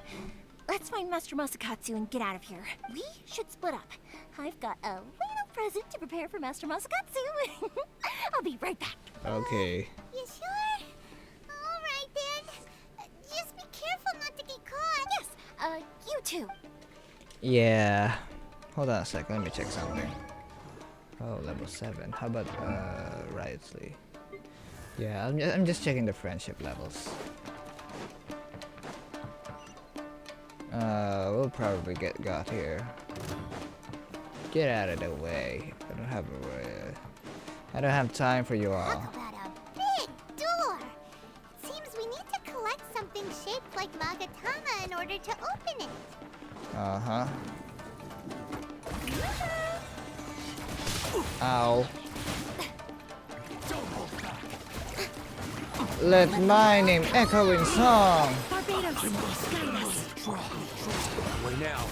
Let's find Master Masakatsu and get out of here. We should split up. I've got a little present to prepare for Master Masakatsu. I'll be right back. Okay. You sure? All right then. Just be careful not to get caught. Yes, you too. Yeah. Hold on a sec. Let me check something. Oh, level 7. How about Wrightsley? Yeah, I'm just checking the friendship levels. We'll probably get got here. Get out of the way. I don't have time for you all. Talk about a big door. Seems we need to collect something shaped like Magatama in order to open it. Uh-huh. Ow. Let my name echo in song. Way now.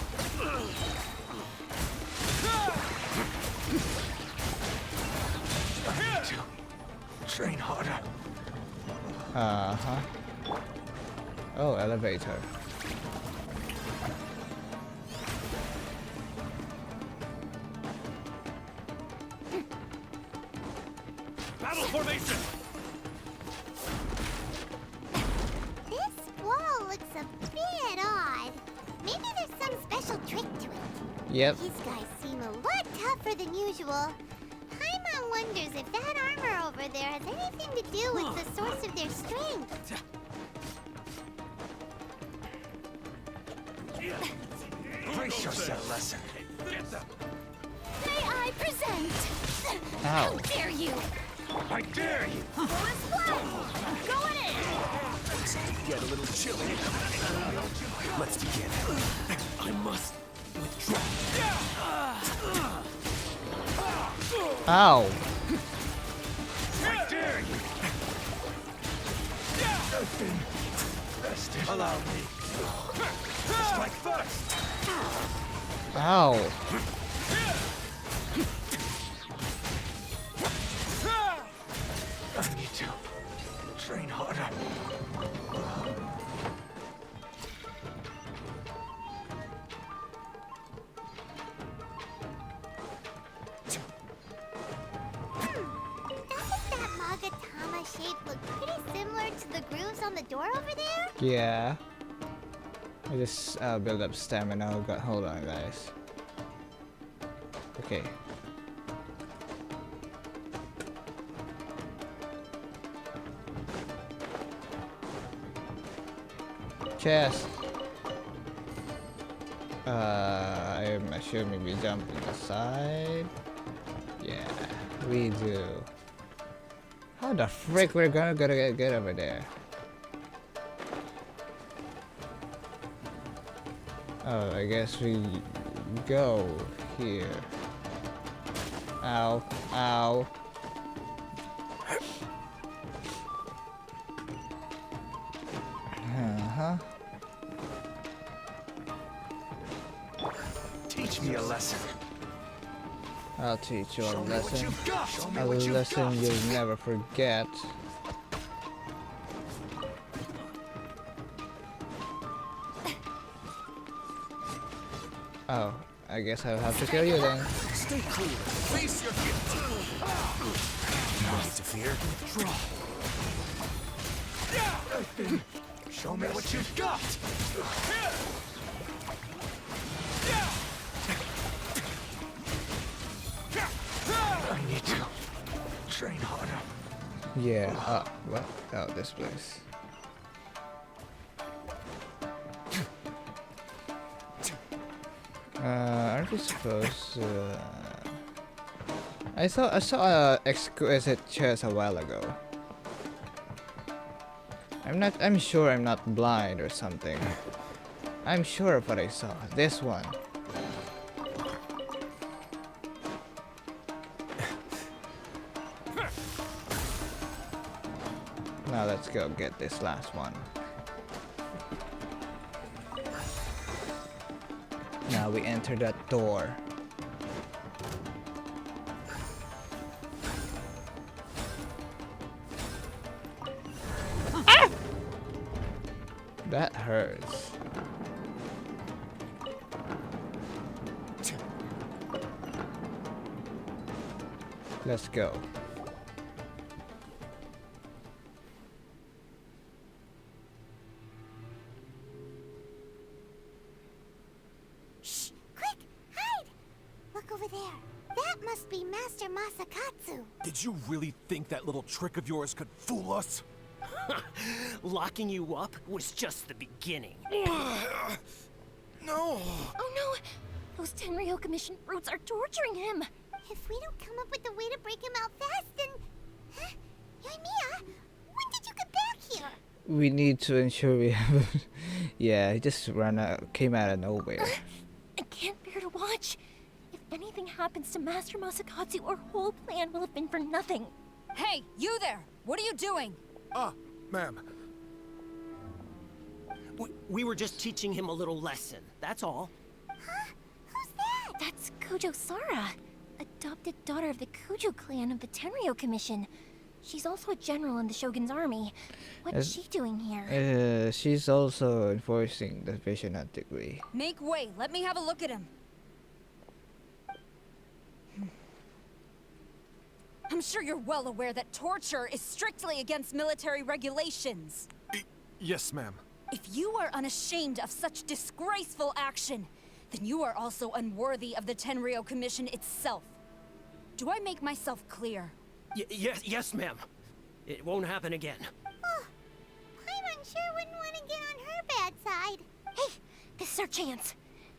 Train harder. Uh-huh. Oh, elevator. Battle formation! This wall looks a bit odd. Maybe there's some special trick to it. Yep. These guys seem a lot tougher than usual. Paimon wonders if that armor over there has anything to do with the source of their strength. Brace yourself. Lesson. May I present? Ow. How dare you? I dare you. Bonus blood! Going in! Get a little chilly. Let's begin. I must withdraw. Ow. I dare you. Allow me. Strike first. Ow. I need to train harder. Doesn't that Magatama shape look pretty similar to the grooves on the door over there? Yeah. I just build up stamina. Hold on, guys. Okay. Chest. I'm assuming we jump in the side. Yeah, we do. How the frick we're gonna get over there? Oh, I guess we go here. Ow, ow. Uh-huh. Teach me a lesson. I'll teach you a Show me what lesson. you've got. Show me A what you've lesson got. you'll never forget. Oh, I guess I'll have to kill you then. Stay clear. Face your gift. Nothing to fear. Show me what you've got. I need to train harder. Yeah, what? Oh, this place. Aren't we supposed to... I saw a exquisite chest a while ago. I'm sure I'm not blind or something. I'm sure of what I saw. This one. Now let's go get this last one. Now we enter that door. Ah! That hurts. Let's go. Shh! Quick! Hide! Look over there. That must be Master Masakatsu. Did you really think that little trick of yours could fool us? Locking you up was just the beginning. No! Oh no! Those Tenryo Commission brutes are torturing him! If we don't come up with a way to break him out fast, then... Huh? Euthymia, when did you get back here? We need to ensure we have... Yeah, he just came out of nowhere. I can't bear to watch. If anything happens to Master Masakatsu, our whole plan will have been for nothing. Hey, you there! What are you doing? Ma'am. We were just teaching him a little lesson, that's all. Huh? Who's that? That's Kujo Sara, adopted daughter of the Kujo clan of the Tenryo Commission. She's also a general in the Shogun's army. What's she doing here? She's also enforcing the Vision Hunt decree. Make way, let me have a look at him. I'm sure you're well aware that torture is strictly against military regulations. Yes, ma'am. If you are unashamed of such disgraceful action, then you are also unworthy of the Tenryo Commission itself. Do I make myself clear? Yes, ma'am. It won't happen again. Oh, Paimon sure wouldn't want to get on her bad side. Hey, this is our chance.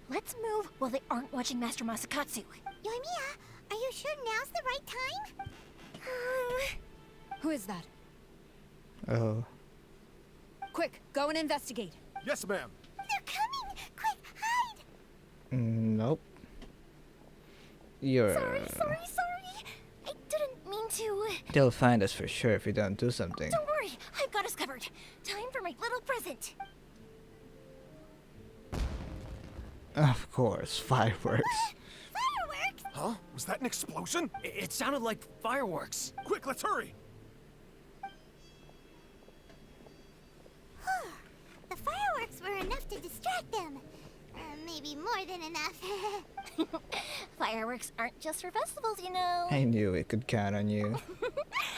Let's move while they aren't watching Master Masakatsu. Yoimiya, are you sure now's the right time? Who is that? Oh. Quick, go and investigate. Yes, ma'am. They're coming! Quick, hide! Nope. You're... Sorry. I didn't mean to. They'll find us for sure if we don't do something. Don't worry, I've got us covered. Time for my little present. Of course, fireworks. Fireworks? Huh? Was that an explosion? It sounded like fireworks. Quick, let's hurry. The fireworks were enough to distract them. Maybe more than enough. Fireworks aren't just for festivals, you know. I knew we could count on you.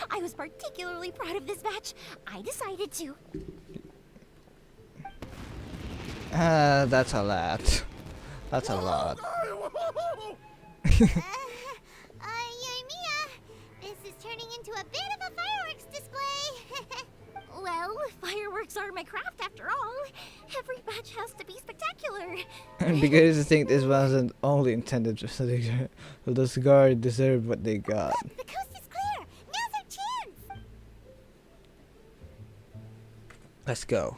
I was particularly proud of this batch. I decided to. That's a lot. That's a lot. Yoimiya, this is turning into a bit of a fireworks display. Well, fireworks are my craft after all. Every batch has to be spectacular. And because I think this wasn't only intended just so those guards deserve what they got. The coast is clear. Now's our chance. Let's go.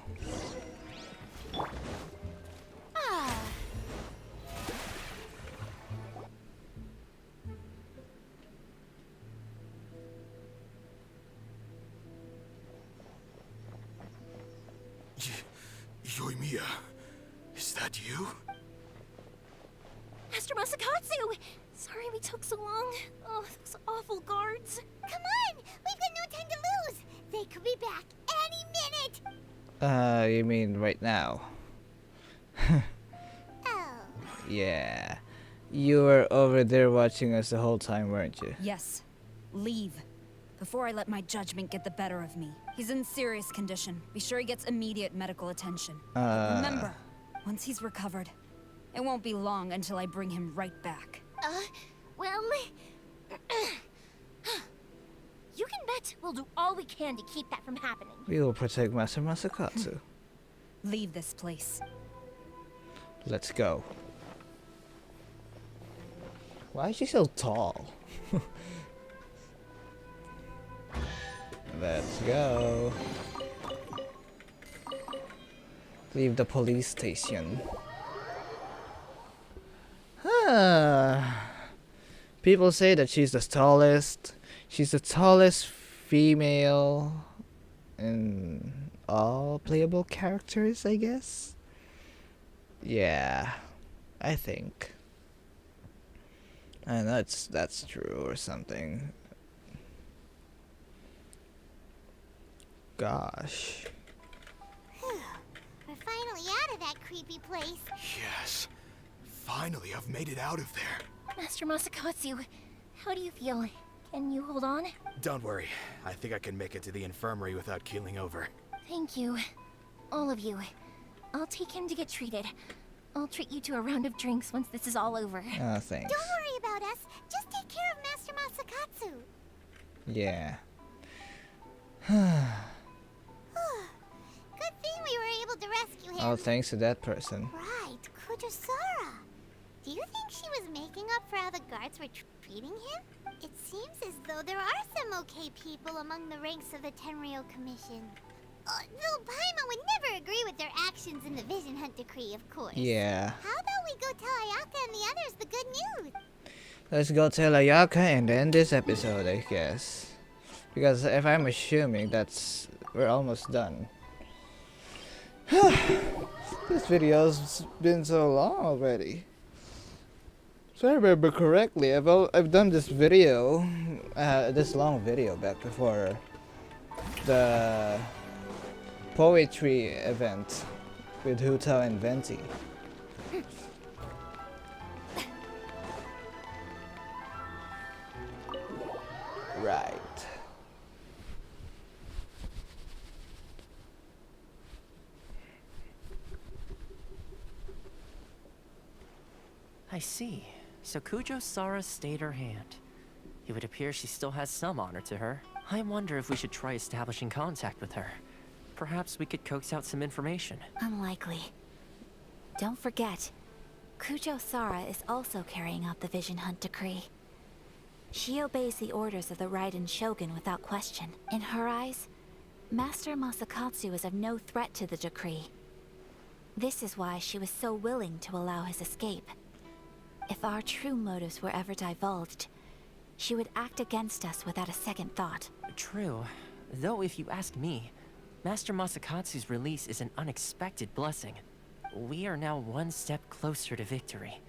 Yoimiya, is that you? Master Masakatsu! Sorry we took so long. Oh, those awful guards. Come on! We've got no time to lose! They could be back any minute! You mean right now? Oh. Yeah. You were over there watching us the whole time, weren't you? Yes. Leave. Before I let my judgment get the better of me. He's in serious condition. Be sure he gets immediate medical attention. But remember, once he's recovered, it won't be long until I bring him right back. Well... you can bet we'll do all we can to keep that from happening. We will protect Master Masakatsu. Leave this place. Let's go. Why is she so tall? Let's go. Leave the police station. People say that she's the tallest. She's the tallest female in all playable characters, I guess. Yeah, I think. And that's true or something. Gosh. We're finally out of that creepy place. Yes. Finally, I've made it out of there. Master Masakatsu, how do you feel? Can you hold on? Don't worry. I think I can make it to the infirmary without keeling over. Thank you. All of you. I'll take him to get treated. I'll treat you to a round of drinks once this is all over. Oh, thanks. Don't worry about us. Just take care of Master Masakatsu. Yeah. Good thing we were able to rescue him. Oh, thanks to that person. Right, Kujosara. Do you think she was making up for how the guards were treating him? It seems as though there are some okay people among the ranks of the Tenryou Commission. Though Paimon would never agree with their actions in the Vision Hunt Decree, of course. Yeah. How about we go tell Ayaka and the others the good news? Let's go tell Ayaka and end this episode, I guess. Because if I'm assuming we're almost done. This video's been so long already. If I remember correctly, I've done this video, this long video back before the poetry event with Hutao and Venti. Right. I see. So Kujosara stayed her hand. It would appear she still has some honor to her. I wonder if we should try establishing contact with her. Perhaps we could coax out some information. Unlikely. Don't forget, Kujo Sara is also carrying out the Vision Hunt decree. She obeys the orders of the Raiden Shogun without question. In her eyes, Master Masakatsu is of no threat to the decree. This is why she was so willing to allow his escape. If our true motives were ever divulged, she would act against us without a second thought. True. Though if you ask me, Master Masakatsu's release is an unexpected blessing. We are now one step closer to victory.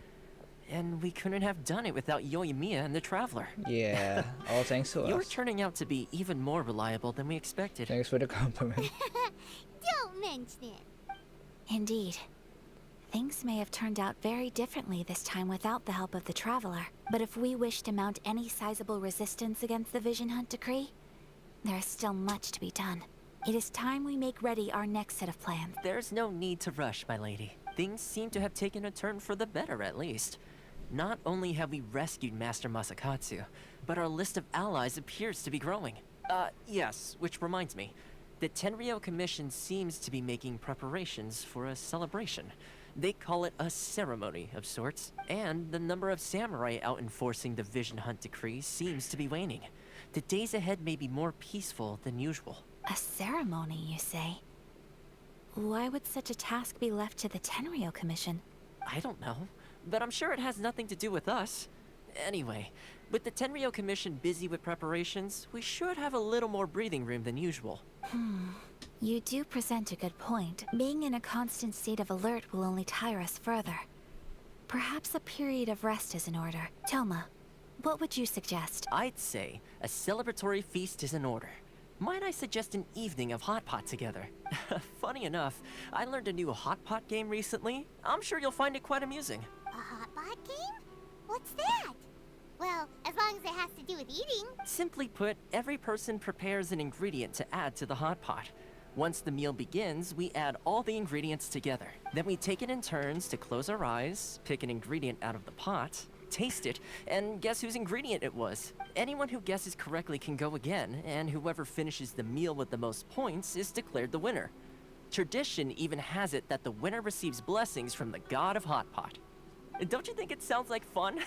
And we couldn't have done it without Euthymia and the Traveler. Yeah, all thanks to us. You're turning out to be even more reliable than we expected. Thanks for the compliment. Don't mention it. Indeed. Things may have turned out very differently this time without the help of the Traveler. But if we wish to mount any sizable resistance against the Vision Hunt decree, there is still much to be done. It is time we make ready our next set of plans. There's no need to rush, my lady. Things seem to have taken a turn for the better, at least. Not only have we rescued Master Masakatsu, but our list of allies appears to be growing. Yes, which reminds me. The Tenryou Commission seems to be making preparations for a celebration. They call it a ceremony of sorts, and the number of samurai out enforcing the Vision Hunt decree seems to be waning. The days ahead may be more peaceful than usual. A ceremony, you say? Why would such a task be left to the Tenryou Commission? I don't know, but I'm sure it has nothing to do with us. Anyway, with the Tenryou Commission busy with preparations, we should have a little more breathing room than usual. You do present a good point. Being in a constant state of alert will only tire us further. Perhaps a period of rest is in order. Toma, what would you suggest? I'd say a celebratory feast is in order. Might I suggest an evening of hot pot together? Funny enough, I learned a new hot pot game recently. I'm sure you'll find it quite amusing. A hot pot game? What's that? Well, as long as it has to do with eating. Simply put, every person prepares an ingredient to add to the hot pot. Once the meal begins, we add all the ingredients together. Then we take it in turns to close our eyes, pick an ingredient out of the pot, taste it, and guess whose ingredient it was. Anyone who guesses correctly can go again, and whoever finishes the meal with the most points is declared the winner. Tradition even has it that the winner receives blessings from the god of hot pot. Don't you think it sounds like fun?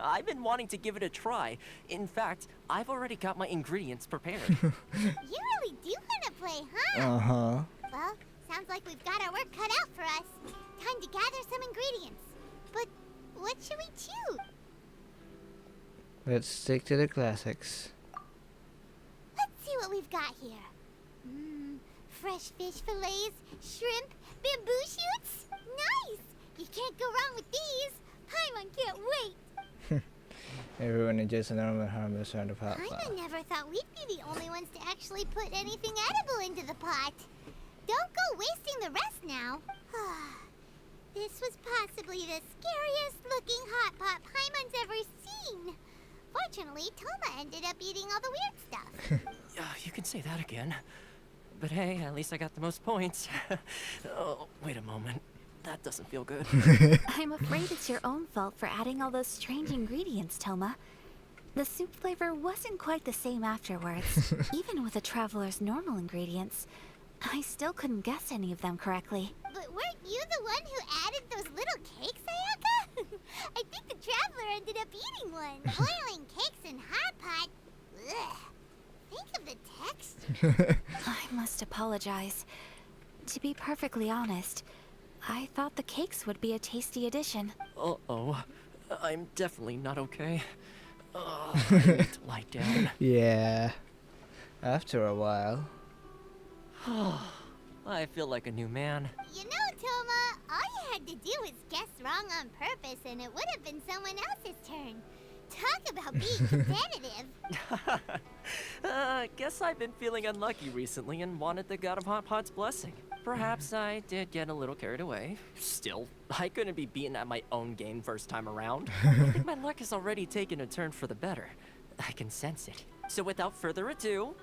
I've been wanting to give it a try. In fact, I've already got my ingredients prepared. You really do want to play, huh? Uh-huh. Well, sounds like we've got our work cut out for us. Time to gather some ingredients. But what should we choose? Let's stick to the classics. Let's see what we've got here. Fresh fish fillets, shrimp, bamboo shoots. Nice! You can't go wrong with these. Paimon can't wait. Everyone enjoys a normal harmless round of hot pot. Paimon never thought we'd be the only ones to actually put anything edible into the pot. Don't go wasting the rest now. This was possibly the scariest looking hot pot Paimon's ever seen. Fortunately, Toma ended up eating all the weird stuff. You can say that again. But hey, at least I got the most points. Oh, wait a moment. That doesn't feel good. I'm afraid it's your own fault for adding all those strange ingredients, Toma. The soup flavor wasn't quite the same afterwards. Even with the Traveler's normal ingredients, I still couldn't guess any of them correctly. But weren't you the one who added those little cakes, Ayaka? I think the Traveler ended up eating one. Boiling cakes in hot pot. Ugh. Think of the texture. I must apologize. To be perfectly honest, I thought the cakes would be a tasty addition. Uh-oh. I'm definitely not okay. I need to lie down. Yeah. After a while. I feel like a new man. You know, Toma, all you had to do was guess wrong on purpose and it would have been someone else's turn. Talk about being competitive. Guess I've been feeling unlucky recently and wanted the god of hot pot's blessing. Perhaps I did get a little carried away. Still, I couldn't be beaten at my own game first time around. I think my luck has already taken a turn for the better. I can sense it. So without further ado,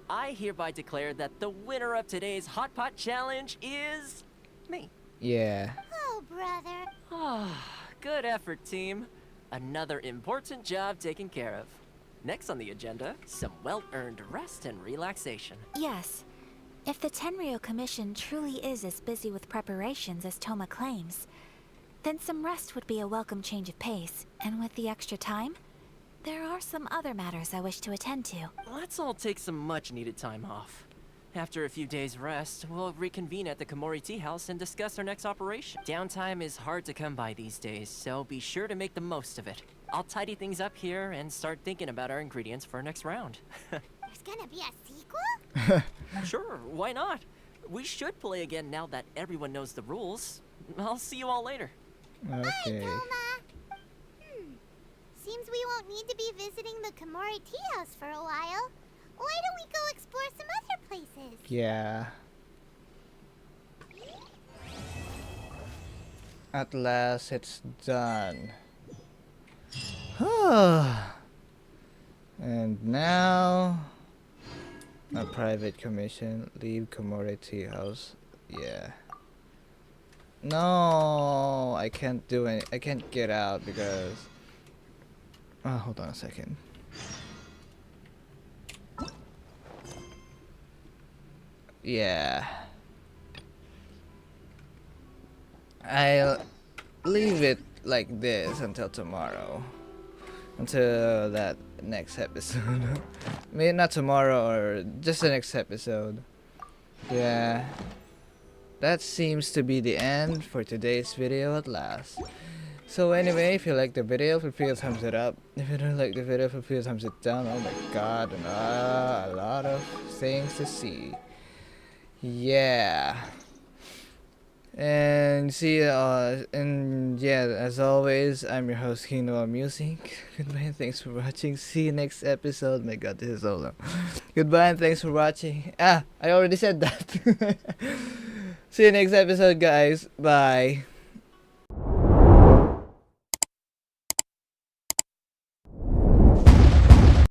I hereby declare that the winner of today's Hot Pot Challenge is me. Yeah. Oh, brother. Good effort, team. Another important job taken care of. Next on the agenda, some well-earned rest and relaxation. Yes. If the Tenryou Commission truly is as busy with preparations as Toma claims, then some rest would be a welcome change of pace. And with the extra time, there are some other matters I wish to attend to. Let's all take some much-needed time off. After a few days' rest, we'll reconvene at the Komori Tea House and discuss our next operation. Downtime is hard to come by these days, so be sure to make the most of it. I'll tidy things up here and start thinking about our ingredients for our next round. There's gonna be a sequel? Sure, why not? We should play again now that everyone knows the rules. I'll see you all later. Okay. Seems we won't need to be visiting the Komori Tea House for a while. Why don't we go explore some other places? Yeah. At last, it's done. And now, a private commission. Leave Komori Tea House. Yeah. No, I can't do any. I can't get out because. Oh, hold on a second. Yeah. I'll leave it like this until tomorrow. Until that next episode. Maybe not tomorrow or just the next episode. Yeah. That seems to be the end for today's video at last. So anyway, if you like the video, feel free to thumbs it up. If you don't like the video, feel free to thumbs it down. Oh my god, and a lot of things to see. Yeah. And see, and yeah, as always, I'm your host, Kino Music. Goodbye and thanks for watching. See you next episode. My god, this is so long. Goodbye and thanks for watching. I already said that. See you next episode, guys. Bye.